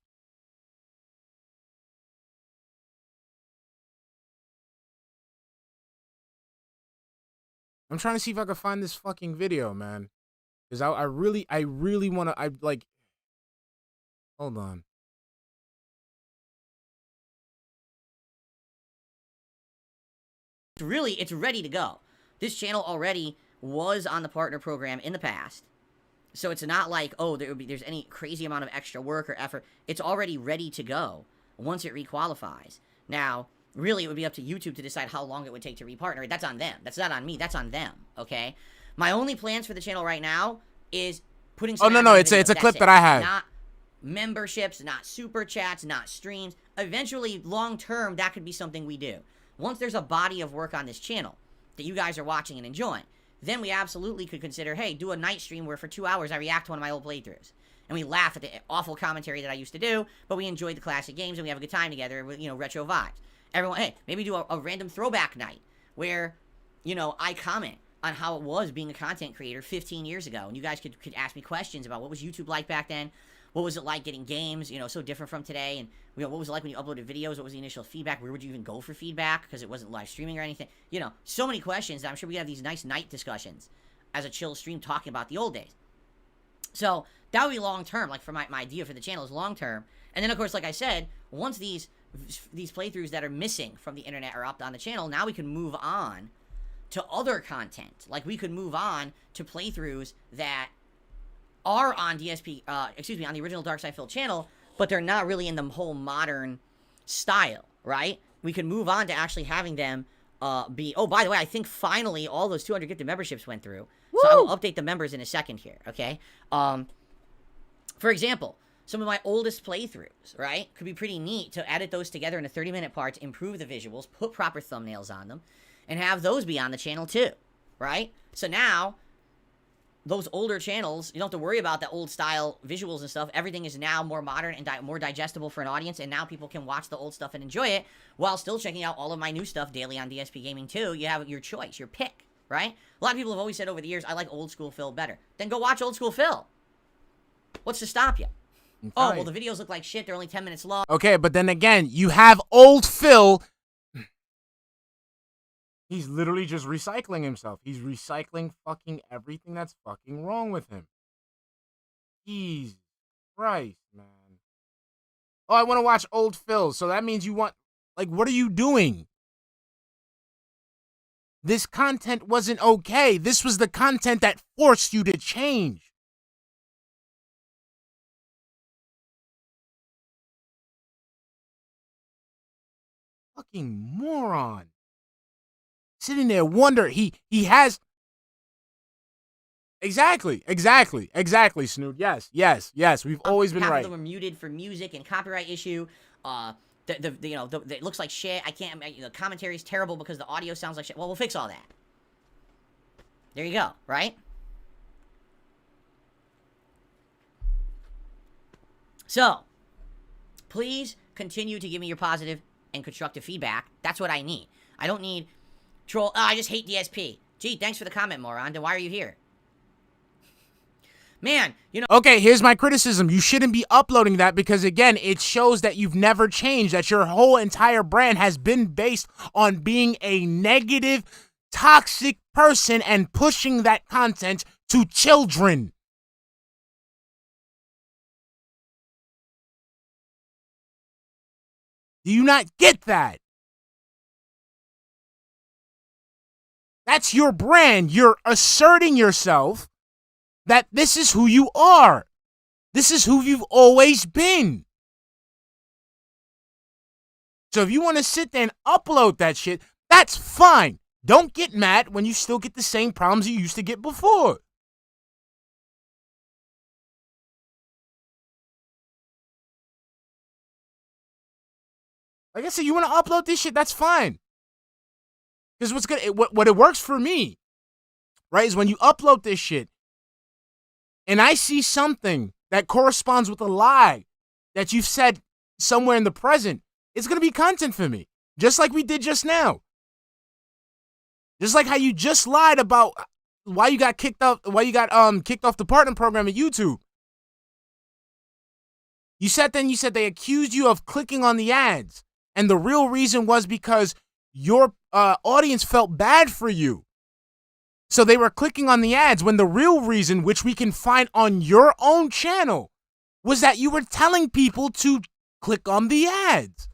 I'm trying to see if I can find this fucking video, man. Because I really want to, hold on. Really, it's ready to go. This channel already was on the partner program in the past. So it's not like, oh, there's any crazy amount of extra work or effort. It's already ready to go once it requalifies. Now, really, it would be up to YouTube to decide how long it would take to repartner. That's on them. That's not on me. That's on them, okay? My only plans for the channel right now is putting some... Oh, no, it's a clip that I have. Not memberships, not super chats, not streams. Eventually, long-term, that could be something we do. Once there's a body of work on this channel that you guys are watching and enjoying, then we absolutely could consider, hey, do a night stream where for 2 hours I react to one of my old playthroughs. And we laugh at the awful commentary that I used to do, but we enjoy the classic games and we have a good time together with, retro vibes. Everyone, hey, maybe do a random throwback night where, I comment on how it was being a content creator 15 years ago. And you guys could ask me questions about what was YouTube like back then. What was it like getting games, so different from today? And, what was it like when you uploaded videos? What was the initial feedback? Where would you even go for feedback? Because it wasn't live streaming or anything. So many questions that I'm sure we have these nice night discussions as a chill stream talking about the old days. So that would be long term. Like, for my idea for the channel is long term. And then, of course, like I said, once these playthroughs that are missing from the internet are up on the channel, now we can move on to other content. Like, we could move on to playthroughs that are on DSP, on the original Darksydephil channel, but they're not really in the whole modern style, right? We could move on to actually having them be... Oh, by the way, I think finally all those 200 gifted memberships went through. Woo! So I will update the members in a second here, okay? For example, some of my oldest playthroughs, right? Could be pretty neat to edit those together into 30-minute parts, improve the visuals, put proper thumbnails on them, and have those be on the channel too, right? So now... those older channels, you don't have to worry about the old style visuals and stuff. Everything is now more modern and more digestible for an audience, and now people can watch the old stuff and enjoy it while still checking out all of my new stuff daily on DSP Gaming too. You have your choice, your pick, right? A lot of people have always said over the years, I like old school Phil better. Then go watch old school Phil. What's to stop you? Okay. Oh, well, the videos look like shit. They're only 10 minutes long. Okay, but then again, you have old Phil. He's literally just recycling himself. He's recycling fucking everything that's fucking wrong with him. Jesus Christ, man. Oh, I want to watch old Phil. So that means you want... Like, what are you doing? This content wasn't okay. This was the content that forced you to change. Fucking moron. Sitting there wonder he has exactly Snood. Yes. We've always been right. Half of them were muted for music and copyright issue. It looks like shit. I can't. The commentary is terrible because the audio sounds like shit. Well, we'll fix all that. There you go. Right. So, please continue to give me your positive and constructive feedback. That's what I need. I don't need troll. Oh, I just hate DSP. Gee, thanks for the comment, moron. Then why are you here? Man, Okay, here's my criticism. You shouldn't be uploading that because, again, it shows that you've never changed, that your whole entire brand has been based on being a negative, toxic person and pushing that content to children. Do you not get that? That's your brand. You're asserting yourself that this is who you are. This is who you've always been. So if you want to sit there and upload that shit, that's fine. Don't get mad when you still get the same problems you used to get before. Like I said, you want to upload this shit, that's fine. Because what it works for me, right, is when you upload this shit and I see something that corresponds with a lie that you've said somewhere in the present, it's going to be content for me. Just like we did just now. Just like how you just lied about why you got kicked off the partner program at YouTube. You said they accused you of clicking on the ads. And the real reason was because your audience felt bad for you. So they were clicking on the ads when the real reason, which we can find on your own channel, was that you were telling people to click on the ads.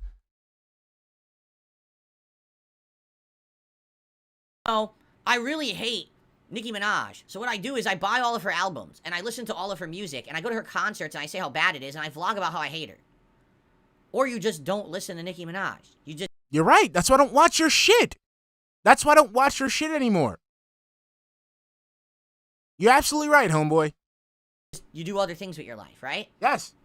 Oh, I really hate Nicki Minaj. So what I do is I buy all of her albums and I listen to all of her music and I go to her concerts and I say how bad it is and I vlog about how I hate her. Or you just don't listen to Nicki Minaj. You're right. That's why I don't watch your shit. That's why I don't watch your shit anymore. You're absolutely right, homeboy. You do other things with your life, right? Yes.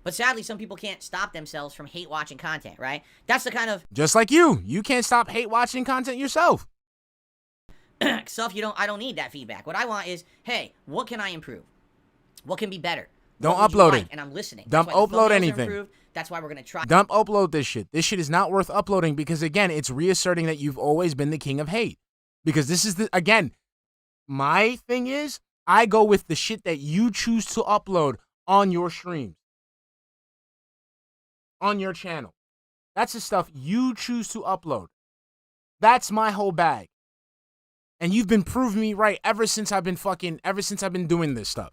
But sadly, some people can't stop themselves from hate watching content, right? That's the kind of just like you. You can't stop hate watching content yourself. stuff I don't need that feedback. What I want is, hey, what can I improve? What can be better? Don't What would you upload like? it. And I'm listening. Don't That's why the upload thumbnails are anything. improved. That's why we're going to try. Don't upload this shit. This shit is not worth uploading because, again, it's reasserting that you've always been the king of hate. Because this is again, my thing is, I go with the shit that you choose to upload on your streams. On your channel. That's the stuff you choose to upload. That's my whole bag. And you've been proving me right ever since I've been doing this stuff.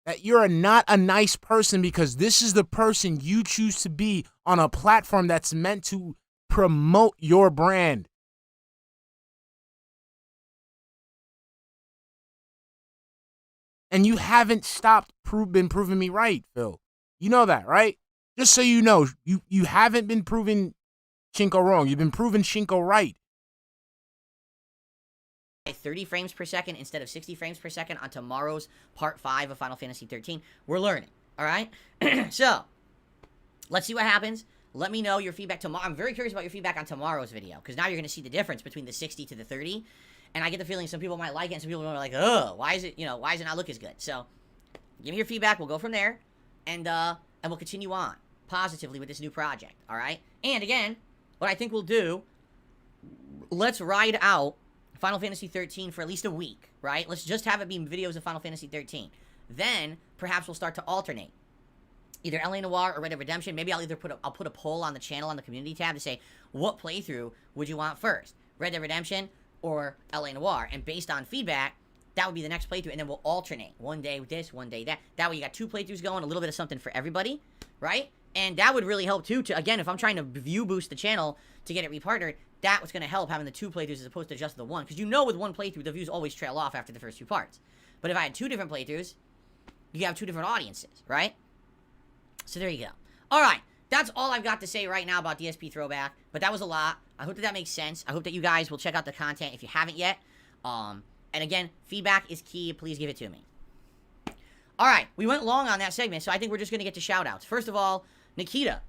That you're not a nice person because this is the person you choose to be on a platform that's meant to promote your brand. And you haven't stopped been proving me right, Phil. You know that, right? Just so you know, you haven't been proving Shinko wrong. You've been proving Shinko right. 30 frames per second instead of 60 frames per second on tomorrow's part 5 of Final Fantasy 13. We're learning, all right? So, let's see what happens. Let me know your feedback tomorrow. I'm very curious about your feedback on tomorrow's video because now you're going to see the difference between the 60 to the 30. And I get the feeling some people might like it and some people are like, oh, why is it not look as good? So, give me your feedback. We'll go from there. And we'll continue on positively with this new project, all right? And again, what I think we'll do, let's ride out Final Fantasy 13 for at least a week, right? Let's just have it be videos of Final Fantasy 13. Then, perhaps we'll start to alternate. Either LA Noire or Red Dead Redemption. Maybe I'll put a poll on the channel on the community tab to say, what playthrough would you want first? Red Dead Redemption or LA Noire? And based on feedback, that would be the next playthrough, and then we'll alternate. One day this, one day that. That way you got 2 playthroughs going, a little bit of something for everybody, right? And that would really help, too, again, if I'm trying to view boost the channel to get it repartnered, that was going to help having the 2 playthroughs as opposed to just the one. Because with one playthrough, the views always trail off after the first 2 parts. But if I had 2 different playthroughs, you have 2 different audiences, right? So there you go. All right. That's all I've got to say right now about DSP Throwback. But that was a lot. I hope that makes sense. I hope that you guys will check out the content if you haven't yet. And again, feedback is key. Please give it to me. All right. We went long on that segment, so I think we're just going to get to shoutouts. First of all, Nikita,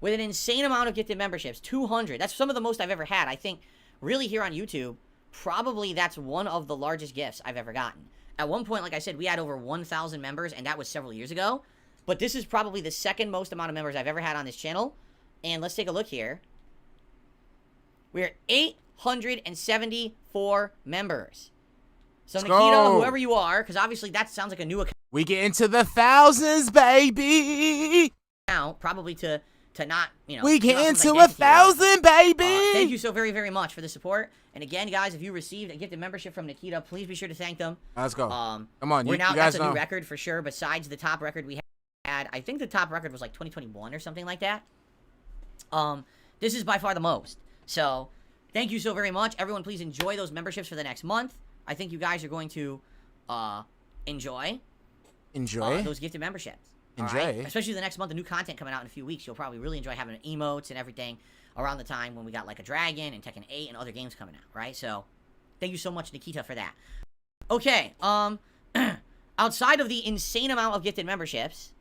with an insane amount of gifted memberships, 200. That's some of the most I've ever had. I think, really, here on YouTube, probably that's one of the largest gifts I've ever gotten. At one point, like I said, we had over 1,000 members, and that was several years ago. But this is probably the second most amount of members I've ever had on this channel. And let's take a look here. We're at 874 members. So, Let's Nikita, go. whoever you are, because obviously that sounds like a new We get into the thousands, baby. account, probably to not, We turn get off into some a identity. thousand, baby. Thank you so very, very much for the support. And again, guys, if you received a gifted membership from Nikita, please be sure to thank them. Let's go. Come on, you that's guys a know. new record for sure. Besides the top record we had, I think the top record was like 2021 or something like that. This is by far the most. So, thank you so very much. Everyone, please enjoy those memberships for the next month. I think you guys are going to enjoy those gifted memberships. Enjoy. Right? Especially the next month, the new content coming out in a few weeks. You'll probably really enjoy having emotes and everything around the time when we got like a Dragon and Tekken 8 and other games coming out, right? So, thank you so much, Nikita, for that. Okay, outside of the insane amount of gifted memberships,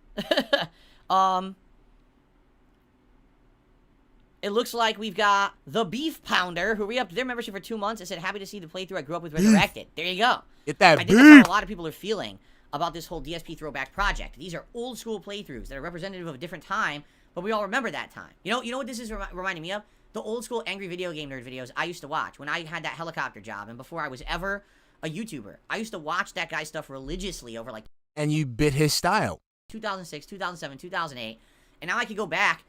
it looks like we've got the Beef Pounder, who re-upped their membership for 2 months and said, happy to see the playthrough I grew up with resurrected. There you go. Get that I beef. think that's how a lot of people are feeling about this whole DSP throwback project. These are old school playthroughs that are representative of a different time, but we all remember that time. You know what this is reminding me of? The old school angry video game nerd videos I used to watch when I had that helicopter job and before I was ever a YouTuber. I used to watch that guy's stuff religiously over like... And you bit his style. 2006, 2007, 2008, and now I could go back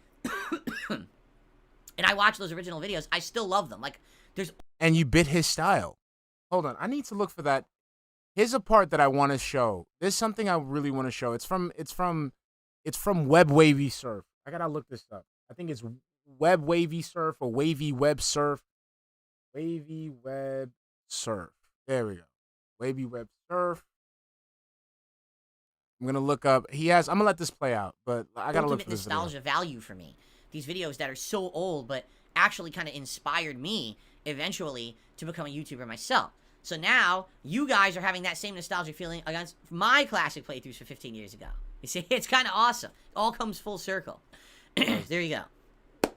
and I watch those original videos. I still love them. Like, there's... And you bit his style. Hold on, I need to look for that. Here's a part that I want to show. There's something I really want to show. It's from Web Wavy Surf. I gotta look this up. I think it's Web Wavy Surf or Wavy Web Surf. Wavy Web Surf. There we go. Wavy Web Surf. I'm gonna look up. I'm gonna let this play out, but I gotta look for this nostalgia value for me. These videos that are so old, but actually kind of inspired me eventually to become a YouTuber myself. So now you guys are having that same nostalgic feeling against my classic playthroughs for 15 years ago. You see, it's kind of awesome. It all comes full circle. There you go.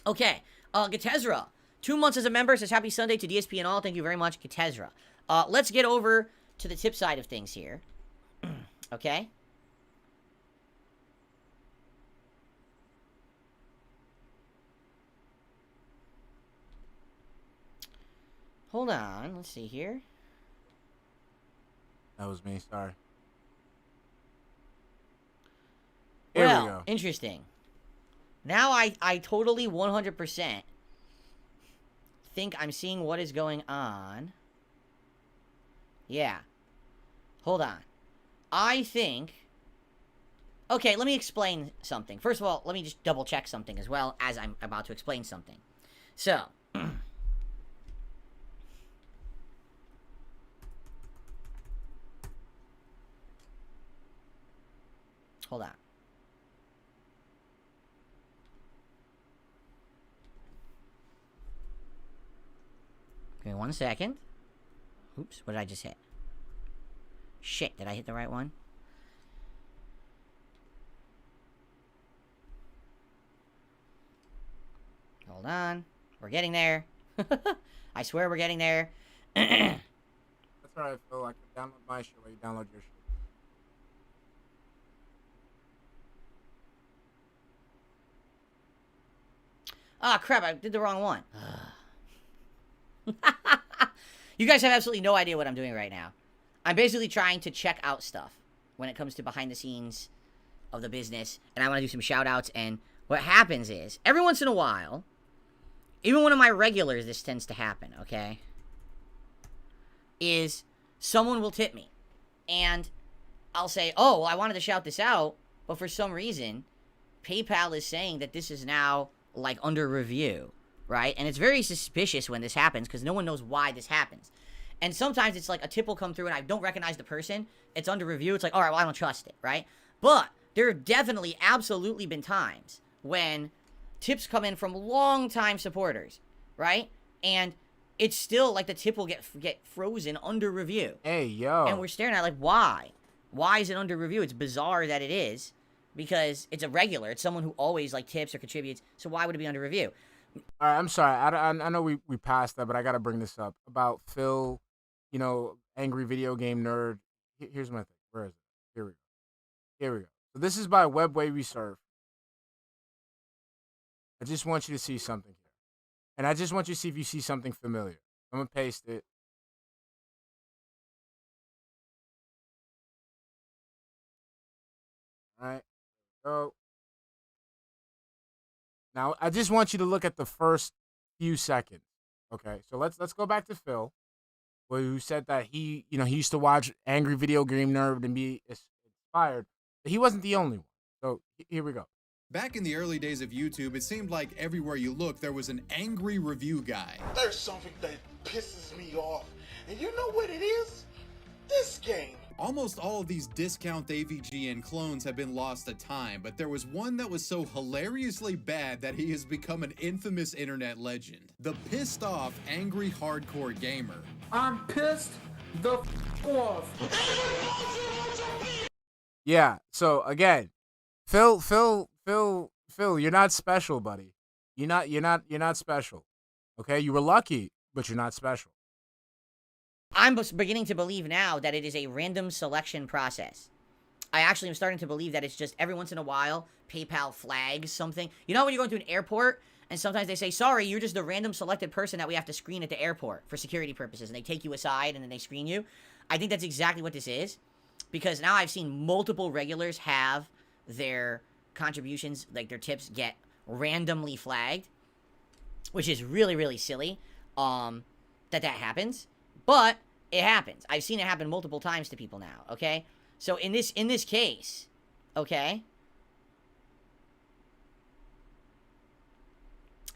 Okay, Gatezra, 2 months as a member, says happy Sunday to DSP and all. Thank you very much, Gatezra. Let's get over to the tip side of things here. Okay? Hold on, let's see here. That was me, sorry. Here we go. Interesting. Now I totally 100% think I'm seeing what is going on. Yeah. Hold on. I think... Okay, let me explain something. First of all, let me just double check something as well as I'm about to explain something. So... Hold on. Give me 1 second. Oops, what did I just hit? Shit, did I hit the right one? Hold on. We're getting there. I swear we're getting there. That's alright, Phil. I can download my shit while you download your shit. Ah, crap, I did the wrong one. You guys have absolutely no idea what I'm doing right now. I'm basically trying to check out stuff when it comes to behind the scenes of the business, and I want to do some shout outs, and what happens is, every once in a while, even one of my regulars, this tends to happen, okay, is someone will tip me, and I'll say, oh, well, I wanted to shout this out, but for some reason, PayPal is saying that this is now like under review, right? And it's very suspicious when this happens because no one knows why this happens. And sometimes it's like a tip will come through and I don't recognize the person. It's under review. It's like, all right, well, I don't trust it, right? But there have definitely, absolutely been times when tips come in from long-time supporters, right? And it's still like the tip will get frozen under review. Hey, yo. And we're staring at like, why? Why is it under review? It's bizarre that it is. Because it's a regular. It's someone who always, like, tips or contributes. So why would it be under review? All right, I'm sorry. I know we passed that, but I got to bring this up. About Phil, you know, angry video game nerd. Here's my thing. Where is it? Here we go. Here we go. So this is by Web Wavy Surf. I just want you to see something here. And I just want you to see if you see something familiar. I'm going to paste it. All right. So now I just want you to look at the first few seconds. Okay, so let's go back to Phil, who said that he used to watch Angry Video Game Nerd and be inspired. But he wasn't the only one. So here we go. Back in the early days of YouTube, it seemed like everywhere you looked, there was an angry review guy. There's something that pisses me off, and you know what it is? This game. Almost all of these discount AVGN clones have been lost to time, but there was one that was so hilariously bad that he has become an infamous internet legend. The pissed off, angry hardcore gamer. I'm pissed the off. Yeah, so again, Phil, you're not special, buddy. You're not special. Okay? You were lucky, but you're not special. I'm beginning to believe now that it is a random selection process. I actually am starting to believe that it's just every once in a while, PayPal flags something. You know when you're going to an airport, and sometimes they say, sorry, you're just the random selected person that we have to screen at the airport for security purposes, and they take you aside, and then they screen you. I think that's exactly what this is, because now I've seen multiple regulars have their contributions, like their tips, get randomly flagged, which is really, really silly, that happens. But it happens. I've seen it happen multiple times to people now, okay? So in this case, okay?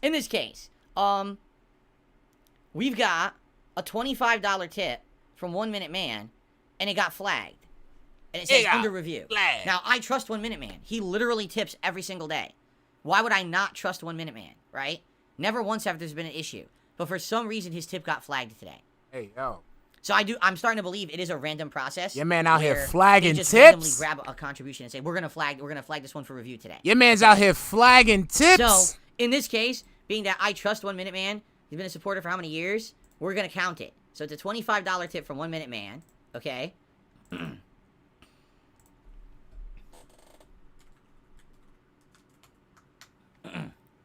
In this case, we've got a $25 tip from 1 Minute Man, and it got flagged. And it says under review. Flagged. Now, I trust 1 Minute Man. He literally tips every single day. Why would I not trust 1 Minute Man, right? Never once have there's been an issue. But for some reason, his tip got flagged today. Hey, yo. So I'm starting to believe it is a random process. Your man out here flagging just tips. Randomly grab a contribution and say, we're gonna flag this one for review today. Your man's out here flagging tips. So in this case, being that I trust 1 Minute Man, he's been a supporter for how many years? We're gonna count it. So it's a $25 tip from 1 Minute Man. Okay.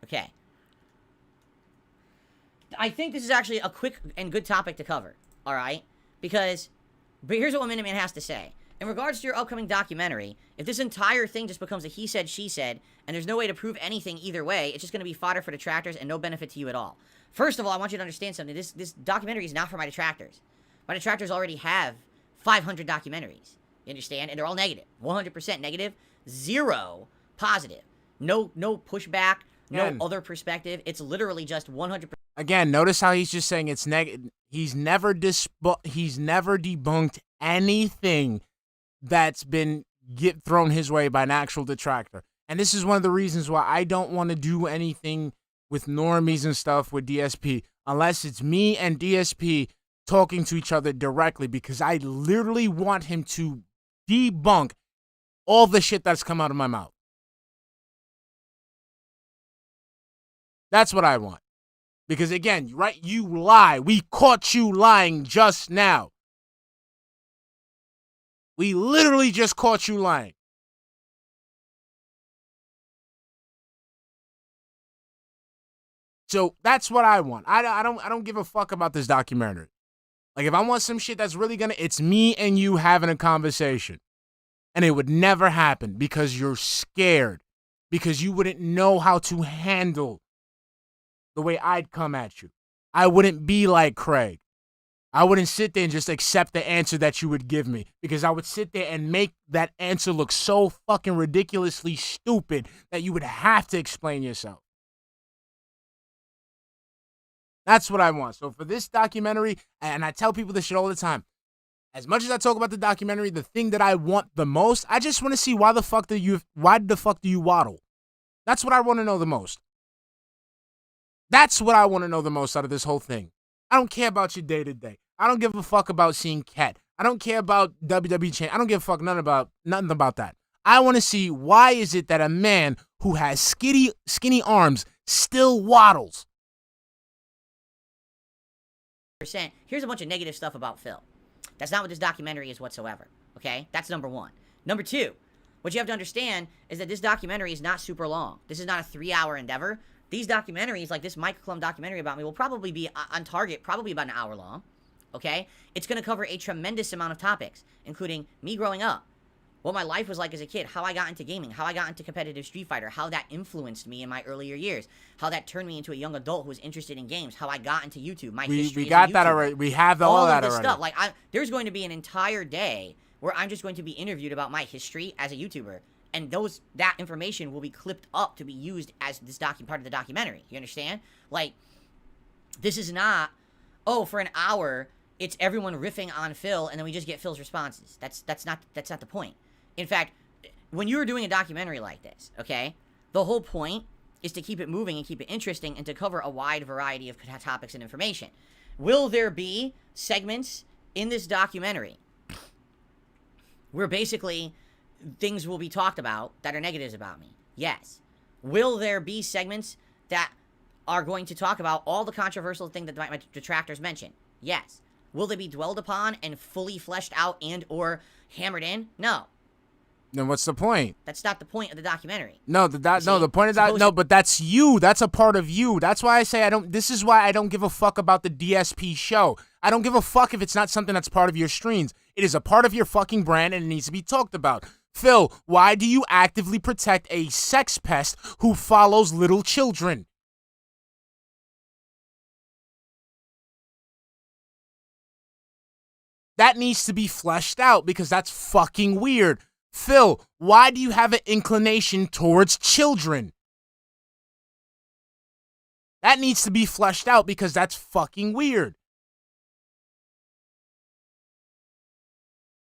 Okay. I think this is actually a quick and good topic to cover, all right? But here's what 1 Minute Man has to say. In regards to your upcoming documentary, if this entire thing just becomes a he said, she said, and there's no way to prove anything either way, it's just going to be fodder for detractors and no benefit to you at all. First of all, I want you to understand something. This documentary is not for my detractors. My detractors already have 500 documentaries. You understand? And they're all negative. 100% negative. 0 positive. No pushback. No other perspective. It's literally just 100%. Again, notice how he's just saying it's negative. He's never debunked anything that's been thrown his way by an actual detractor. And this is one of the reasons why I don't want to do anything with normies and stuff with DSP unless it's me and DSP talking to each other directly, because I literally want him to debunk all the shit that's come out of my mouth. That's what I want. Because again, right, you lie. We caught you lying just now. We literally just caught you lying. So that's what I want. I don't give a fuck about this documentary. Like, if I want some shit that's really it's me and you having a conversation. And it would never happen because you're scared. Because you wouldn't know how to handle the way I'd come at you. I wouldn't be like Craig. I wouldn't sit there and just accept the answer that you would give me, because I would sit there and make that answer look so fucking ridiculously stupid that you would have to explain yourself. That's what I want. So for this documentary, and I tell people this shit all the time, as much as I talk about the documentary, the thing that I want the most, I just want to see why the fuck do you waddle? That's what I want to know the most. That's what I want to know the most out of this whole thing. I don't care about your day-to-day. I don't give a fuck about seeing Cat. I don't care about WWE Champ. I don't give a fuck nothing about that. I want to see, why is it that a man who has skinny arms still waddles? Here's a bunch of negative stuff about Phil. That's not what this documentary is whatsoever, okay? That's number one. Number two, what you have to understand is that this documentary is not super long. This is not a 3-hour endeavor. These documentaries, like this Mike Klum documentary about me, will probably be on target, probably about an hour long, okay? It's going to cover a tremendous amount of topics, including me growing up, what my life was like as a kid, how I got into gaming, how I got into competitive Street Fighter, how that influenced me in my earlier years, how that turned me into a young adult who was interested in games, how I got into YouTube, my history. We got as a that YouTuber. already. We have all that this already. Stuff. Like, there's going to be an entire day where I'm just going to be interviewed about my history as a YouTuber. And that information will be clipped up to be used as this part of the documentary. You understand? Like, this is not, for an hour, it's everyone riffing on Phil, and then we just get Phil's responses. That's not the point. In fact, when you're doing a documentary like this, okay, the whole point is to keep it moving and keep it interesting and to cover a wide variety of topics and information. Will there be segments in this documentary where basically things will be talked about that are negatives about me? Yes. Will there be segments that are going to talk about all the controversial things that my detractors mention. Yes. Will they be dwelled upon and fully fleshed out and or hammered in? No. Then what's the point? That's not the point of the documentary. No, the point of that. No, but that's you. That's a part of you. That's why I say I don't. This is why I don't give a fuck about the DSP show. I don't give a fuck if it's not something that's part of your streams. It is a part of your fucking brand and it needs to be talked about. Phil, why do you actively protect a sex pest who follows little children? That needs to be fleshed out because that's fucking weird. Phil, why do you have an inclination towards children? That needs to be fleshed out because that's fucking weird.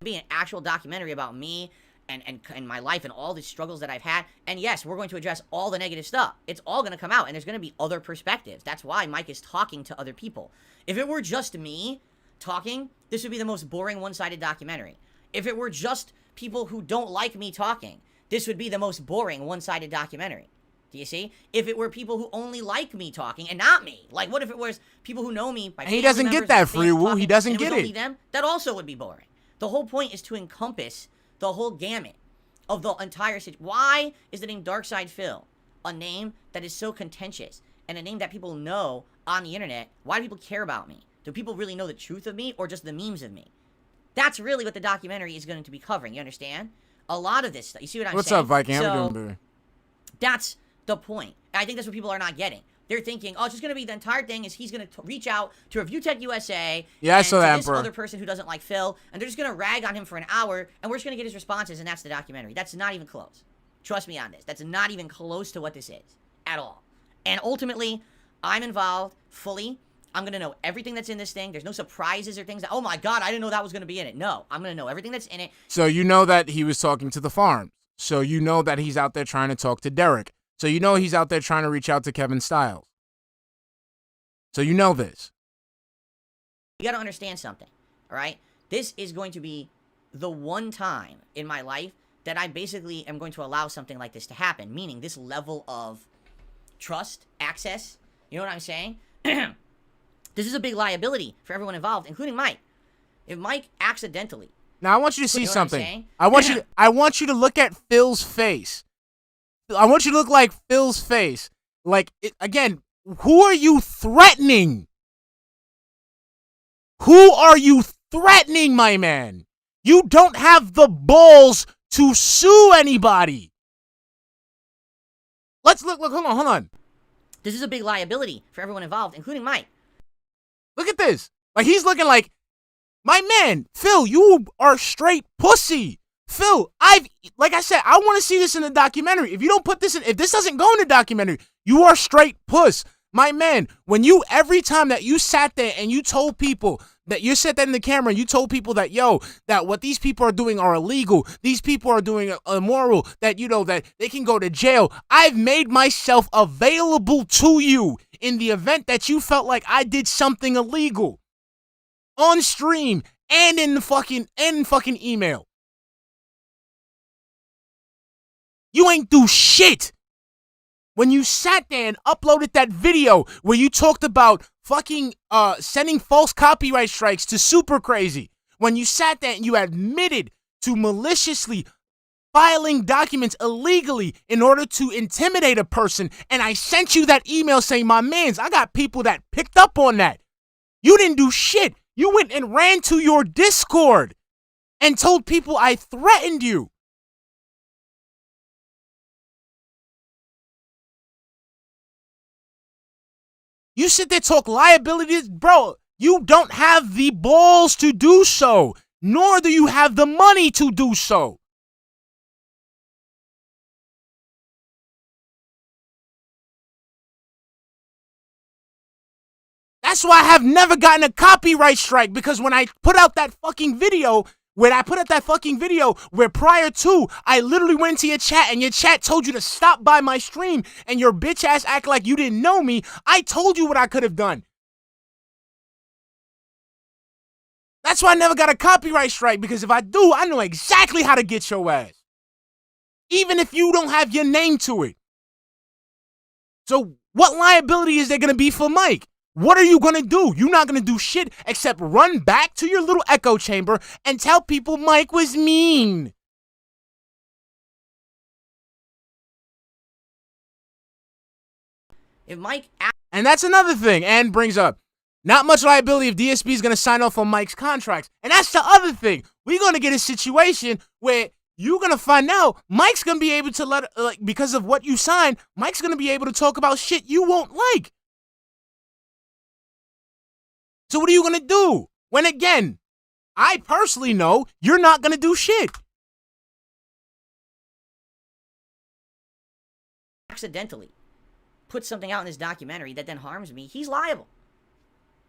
Be an actual documentary about me and my life and all the struggles that I've had. And yes, we're going to address all the negative stuff. It's all going to come out and there's going to be other perspectives. That's why Mike is talking to other people. If it were just me talking, this would be the most boring one-sided documentary. If it were just people who don't like me talking, this would be the most boring one-sided documentary. Do you see? If it were people who only like me talking and not me, like what if it was people who know me by and he doesn't get that, Free Woo. He doesn't get it. Them, that also would be boring. The whole point is to encompass the whole gamut of the entire situation. Why is the name darksydephil a name that is so contentious and a name that people know on the internet? Why do people care about me? Do people really know the truth of me or just the memes of me? That's really what the documentary is going to be covering. You understand? A lot of this stuff. You see what I'm saying? What's up, Viking? So, that's the point. And I think that's what people are not getting. They're thinking, oh, it's just going to be the entire thing is he's going to reach out to Review Tech USA yeah, I saw that, this other person who doesn't like Phil, and they're just going to rag on him for an hour, and we're just going to get his responses, and that's the documentary. That's not even close. Trust me on this. That's not even close to what this is at all. And ultimately, I'm involved fully. I'm going to know everything that's in this thing. There's no surprises or things that, oh my God, I didn't know that was going to be in it. No, I'm going to know everything that's in it. So you know that he was talking to the farms. So you know that he's out there trying to talk to Derek. So you know he's out there trying to reach out to Kevin Stiles. So you know this. You got to understand something, all right? This is going to be the one time in my life that I basically am going to allow something like this to happen, meaning this level of trust, access, you know what I'm saying? This is a big liability for everyone involved, including Mike. If Mike accidentally... Now, I want you to see something. I want you to look at Phil's face. I want you to look like Phil's face. Like, again, who are you threatening? Who are you threatening, my man? You don't have the balls to sue anybody. Let's look, hold on. This is a big liability for everyone involved, including Mike. Look at this. Like, he's looking like, my man, Phil, you are straight pussy. Phil, like I said, I want to see this in the documentary. If you don't put this in, if this doesn't go in the documentary, you are straight puss. My man, every time that you sat there and you told people that you sat there in the camera and you told people that, yo, that what these people are doing are illegal, these people are doing immoral, that, you know, that they can go to jail. I've made myself available to you in the event that you felt like I did something illegal on stream and in the fucking email. You ain't do shit. When you sat there and uploaded that video where you talked about fucking sending false copyright strikes to Super Crazy, when you sat there and you admitted to maliciously filing documents illegally in order to intimidate a person, and I sent you that email saying, my mans, I got people that picked up on that. You didn't do shit. You went and ran to your Discord and told people I threatened you. You sit there talk liabilities, bro. You don't have the balls to do so, nor do you have the money to do so. That's why I have never gotten a copyright strike, because when I put out that fucking video, where prior to, I literally went into your chat and your chat told you to stop by my stream and your bitch ass act like you didn't know me, I told you what I could have done. That's why I never got a copyright strike, because if I do, I know exactly how to get your ass. Even if you don't have your name to it. So What liability is there going to be for Mike? What are you going to do? You're not going to do shit except run back to your little echo chamber and tell people Mike was mean. If Mike... And that's another thing Ann brings up. Not much liability if DSP is going to sign off on Mike's contracts. And that's the other thing. We're going to get a situation where you're going to find out Mike's going to be able to because of what you signed, Mike's going to be able to talk about shit you won't like. So what are you going to do? When again, I personally know you're not going to do shit. Accidentally put something out in this documentary that then harms me, he's liable.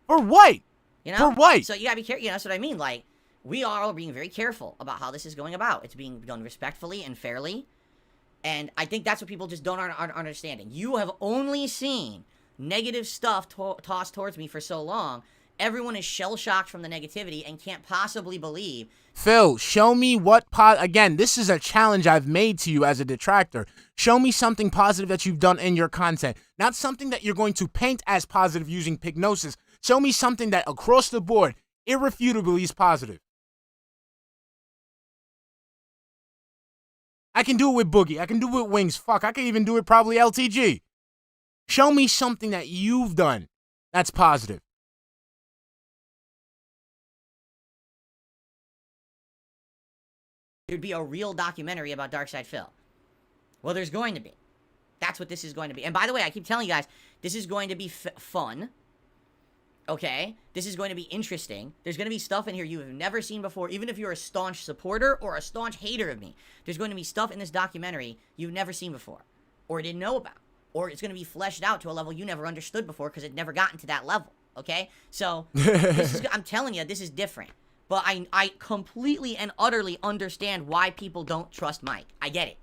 For what? You know? For what? So you gotta be careful. You know, that's what I mean. Like, we are all being very careful about how this is going about. It's being done respectfully and fairly. And I think that's what people just don't aren't understanding. You have only seen negative stuff tossed towards me for so long. Everyone is shell-shocked from the negativity and can't possibly believe. Phil, show me what again, this is a challenge I've made to you as a detractor. Show me something positive that you've done in your content. Not something that you're going to paint as positive using pignosis. Show me something that across the board, irrefutably is positive. I can do it with Boogie. I can do it with Wings. Fuck, I can even do it probably LTG. Show me something that you've done that's positive. There'd be a real documentary about darksydephil. Well, there's going to be. That's what this is going to be. And by the way, I keep telling you guys, this is going to be fun. Okay? This is going to be interesting. There's going to be stuff in here you have never seen before, even if you're a staunch supporter or a staunch hater of me. There's going to be stuff in this documentary you've never seen before, or didn't know about, or it's going to be fleshed out to a level you never understood before because it never gotten to that level. Okay? So, I'm telling you, this is different. But I completely and utterly understand why people don't trust Mike. I get it.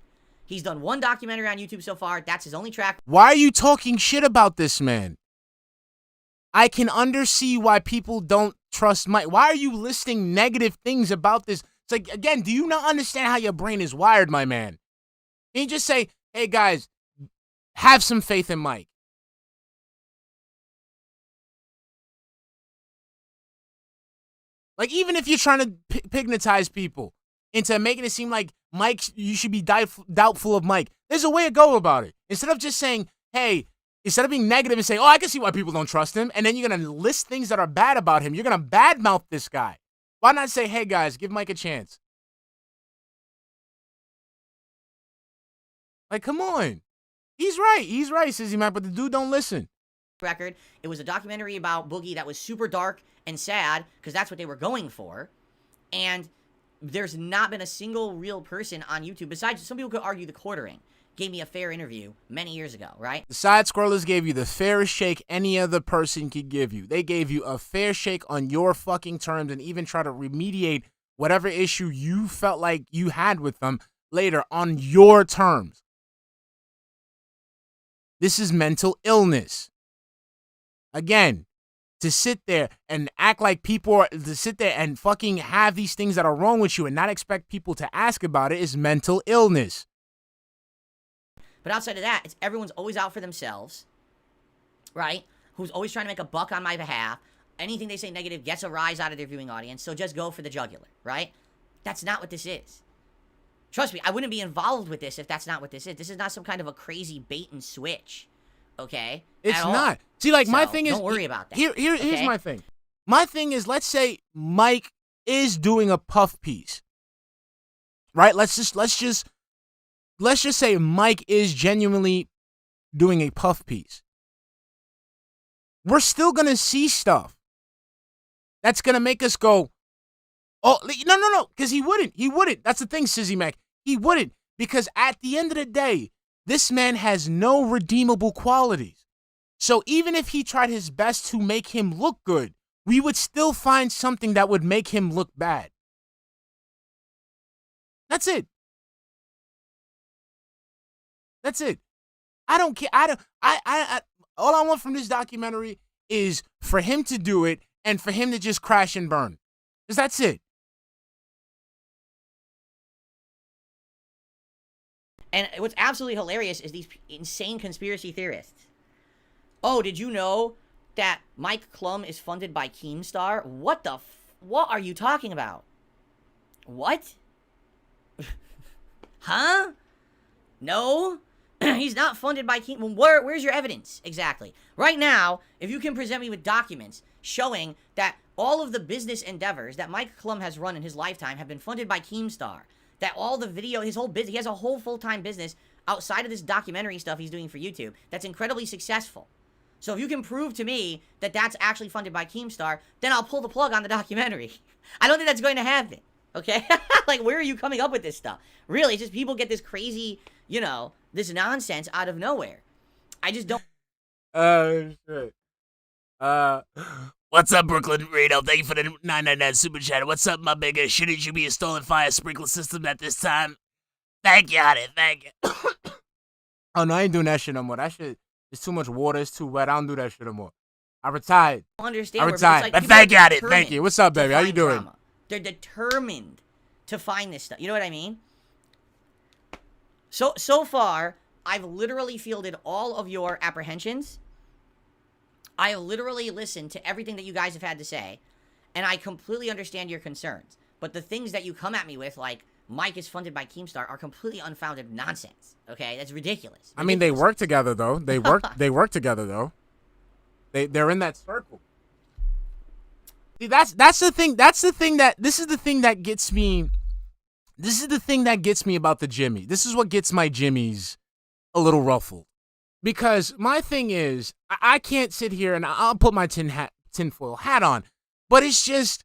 He's done one documentary on YouTube so far. That's his only track. Why are you talking shit about this man? I can undersee why people don't trust Mike. Why are you listing negative things about this? It's like, again, do you not understand how your brain is wired, my man? Can you just say, hey, guys, have some faith in Mike? Like, even if you're trying to pignatize people into making it seem like Mike, you should be doubtful of Mike, there's a way to go about it. Instead of just saying, hey, instead of being negative and saying, oh, I can see why people don't trust him, and then you're going to list things that are bad about him, you're going to badmouth this guy. Why not say, hey, guys, give Mike a chance? Like, come on. He's right, Sizzy Mac, but the dude don't listen. Record. It was a documentary about Boogie that was super dark and sad because that's what they were going for. And there's not been a single real person on YouTube, besides some people could argue the quartering, gave me a fair interview many years ago, right? The side scrollers gave you the fairest shake any other person could give you. They gave you a fair shake on your fucking terms and even try to remediate whatever issue you felt like you had with them later on your terms. This is mental illness. Again, to sit there and act like people are, to sit there and fucking have these things that are wrong with you and not expect people to ask about it is mental illness. But outside of that, it's everyone's always out for themselves, right? Who's always trying to make a buck on my behalf. Anything they say negative gets a rise out of their viewing audience, so just go for the jugular, right? That's not what this is. Trust me, I wouldn't be involved with this if that's not what this is. This is not some kind of a crazy bait and switch, okay? It's not. See, like, my thing is, don't worry about that. Here's my thing. My thing is, let's say Mike is doing a puff piece, right? Let's just say Mike is genuinely doing a puff piece. We're still gonna see stuff that's gonna make us go, oh, no, because he wouldn't. That's the thing, Sizzy Mac. He wouldn't, because at the end of the day, this man has no redeemable qualities. So even if he tried his best to make him look good, we would still find something that would make him look bad. That's it. That's it. I don't care. All I want from this documentary is for him to do it and for him to just crash and burn. Because that's it. And what's absolutely hilarious is these insane conspiracy theorists Oh, did you know that Mike Klum is funded by Keemstar? What are you talking about? What? Huh? No? He's not funded by Keem. Where's your evidence? Exactly. Right now, if you can present me with documents showing that all of the business endeavors that Mike Klum has run in his lifetime have been funded by Keemstar, that all the video, his whole business, he has a whole full-time business outside of this documentary stuff he's doing for YouTube that's incredibly successful. So if you can prove to me that that's actually funded by Keemstar, then I'll pull the plug on the documentary. I don't think that's going to happen, okay? Like, where are you coming up with this stuff? Really, it's just people get this crazy, you know, this nonsense out of nowhere. I just don't... Shit. What's up, Brooklyn Reno? Thank you for the 999 super chat. What's up, my bigger? Shouldn't you be installing fire sprinkler system at this time? Thank you, honey. Thank you. Oh, no, I ain't doing that shit no more. That shit is too much water. It's too wet. I don't do that shit no more. I retired. Understand I retired. Like, but thank you, honey. Thank you. What's up, baby? How you doing? Drama. They're determined to find this stuff. You know what I mean? So far, I've literally fielded all of your apprehensions. I have literally listened to everything that you guys have had to say, and I completely understand your concerns. But the things that you come at me with, like Mike is funded by Keemstar, are completely unfounded nonsense. Okay, that's ridiculous. I mean, they work together though. They work together though. They're in that circle. See, that's the thing. This is the thing that gets me. This is the thing that gets me about the Jimmy. This is what gets my Jimmys a little ruffled. Because my thing is, I can't sit here and I'll put my tinfoil hat on, but it's just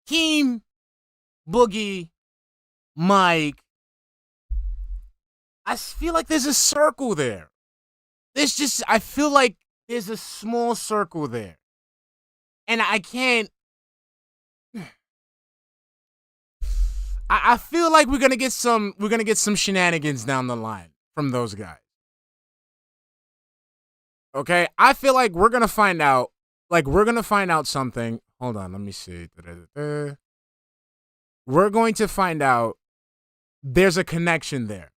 Keem, Boogie, Mike. I feel like there's a circle there. I feel like there's a small circle there, and I can't. I feel like we're gonna get some shenanigans down the line from those guys. Okay, I feel like we're gonna find out something. Hold on, let me see. We're going to find out there's a connection there.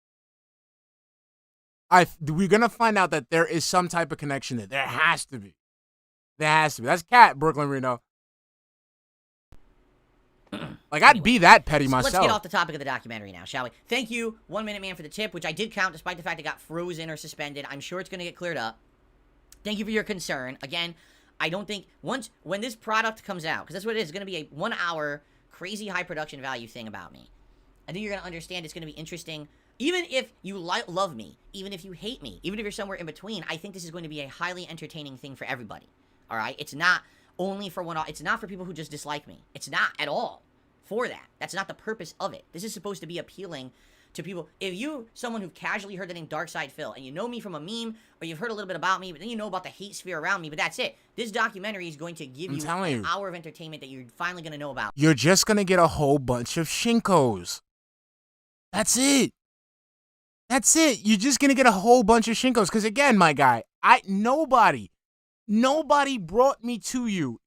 We're gonna find out that there is some type of connection there. There has to be. That's Cat, Brooklyn Reno. Like, I'd be that petty myself. Let's get off the topic of the documentary now, shall we? Thank you, 1 Minute Man, for the tip, which I did count despite the fact it got frozen or suspended. I'm sure it's going to get cleared up. Thank you for your concern. Again, I don't think when this product comes out, because that's what it is, it's going to be a 1 hour crazy high production value thing about me. I think you're going to understand it's going to be interesting. Even if you love me, even if you hate me, even if you're somewhere in between, I think this is going to be a highly entertaining thing for everybody. All right? It's not only for it's not for people who just dislike me. It's not at all for that. That's not the purpose of it. This is supposed to be appealing to people. If you, someone who casually heard the name darksydephil, and you know me from a meme, or you've heard a little bit about me, but then you know about the hate sphere around me, but that's it. This documentary is going to give you an hour of entertainment that you're finally going to know about. You're just going to get a whole bunch of Shinkos. That's it. That's it. You're just going to get a whole bunch of Shinkos. Because again, my guy, nobody brought me to you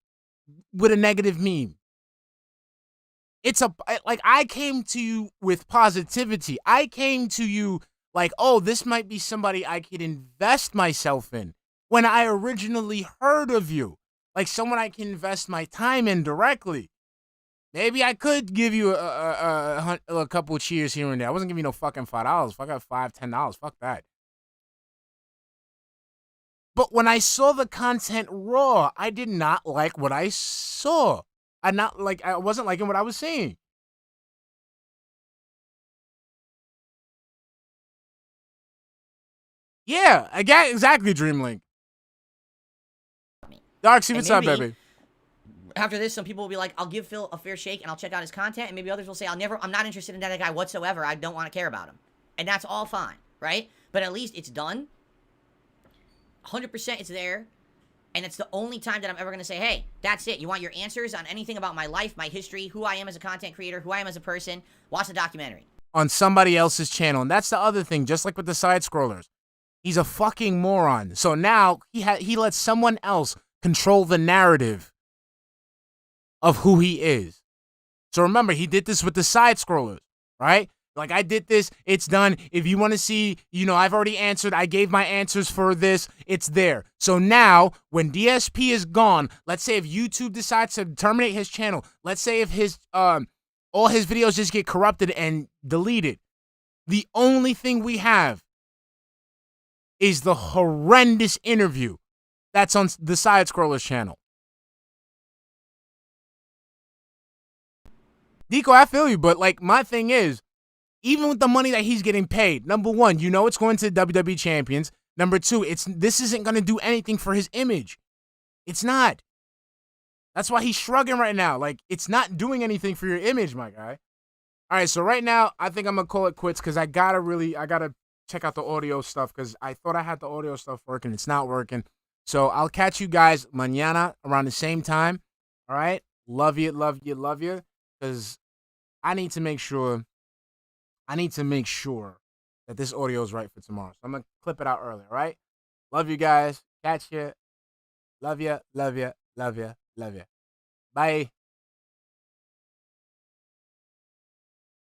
with a negative meme. I came to you with positivity. I came to you like, oh, this might be somebody I could invest myself in. When I originally heard of you, like someone I can invest my time in directly. Maybe I could give you a couple of cheers here and there. I wasn't giving you no fucking $5. Fuck up $5, $10. Fuck that. But when I saw the content raw, I did not like what I saw. I wasn't liking what I was seeing. Yeah, again, exactly, Dreamlink. Darksy, what's up, baby? After this, some people will be like, I'll give Phil a fair shake and I'll check out his content. And maybe others will say, I'm not interested in that guy whatsoever. I don't want to care about him. And that's all fine, right? But at least it's done. 100% it's there. And it's the only time that I'm ever going to say, hey, that's it. You want your answers on anything about my life, my history, who I am as a content creator, who I am as a person, watch the documentary. On somebody else's channel. And that's the other thing, just like with the side scrollers. He's a fucking moron. So now he lets someone else control the narrative of who he is. So remember, he did this with the side scrollers, right? Like, I did this, it's done. If you want to see, I've already answered. I gave my answers for this. It's there. So now, when DSP is gone, let's say if YouTube decides to terminate his channel, let's say if his all his videos just get corrupted and deleted, the only thing we have is the horrendous interview that's on the Side Scrollers channel. Deco, I feel you, but like, my thing is, even with the money that he's getting paid, number one, it's going to WWE champions. Number two, this isn't going to do anything for his image. It's not. That's why he's shrugging right now. Like, it's not doing anything for your image, my guy. All right, so right now, I think I'm going to call it quits because I got to check out the audio stuff because I thought I had the audio stuff working. It's not working. So I'll catch you guys mañana around the same time. All right? Love you, love you, love you. Because I need to make sure that this audio is right for tomorrow. So I'm going to clip it out early, all right? Love you guys. Catch you. Love you, love you, love you, love you. Bye.